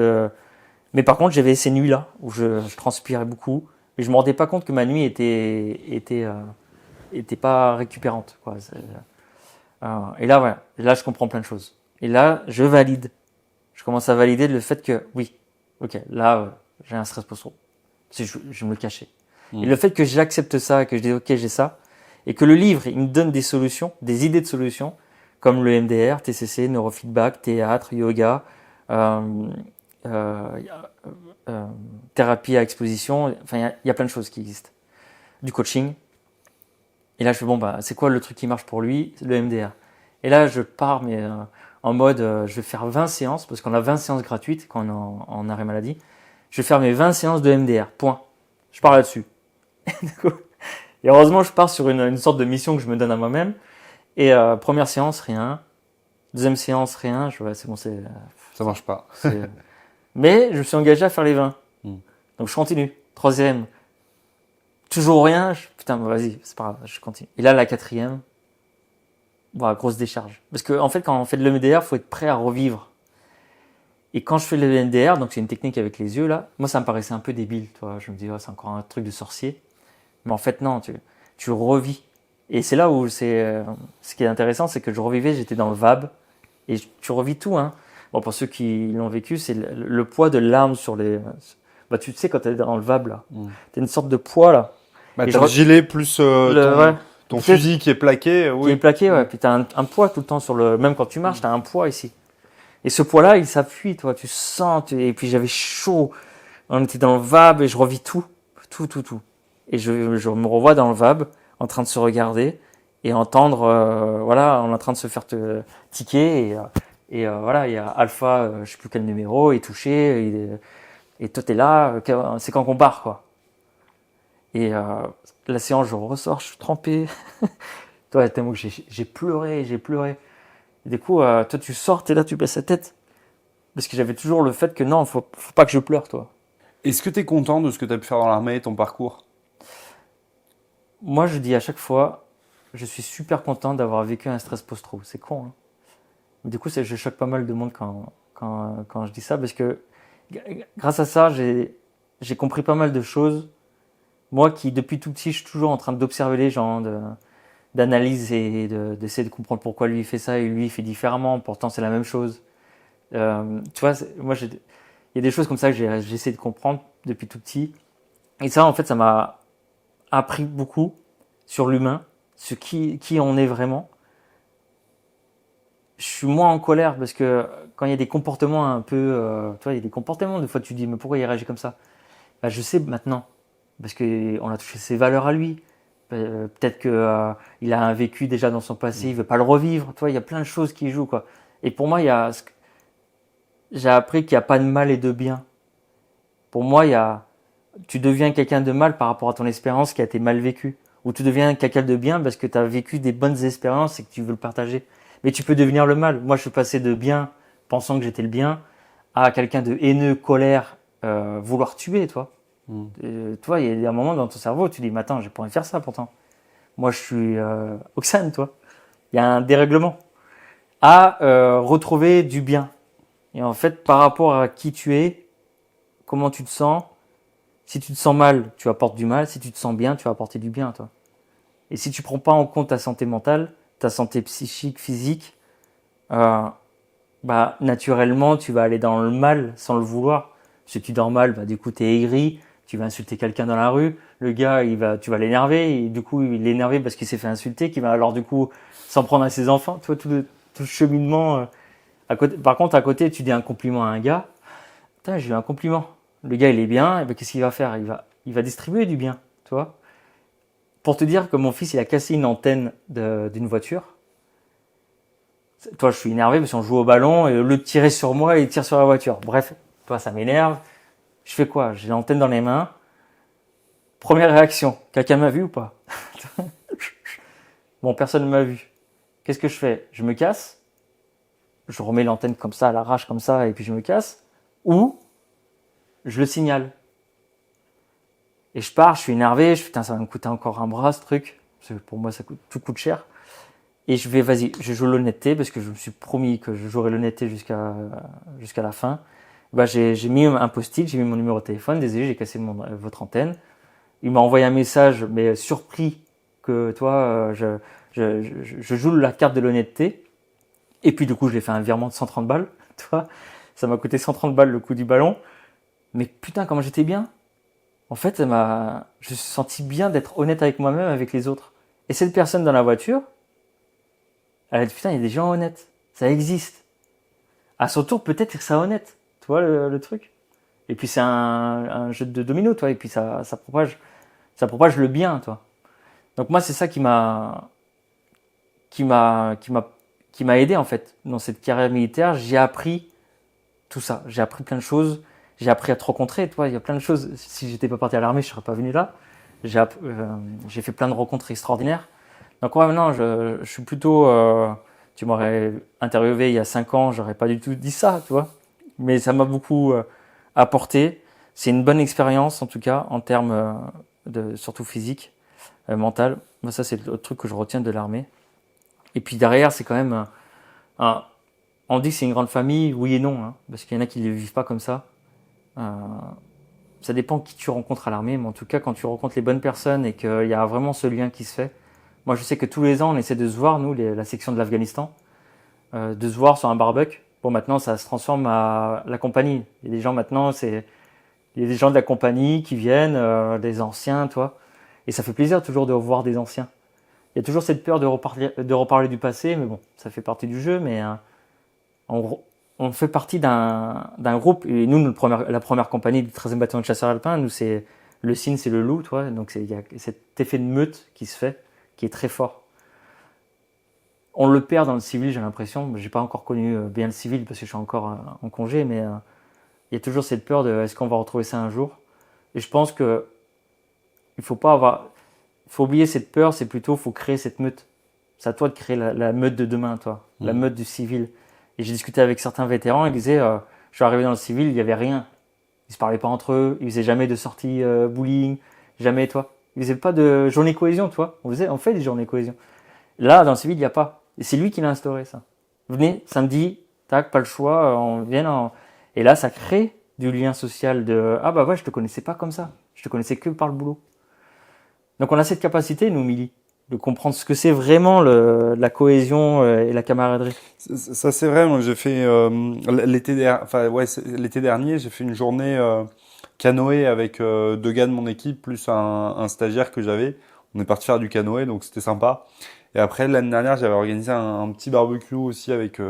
mais par contre, j'avais ces nuits-là où je transpirais beaucoup et je me rendais pas compte que ma nuit était pas récupérante, quoi. Et là, ouais, là, je comprends plein de choses. Et là, je valide. Je commence à valider le fait que, oui, ok, là, j'ai un stress post-tro. Je me le cachais. Et le fait que j'accepte ça, que je dis, ok, j'ai ça, et que le livre, il me donne des solutions, des idées de solutions, comme le MDR, TCC, neurofeedback, théâtre, yoga, thérapie à exposition. Enfin, il y a plein de choses qui existent. Du coaching. Et là, je fais, bon, bah, c'est quoi le truc qui marche pour lui? Le MDR. Et là, je pars, mais en mode, je vais faire 20 séances, parce qu'on a 20 séances gratuites quand on est en arrêt maladie. Je vais faire mes 20 séances de MDR. Point. Je pars là-dessus. Et heureusement, je pars sur une sorte de mission que je me donne à moi-même. Et première séance, rien. Deuxième séance, rien. C'est bon, ça marche pas. Mais je me suis engagé à faire les 20. Donc je continue. Troisième, toujours rien. Putain, vas-y, c'est pas grave, je continue. Et là, la quatrième, voilà, grosse décharge. Parce que en fait, quand on fait de l'EMDR, faut être prêt à revivre. Et quand je fais de l'EMDR, donc c'est une technique avec les yeux là, moi ça me paraissait un peu débile, toi. Je me dis, c'est encore un truc de sorcier. Mais en fait, non, tu revis. Et c'est là où ce qui est intéressant, c'est que je revivais, j'étais dans le VAB, et tu revis tout, hein. Bon, pour ceux qui l'ont vécu, c'est le poids de l'arme sur les. Bah, tu sais, quand t'es dans le VAB, là, t'as une sorte de poids, là. Bah, t'as le gilet plus ton fusil qui est plaqué. Qui est plaqué, ouais. Puis t'as un poids tout le temps même quand tu marches, t'as un poids ici. Et ce poids-là, il s'appuie, toi, tu sens, et puis j'avais chaud. On était dans le VAB et je revis tout. Et je me revois dans le VAB, en train de se regarder et entendre, on est en train de se faire tiquer et voilà, il y a Alpha, je sais plus quel numéro, est touché et toi t'es là, c'est quand qu'on part, quoi. Et la séance, je ressors, je suis trempé. Toi, tellement que j'ai pleuré. Et du coup, toi tu sors, t'es là, tu baisses la tête parce que j'avais toujours le fait que non, faut pas que je pleure, toi. Est-ce que t'es content de ce que t'as pu faire dans l'armée, ton parcours? moi, je dis à chaque fois, je suis super content d'avoir vécu un stress post-trau. C'est con, hein. Mais du coup, je choque pas mal de monde quand je dis ça, parce que grâce à ça, j'ai compris pas mal de choses. Moi qui, depuis tout petit, je suis toujours en train d'observer les gens, d'analyser, d'essayer de comprendre pourquoi lui il fait ça et lui il fait différemment, pourtant c'est la même chose. Tu vois, moi, il y a des choses comme ça que j'ai essayé de comprendre depuis tout petit. Et ça, en fait, ça m'a appris beaucoup sur l'humain, sur qui on est vraiment. Je suis moins en colère parce que quand il y a des comportements un peu, tu vois, il y a des comportements, des fois tu te dis, mais pourquoi il réagit comme ça? Bah, je sais maintenant, parce que on a touché ses valeurs à lui. Peut-être que il a un vécu déjà dans son passé, il veut pas le revivre. Tu vois, il y a plein de choses qui jouent, quoi. Et pour moi, j'ai appris qu'il n'y a pas de mal et de bien. Pour moi, tu deviens quelqu'un de mal par rapport à ton expérience qui a été mal vécue. Ou tu deviens quelqu'un de bien parce que tu as vécu des bonnes expériences et que tu veux le partager. Mais tu peux devenir le mal. Moi, je suis passé de bien, pensant que j'étais le bien, à quelqu'un de haineux, colère, vouloir tuer, toi. Toi, il y a un moment dans ton cerveau, tu dis, mais attends, j'ai pas envie de faire ça pourtant. Moi, je suis Oxane, toi. Il y a un dérèglement. À retrouver du bien. Et en fait, par rapport à qui tu es, comment tu te sens, si tu te sens mal, tu apportes du mal. Si tu te sens bien, tu vas apporter du bien, toi. Et si tu prends pas en compte ta santé mentale, ta santé psychique, physique, euh, bah naturellement, tu vas aller dans le mal sans le vouloir. Si tu dors mal, bah du coup, t'es aigri, tu vas insulter quelqu'un dans la rue. Le gars, tu vas l'énerver, et du coup, il est énervé parce qu'il s'est fait insulter, qu'il va alors du coup s'en prendre à ses enfants. Tu vois, tout le cheminement. À côté, par contre, à côté, tu dis un compliment à un gars. Putain, j'ai eu un compliment. Le gars, il est bien, et ben qu'est-ce qu'il va faire? Il va distribuer du bien, tu vois. Pour te dire que mon fils, il a cassé une antenne d'une voiture. Toi, je suis énervé parce qu'on joue au ballon et au lieu de tirer sur moi, il tire sur la voiture. Bref, toi, ça m'énerve. Je fais quoi? J'ai l'antenne dans les mains. Première réaction, quelqu'un m'a vu ou pas? Bon, personne ne m'a vu. Qu'est-ce que je fais? Je me casse. Je remets l'antenne comme ça, à l'arrache comme ça, et puis je me casse. Ou je le signale. Et je pars, je suis énervé, je fais, putain, ça va me coûter encore un bras, ce truc. Parce que pour moi, tout coûte cher. Et vas-y, je joue l'honnêteté, parce que je me suis promis que je jouerais l'honnêteté jusqu'à la fin. Bah, j'ai mis un post-it, j'ai mis mon numéro de téléphone, désolé, j'ai cassé votre antenne. Il m'a envoyé un message, mais surpris que toi, je joue la carte de l'honnêteté. Et puis du coup, je l'ai fait un virement de 130 balles. Toi, ça m'a coûté 130 balles le coup du ballon. Mais putain, comment j'étais bien. En fait, je me suis senti bien d'être honnête avec moi-même, avec les autres. Et cette personne dans la voiture, elle a dit, putain, il y a des gens honnêtes. Ça existe. À son tour, peut-être que ça honnête. Tu vois le truc? Et puis c'est un jeu de domino, toi. Et puis ça propage le bien, toi. Donc moi, c'est ça qui m'a aidé, en fait. Dans cette carrière militaire, j'ai appris tout ça. J'ai appris plein de choses. J'ai appris à te rencontrer, toi. Il y a plein de choses. Si j'étais pas parti à l'armée, je serais pas venu là. J'ai fait plein de rencontres extraordinaires. Donc ouais, maintenant, je suis plutôt... tu m'aurais interviewé il y a 5 ans, j'aurais pas du tout dit ça, tu vois. Mais ça m'a beaucoup apporté. C'est une bonne expérience, en tout cas, en termes surtout physique, mental. Moi, ça, c'est le truc que je retiens de l'armée. Et puis derrière, c'est quand même... on dit que c'est une grande famille, oui et non, hein, parce qu'il y en a qui ne le vivent pas comme ça. Euh, Ça dépend qui tu rencontres à l'armée, mais en tout cas, quand tu rencontres les bonnes personnes et qu'il y a vraiment ce lien qui se fait. Moi, je sais que tous les ans, on essaie de se voir, nous, la section de l'Afghanistan, de se voir sur un barbecue. Bon, maintenant, ça se transforme à la compagnie. Il y a des gens maintenant, il y a des gens de la compagnie qui viennent, des anciens, toi. Et ça fait plaisir toujours de revoir des anciens. Il y a toujours cette peur de reparler du passé, mais bon, ça fait partie du jeu, mais on fait partie d'un groupe, et nous, la première compagnie du 13e bataillon de chasseurs alpins, nous, c'est le cygne, c'est le loup, toi. Donc il y a cet effet de meute qui se fait, qui est très fort. On le perd dans le civil, j'ai l'impression. J'ai pas encore connu bien le civil parce que je suis encore en congé, mais il y a toujours cette peur de est-ce qu'on va retrouver ça un jour. Et je pense que il faut oublier cette peur, c'est plutôt faut créer cette meute. C'est à toi de créer la meute de demain, toi, la meute du civil. Et j'ai discuté avec certains vétérans, ils disaient je suis arrivé dans le civil, il y avait rien. Ils se parlaient pas entre eux, ils faisaient jamais de sortie bowling, jamais, toi. Ils faisaient pas de journée cohésion, tu vois. On fait des journées cohésion. Là, dans le civil, il n'y a pas. Et c'est lui qui l'a instauré, ça. Venez, samedi, tac, pas le choix, on vient. Et là, ça crée du lien social de ah bah ouais, je te connaissais pas comme ça. Je te connaissais que par le boulot. Donc on a cette capacité, nous, Milly, de comprendre ce que c'est vraiment la cohésion et la camaraderie. Ça c'est vrai. Moi, j'ai fait l'été dernier, j'ai fait une journée canoë avec deux gars de mon équipe plus un stagiaire que j'avais. On est parti faire du canoë, donc c'était sympa. Et après l'année dernière, j'avais organisé un petit barbecue aussi avec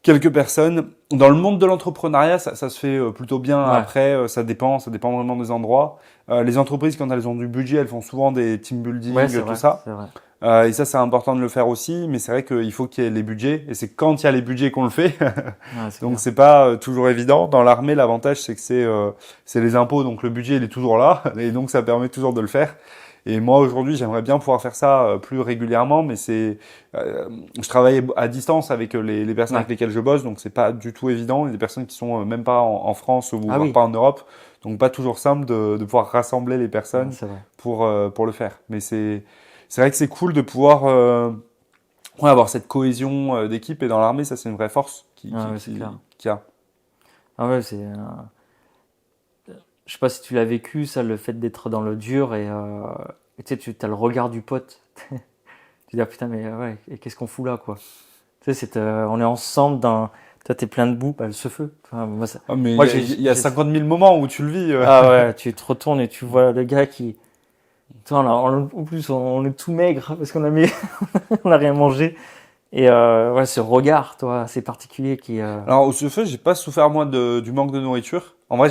quelques personnes. Dans le monde de l'entrepreneuriat, ça se fait plutôt bien. Ouais. Après, ça dépend vraiment des endroits. Les entreprises, quand elles ont du budget, elles font souvent des team building, Ouais, c'est tout vrai, ça. c'est vrai. Et ça, c'est important de le faire aussi. Mais c'est vrai qu'il faut qu'il y ait les budgets. Et c'est quand il y a les budgets qu'on le fait. Ouais, c'est Donc clair. c'est pas toujours évident. Dans l'armée, l'avantage, c'est que c'est les impôts. Donc le budget, il est toujours là. Et donc ça permet toujours de le faire. Et moi aujourd'hui, j'aimerais bien pouvoir faire ça plus régulièrement, mais je travaille à distance avec les personnes avec lesquelles je bosse, donc c'est pas du tout évident. Il y a des personnes qui sont même pas en France ou Ah oui. pas en Europe, donc pas toujours simple de pouvoir rassembler les Ouais, personnes c'est vrai. pour le faire. Mais c'est vrai que c'est cool de pouvoir avoir cette cohésion d'équipe, et dans l'armée, ça c'est une vraie force Ouais, c'est clair. qu'il y a. Ah ouais, je sais pas si tu l'as vécu, ça, le fait d'être dans le dur et tu sais, tu as le regard du pote. Tu dis, ah putain, mais ouais, et qu'est-ce qu'on fout là, quoi. Tu sais, on est ensemble toi, t'es plein de boue, bah, ce feu. Enfin, moi, Ah, mais moi, il y a 50 000 moments où tu le vis. Ah ouais, tu te retournes et tu vois le gars qui, toi, en plus, on est tout maigre parce qu'on a mis, on a rien mangé. Et ouais, ce regard, toi, assez particulier qui. Alors au feu, j'ai pas souffert moi du manque de nourriture. En vrai,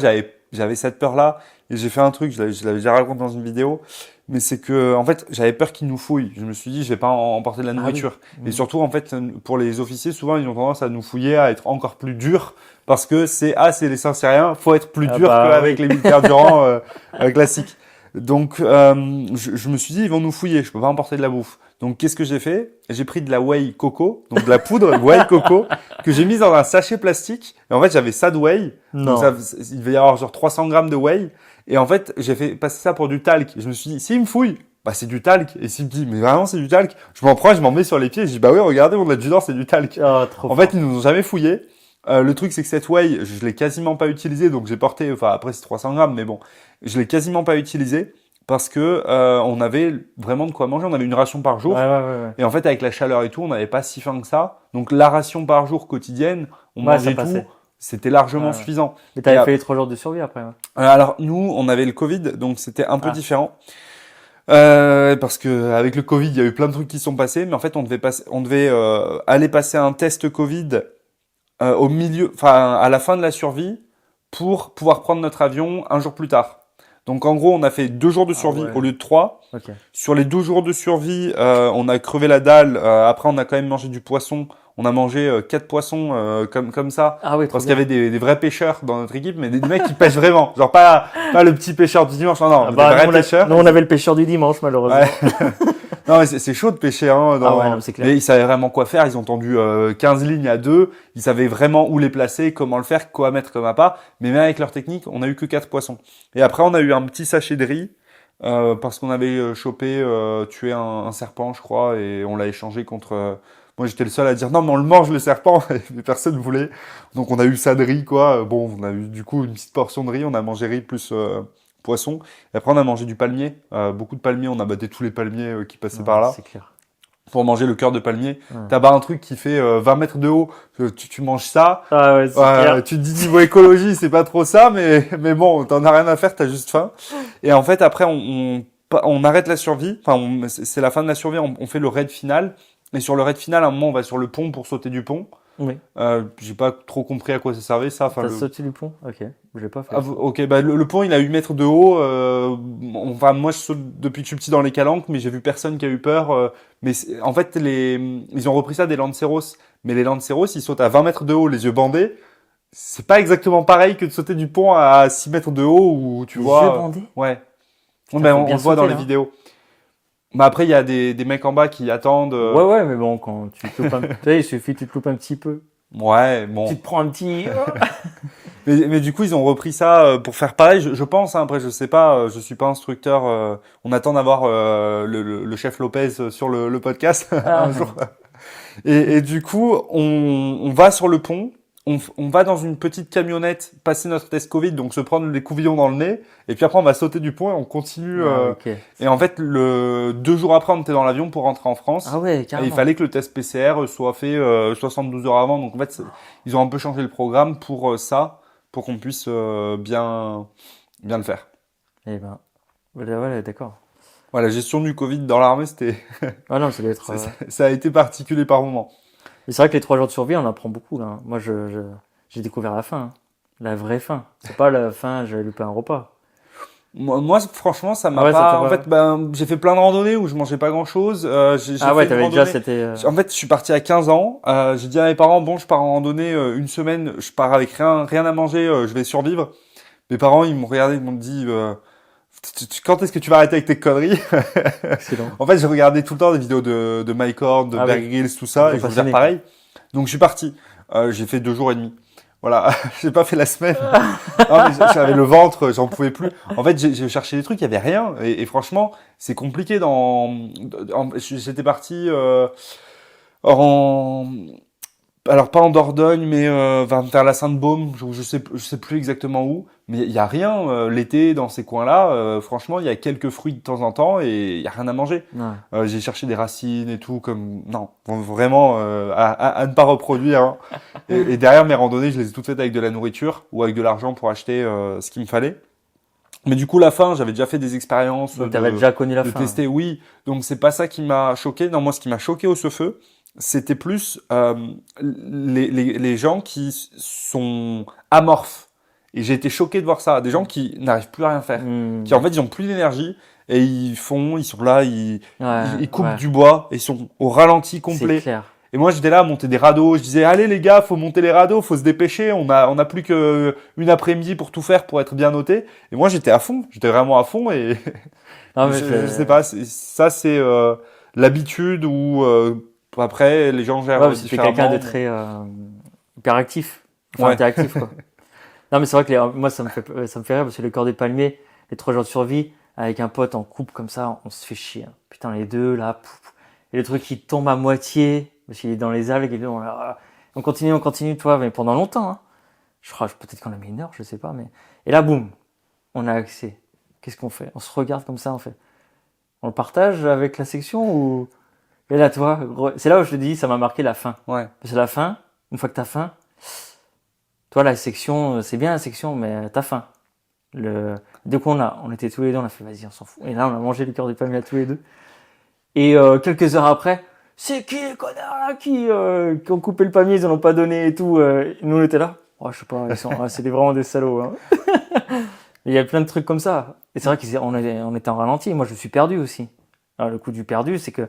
j'avais cette peur-là, et j'ai fait un truc, je l'avais déjà raconté dans une vidéo, mais c'est que en fait, j'avais peur qu'ils nous fouillent. Je me suis dit, je vais pas emporter de la nourriture. oui. Et surtout, en fait, pour les officiers, souvent ils ont tendance à nous fouiller, à être encore plus durs, parce que c'est les Saint-Cyriens, faut être plus dur qu'avec les militaires durant classiques. Donc je me suis dit, ils vont nous fouiller, je peux pas emporter de la bouffe. Donc qu'est-ce que j'ai fait? J'ai pris de la whey coco, donc de la poudre whey coco, que j'ai mise dans un sachet plastique. Et en fait, j'avais ça de whey. Non. Donc il devait y avoir genre 300 grammes de whey. Et en fait, j'ai fait passer ça pour du talc. Je me suis dit, s'il me fouille, bah c'est du talc. Et s'il me dit, mais vraiment c'est du talc, je m'en prends, je m'en mets sur les pieds. Et je dis, bah oui, regardez, mon adjudant, c'est du talc. Ah, trop En fort. fait, ils nous ont jamais fouillé. Le truc, c'est que cette whey, je l'ai quasiment pas utilisée. Donc j'ai porté, enfin après c'est 300 grammes, mais bon, je l'ai quasiment pas utilisée. Parce que on avait vraiment de quoi manger, on avait une ration par jour. Ouais. Et en fait, avec la chaleur et tout, on n'avait pas si faim que ça. Donc la ration par jour quotidienne, on Ouais, mangeait ça passait. tout, c'était largement Ouais. suffisant. Mais t'avais Et fait les 3 jours de survie après. Ouais. alors nous, on avait le Covid, donc c'était un peu Ah. différent. Parce que avec le Covid, il y a eu plein de trucs qui sont passés, mais en fait, on devait aller passer un test Covid à la fin de la survie, pour pouvoir prendre notre avion un jour plus tard. Donc en gros, on a fait 2 jours de survie ouais. au lieu de 3. Ok. Sur les 2 jours de survie, on a crevé la dalle. Après, on a quand même mangé du poisson. On a mangé 4 poissons comme ça. Ah oui, trop Parce qu'il y bien. avait des vrais pêcheurs dans notre équipe, mais des mecs qui pêchent vraiment. Genre pas le petit pêcheur du dimanche, non, Ah des bah, vrais nous, pêcheurs. on avait le pêcheur du dimanche, malheureusement. Ouais. Non, mais c'est chaud de pêcher. Hein, Ah ouais, non, c'est clair. Mais ils savaient vraiment quoi faire. Ils ont tendu 15 lignes à 2. Ils savaient vraiment où les placer, comment le faire, quoi mettre comme appât. Mais même avec leur technique, on a eu que 4 poissons. Et après, on a eu un petit sachet de riz parce qu'on avait tué un serpent, je crois, et on l'a échangé contre... moi, j'étais le seul à dire non, mais on le mange le serpent. Et personne voulait. Donc, on a eu ça de riz, quoi. Bon, on a eu du coup une petite portion de riz. On a mangé riz plus poisson. Et après, on a mangé du palmier. Beaucoup de palmiers. On a battu tous les palmiers qui passaient par là C'est clair. pour manger le cœur de palmier. Ouais. T'as un truc qui fait 20 mètres de haut. Tu manges ça. Ah ouais, c'est clair. Tu te dis niveau écologie, c'est pas trop ça, mais bon, t'en as rien à faire, t'as juste faim. Et en fait, après, on arrête la survie. Enfin, c'est la fin de la survie. On fait le raid final. Et sur le raid final, à un moment, on va sur le pont pour sauter du pont. Oui. J'ai pas trop compris à quoi ça servait, ça. Enfin, T'as sauté du pont? Ok. Je l'ai pas fait. ok, bah le pont, il a 8 mètres de haut. Enfin, moi, je saute depuis que je suis petit dans les calanques, mais j'ai vu personne qui a eu peur. Mais en fait, ils ont repris ça des Lanceros. Mais les Lanceros, ils sautent à 20 mètres de haut, les yeux bandés. C'est pas exactement pareil que de sauter du pont à 6 mètres de haut, où tu Les vois. yeux bandés? Ouais. Putain, Ouais, faut on bien le voit dans sauter, les là. vidéos. Bah après, il y a des mecs en bas qui attendent. Ouais, mais bon, quand tu te loupes tu sais, il suffit que tu te loupes un petit peu. Ouais, bon. Tu te prends un petit. Mais du coup, ils ont repris ça pour faire pareil, je pense. Hein, après, je sais pas, je suis pas instructeur. On attend d'avoir le chef Lopez sur le podcast Ah, un jour. Et du coup, on va sur le pont, on va dans une petite camionnette passer notre test Covid, donc se prendre les couvillons dans le nez, et puis après on va sauter du pont et on continue. ok. Et en fait, 2 jours après, on était dans l'avion pour rentrer en France. Ah ouais, Et carrément. il fallait que le test PCR soit fait 72 heures avant. Donc en fait, ils ont un peu changé le programme pour ça, pour qu'on puisse bien le faire. Eh ben, voilà, d'accord. Voilà, la gestion du Covid dans l'armée, Ah non, ça doit être. ça a été particulier par moment. Mais c'est vrai que les 3 jours de survie, on apprend beaucoup là. Moi, j'ai découvert la fin, hein. La vraie fin. C'est pas la fin, j'ai loupé un repas. Moi, franchement, ça m'a Ah ouais, ça pas. t'a En pas- fait, j'ai fait plein de randonnées où je mangeais pas grand-chose. J'ai Ah fait ouais, une t'avais déjà, randonnée. c'était. En fait, je suis parti à 15 ans. J'ai dit à mes parents, bon, je pars en randonnée une semaine. Je pars avec rien à manger. Je vais survivre. Mes parents, ils m'ont regardé, ils m'ont dit, quand est-ce que tu vas arrêter avec tes conneries? Excellent. En fait, j'ai regardé tout le temps des vidéos de Mike Horn, de Ah Bear oui. Grylls, tout ça, Ils et je ont veux dire fasciné. pareil. Donc, je suis parti. J'ai fait 2 jours et demi. Voilà, j'ai pas fait la semaine. Non, mais j'avais le ventre, j'en pouvais plus. En fait, j'ai cherché des trucs, il y avait rien. Et franchement, c'est compliqué j'étais parti en, alors pas en Dordogne, mais vers la Sainte-Baume, je sais plus exactement où, mais il y a rien l'été dans ces coins-là. Franchement, il y a quelques fruits de temps en temps et il y a rien à manger. Ouais. J'ai cherché des racines et tout, comme non, vraiment à ne pas reproduire. Hein. Et derrière mes randonnées, je les ai toutes faites avec de la nourriture ou avec de l'argent pour acheter ce qu'il me fallait. Mais du coup, la fin, j'avais déjà fait des expériences Donc t'avais déjà connu la de fin. tester, oui. Donc c'est pas ça qui m'a choqué. Non, moi, ce qui m'a choqué au feu, c'était plus les gens qui sont amorphes. Et j'ai été choqué de voir ça. Des gens qui n'arrivent plus à rien faire. Qui en fait, ils ont plus d'énergie. Et ils sont là, ils coupent ouais. du bois. Et ils sont au ralenti complet. C'est clair. Et moi, j'étais là à monter des radeaux. Je disais, allez les gars, faut monter les radeaux, faut se dépêcher. On a plus que une après-midi pour tout faire, pour être bien noté. Et moi, j'étais à fond. J'étais vraiment à fond. Et Non, mais je sais pas. C'est l'habitude ou après les gens gèrent ouais, c'était différemment. quelqu'un de très hyperactif, enfin Ouais. interactif quoi. Non, mais c'est vrai que moi ça me fait rire parce que le corps des palmiers, les 3 jours de survie avec un pote en couple comme ça, on se fait chier. Hein. Putain, les deux là, et le truc qui tombe à moitié parce qu'il est dans les algues et là, on continue, toi, mais pendant longtemps. Hein. Je crois peut-être qu'on a mis 1 heure, je sais pas, mais et là boum, on a accès. Qu'est-ce qu'on fait? On se regarde comme ça, on fait. On le partage avec la section ou et là, toi, c'est là où je te dis, ça m'a marqué la fin. Ouais. Parce que la fin, une fois que t'as faim, toi, la section, c'est bien la section, mais t'as faim. Dès on était tous les deux, on a fait, vas-y, on s'en fout. Et là, on a mangé le cœur de palmier à tous les deux. Et quelques heures après, c'est qui les connards là qui ont coupé le palmier, ils en ont pas donné et tout. Et nous, on était là. Oh, je sais pas, c'est vraiment des salauds. Hein. Il y a plein de trucs comme ça. Et c'est vrai qu'on était en ralenti. Moi, je suis perdu aussi. Alors, le coup du perdu, c'est que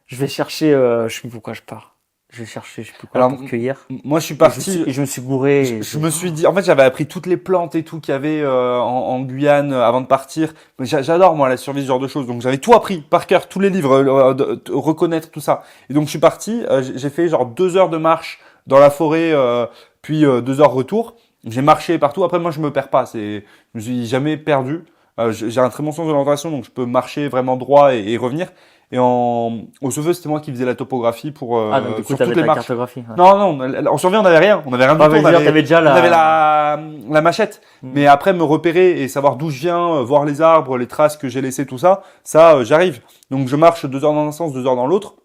je vais chercher, je sais plus pourquoi je pars. Je vais chercher, je sais plus quoi, Alors, pour cueillir. Moi, je suis parti. Et je me suis gouré. Je me suis dit, en fait, j'avais appris toutes les plantes et tout qu'il y avait en Guyane avant de partir. Mais j'adore moi la survie, ce genre de choses. Donc j'avais tout appris par cœur, tous les livres, reconnaître tout ça. Et donc je suis parti. J'ai fait genre 2 heures de marche dans la forêt, puis 2 heures retour. J'ai marché partout. Après moi, je me perds pas. Je me suis jamais perdu. J'ai un très bon sens de l'orientation, donc je peux marcher vraiment droit et revenir. Et au Sauveux, c'était moi qui faisais la topographie pour donc du coup, sur t'avais toutes les ta marches. cartographie. Ouais. Non, en survie, on n'avait rien. On n'avait rien du Ah, tout. mais t'avais déjà On avait la machette. Mais après, me repérer et savoir d'où je viens, voir les arbres, les traces que j'ai laissées, tout ça, j'arrive. Donc, je marche 2 heures dans un sens, 2 heures dans l'autre.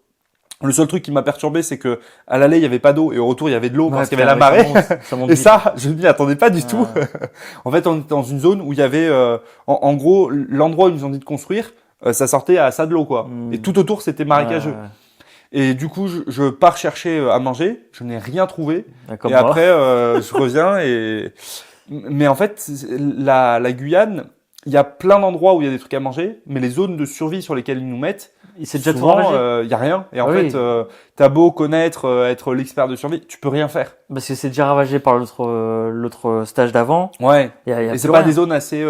Le seul truc qui m'a perturbé, c'est que à l'aller, il y avait pas d'eau et au retour, il y avait de l'eau parce qu'il y avait la marée. Ça monte Et vite. ça, je m'y attendais pas du tout. En fait, on était dans une zone où il y avait, en gros, l'endroit où ils nous ont dit de construire, ça sortait à ça de l'eau, quoi. Et tout autour, c'était marécageux. Et du coup, je pars chercher à manger. Je n'ai rien trouvé. D'accord, Et après, je reviens mais en fait, la Guyane, il y a plein d'endroits où il y a des trucs à manger, mais les zones de survie sur lesquelles ils nous mettent, c'est déjà tout souvent, ravagé. il y a rien. Et en Oui. fait, t'as beau connaître, être l'expert de survie, tu peux rien faire. Parce que c'est déjà ravagé par l'autre stage d'avant. Ouais. Y a Et plus c'est pas rien. des zones assez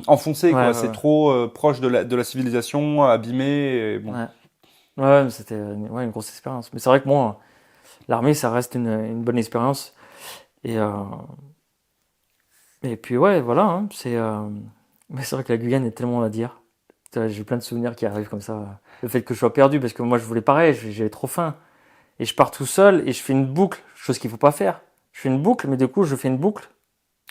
enfoncées, quoi. Ouais, C'est ouais. trop proche de la civilisation, abîmée. Et bon. Ouais, mais c'était une grosse expérience. Mais c'est vrai que moi, l'armée, ça reste une bonne expérience. Et Et puis ouais, voilà, hein, mais c'est vrai que la Guyane, il y a tellement à dire. J'ai plein de souvenirs qui arrivent comme ça. Le fait que je sois perdu, parce que moi je voulais pareil, j'avais trop faim. Et je pars tout seul et je fais une boucle, chose qu'il faut pas faire. Je fais une boucle, mais du coup je fais une boucle.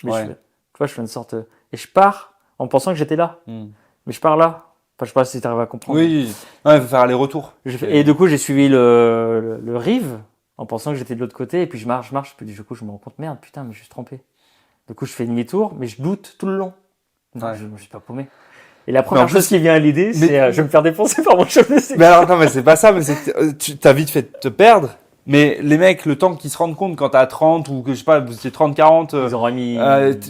Mais Ouais. tu vois, je fais une sorte... Et je pars en pensant que j'étais là. Hmm. Mais je pars là. Enfin, je sais pas si tu arrives à comprendre. Oui, ouais, il faut faire aller-retour. Et du coup, j'ai suivi le rive en pensant que j'étais de l'autre côté. Et puis je marche. Puis du coup, je me rends compte, merde, putain, mais je suis trompé. Du coup, je fais demi-tour, mais je doute tout le long. Non, Ouais. je me suis pas paumé. Et la première en chose qui vient à l'idée, c'est je vais me faire défoncer par mon chef de section. Mais alors, non, mais c'est pas ça, mais c'est que t'as vite fait te perdre. Mais les mecs, le temps qu'ils se rendent compte quand t'as 30 ou que je sais pas, c'est 30, 40, Ils auraient mis...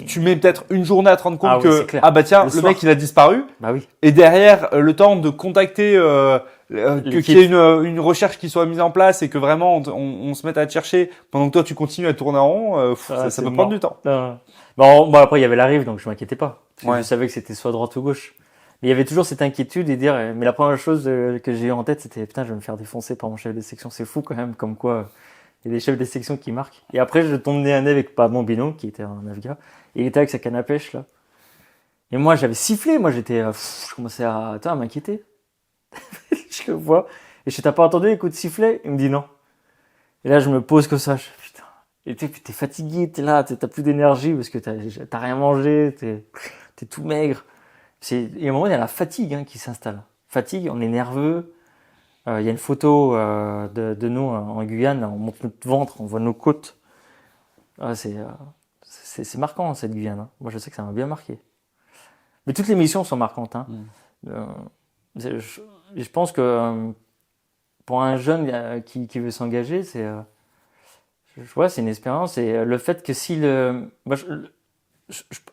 tu mets peut-être une journée à te rendre compte Ah oui, que, c'est clair. ah bah tiens, le soir. mec il a disparu. Bah oui. Et derrière, le temps de contacter, qu'il y ait une recherche qui soit mise en place et que vraiment on se mette à te chercher pendant que toi tu continues à tourner en rond, ça peut prendre du temps. Bon, après, il y avait la rive, donc je m'inquiétais pas. Parce que Ouais. je savais que c'était soit droite ou gauche. Mais il y avait toujours cette inquiétude et dire, mais la première chose que j'ai eu en tête, c'était, putain, je vais me faire défoncer par mon chef de section. C'est fou quand même, comme quoi, il y a des chefs de section qui marquent. Et après, je tombe nez à nez avec mon binôme, qui était un Afghan. Et il était avec sa canne à pêche, là. Et moi, j'avais sifflé. Moi, je commençais à m'inquiéter. Je le vois. Et je t'ai pas entendu les coups de sifflet? Il me dit non. Et là, je me pose comme ça. Putain. Et t'es fatigué, t'es là, t'as plus d'énergie parce que t'as rien mangé, t'es tout maigre. Et à un moment, il y a la fatigue qui s'installe. Fatigue, on est nerveux. Il y a une photo de nous en Guyane, on monte notre ventre, on voit nos côtes. C'est marquant cette Guyane. Moi, je sais que ça m'a bien marqué. Mais toutes les missions sont marquantes. Je pense que pour un jeune qui veut s'engager, c'est une expérience. Et le fait que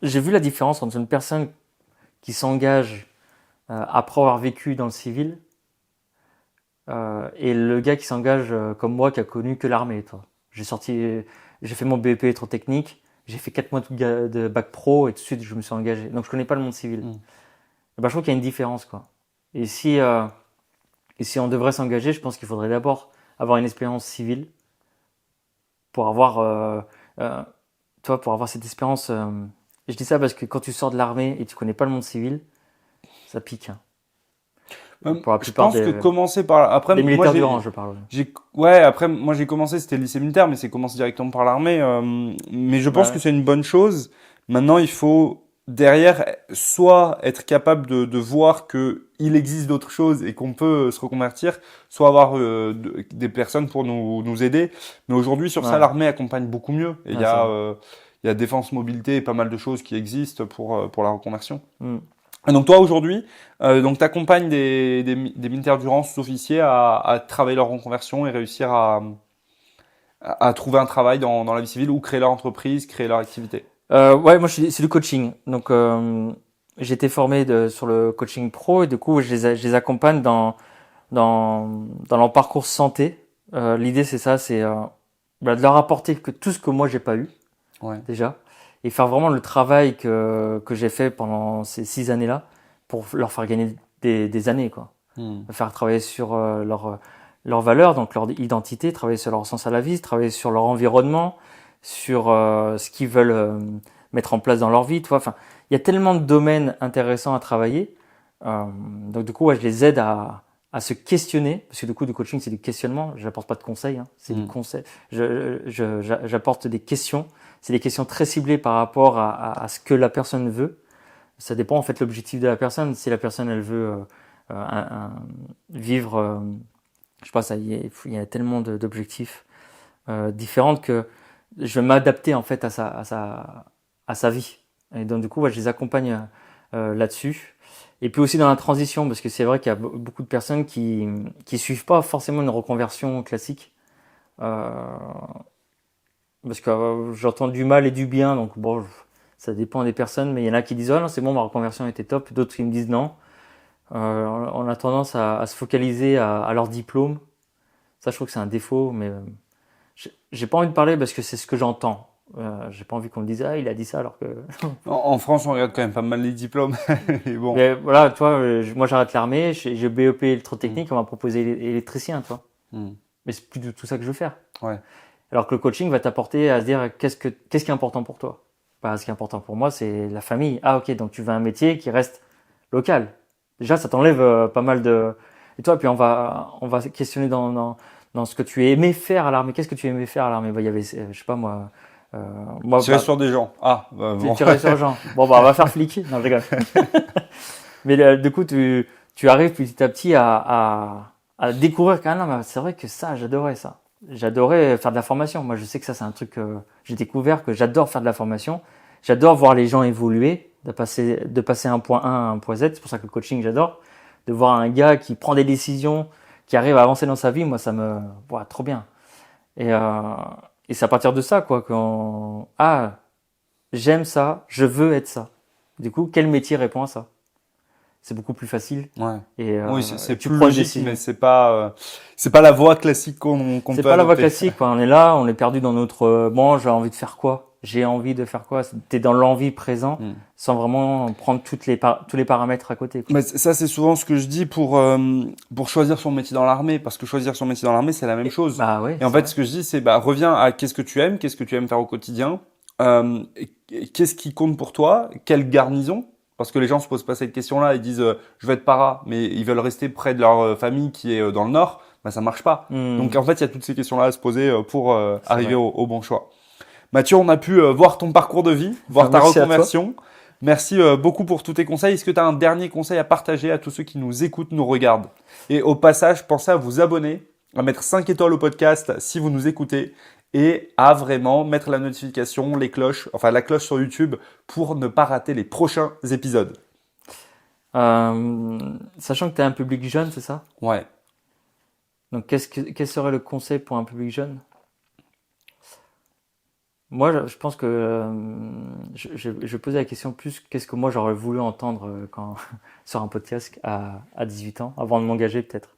j'ai vu la différence entre une personne qui s'engage après avoir vécu dans le civil et le gars qui s'engage comme moi qui a connu que l'armée. J'ai fait mon BEP électrotechnique, j'ai fait 4 mois de bac pro et tout de suite je me suis engagé. Donc je connais pas le monde civil. Je trouve qu'il y a une différence quoi. Et si on devrait s'engager, je pense qu'il faudrait d'abord avoir une expérience civile pour avoir pour avoir cette expérience. Je dis ça parce que quand tu sors de l'armée et tu connais pas le monde civil, ça pique. Pour la plupart je pense que commencer par après des militaires du rang, je parle. Après moi j'ai commencé, c'était le lycée militaire, mais c'est commencé directement par l'armée. Mais je pense que c'est une bonne chose. Maintenant, il faut derrière soit être capable de voir que il existe d'autres choses et qu'on peut se reconvertir, soit avoir des personnes pour nous aider. Mais aujourd'hui sur ça, l'armée accompagne beaucoup mieux. Et il y a défense mobilité et pas mal de choses qui existent pour la reconversion. Et donc toi aujourd'hui, donc t'accompagnes des militaires du rang sous-officiers à travailler leur reconversion et réussir à trouver un travail dans la vie civile ou créer leur entreprise, créer leur activité. Moi c'est du coaching. Donc j'ai été formé sur le coaching pro et du coup je les accompagne dans leur parcours santé. L'idée c'est ça, c'est de leur apporter tout ce que moi j'ai pas eu déjà. Et faire vraiment le travail que j'ai fait pendant ces 6 années-là pour leur faire gagner des années, quoi. Faire travailler sur leurs valeurs, donc leur identité, travailler sur leur sens à la vie, travailler sur leur environnement, sur ce qu'ils veulent mettre en place dans leur vie, tu vois. Enfin, il y a tellement de domaines intéressants à travailler. Donc du coup, je les aide à se questionner, parce que du coup, du coaching, c'est du questionnement. J'apporte pas de conseils, c'est du conseil. J'apporte des questions. C'est des questions très ciblées par rapport à ce que la personne veut. Ça dépend en fait de l'objectif de la personne. Si la personne elle veut vivre, je sais pas, il y a tellement d'objectifs différents que je vais m'adapter en fait à sa vie. Et donc du coup, je les accompagne là-dessus. Et puis aussi dans la transition, parce que c'est vrai qu'il y a beaucoup de personnes qui suivent pas forcément une reconversion classique. Parce que j'entends du mal et du bien, donc bon, ça dépend des personnes, mais il y en a qui disent « Oh non, c'est bon, ma reconversion était top », d'autres qui me disent « Non ». On a tendance à se focaliser à leur diplôme. Ça, je trouve que c'est un défaut, mais j'ai pas envie de parler parce que c'est ce que j'entends. J'ai pas envie qu'on me dise « Ah, il a dit ça » alors que... En France, on regarde quand même pas mal les diplômes. Et bon. Mais voilà, tu vois, moi j'arrête l'armée, j'ai BEP électrotechnique, on m'a proposé électricien, tu vois. Mais c'est plus du tout ça que je veux faire. Ouais. Alors que le coaching va t'apporter à se dire qu'est-ce qui est important pour toi. Bah, ce qui est important pour moi, c'est la famille. Ah, ok, donc tu veux un métier qui reste local. Déjà, ça t'enlève pas mal de. Et toi, puis on va questionner dans ce que tu aimais faire à l'armée. Qu'est-ce que tu aimais faire à l'armée? Bah, il y avait, je sais pas moi. Tirer Bah, sur des gens. Ah, bon. tirer sur les gens. Bon, bah, on va faire flic. Non, je rigole. Mais du coup, tu arrives petit à petit à découvrir quand même. C'est vrai que ça, j'adorais ça. J'adorais faire de la formation. Moi, je sais que ça, c'est un truc que j'ai découvert, que j'adore faire de la formation. J'adore voir les gens évoluer, de passer un point A à un point Z. C'est pour ça que le coaching, j'adore. De voir un gars qui prend des décisions, qui arrive à avancer dans sa vie, moi, ça me, trop bien. Et c'est à partir de ça, quoi, j'aime ça, je veux être ça. Du coup, quel métier répond à ça? C'est beaucoup plus facile. Ouais. Et Oui, c'est tu plus prends une logique, décision. mais c'est pas la voie classique qu'on C'est peut pas la voie adopter. classique, quoi. On est là, on est perdu dans notre bon, j'ai envie de faire quoi? J'ai envie de faire quoi? T'es dans l'envie présent, sans vraiment prendre tous les paramètres à côté, quoi. Mais ça, c'est souvent ce que je dis pour choisir son métier dans l'armée, parce que choisir son métier dans l'armée, c'est la même chose. Bah ouais. Et en c'est fait, vrai. ce que je dis, c'est reviens à qu'est-ce que tu aimes faire au quotidien, et qu'est-ce qui compte pour toi, quelle garnison, parce que les gens se posent pas cette question-là, ils disent je vais être para, mais ils veulent rester près de leur famille qui est dans le nord, bah ça marche pas. Donc en fait, il y a toutes ces questions-là à se poser pour arriver vrai. au bon choix. Mathieu, on a pu voir ton parcours de vie, voir ta Merci à toi. reconversion. Merci beaucoup pour tous tes conseils. Est-ce que tu as un dernier conseil à partager à tous ceux qui nous écoutent, nous regardent? Et au passage, pensez à vous abonner, à mettre 5 étoiles au podcast si vous nous écoutez et à vraiment mettre la notification, la cloche sur YouTube pour ne pas rater les prochains épisodes. Sachant que tu as un public jeune, c'est ça? Ouais. Donc, quel serait le conseil pour un public jeune? Moi, je pense que je posais la question plus qu'est-ce que moi j'aurais voulu entendre quand sur un podcast à 18 ans, avant de m'engager peut-être.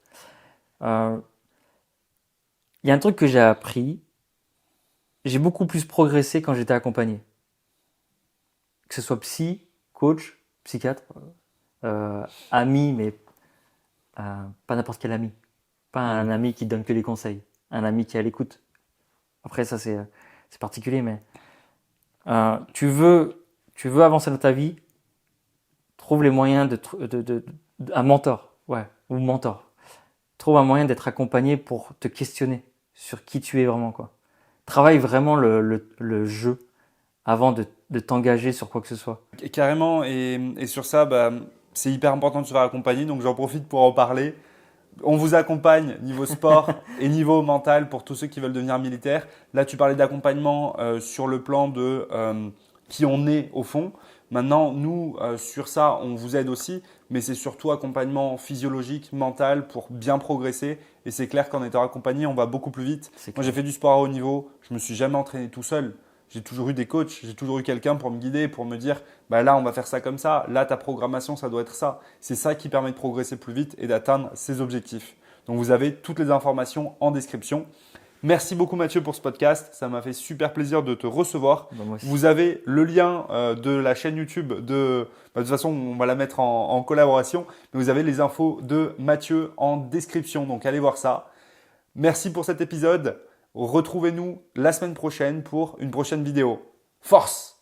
Il y a un truc que j'ai appris. J'ai beaucoup plus progressé quand j'étais accompagné. Que ce soit psy, coach, psychiatre, ami, mais pas n'importe quel ami. Pas un ami qui donne que des conseils. Un ami qui est à l'écoute. Après, ça c'est particulier, mais tu veux avancer dans ta vie, trouve les moyens un mentor, ouais, ou mentor. Trouve un moyen d'être accompagné pour te questionner sur qui tu es vraiment, quoi. Travaille vraiment le jeu avant de t'engager sur quoi que ce soit. Carrément. Et sur ça, c'est hyper important de se faire accompagner. Donc j'en profite pour en parler. On vous accompagne niveau sport et niveau mental pour tous ceux qui veulent devenir militaires. Là, tu parlais d'accompagnement sur le plan de qui on est au fond. Maintenant, nous, sur ça, on vous aide aussi, mais c'est surtout accompagnement physiologique, mental pour bien progresser. Et c'est clair qu'en étant accompagné, on va beaucoup plus vite. Moi, j'ai fait du sport à haut niveau. Je me suis jamais entraîné tout seul. J'ai toujours eu des coachs, j'ai toujours eu quelqu'un pour me guider, pour me dire là, on va faire ça comme ça. Là, ta programmation, ça doit être ça. C'est ça qui permet de progresser plus vite et d'atteindre ses objectifs. Donc, vous avez toutes les informations en description. Merci beaucoup Mathieu pour ce podcast. Ça m'a fait super plaisir de te recevoir. Moi aussi. Vous avez le lien de la chaîne YouTube de toute façon, on va la mettre en collaboration. Mais vous avez les infos de Mathieu en description. Donc, allez voir ça. Merci pour cet épisode. Retrouvez-nous la semaine prochaine pour une prochaine vidéo. Force!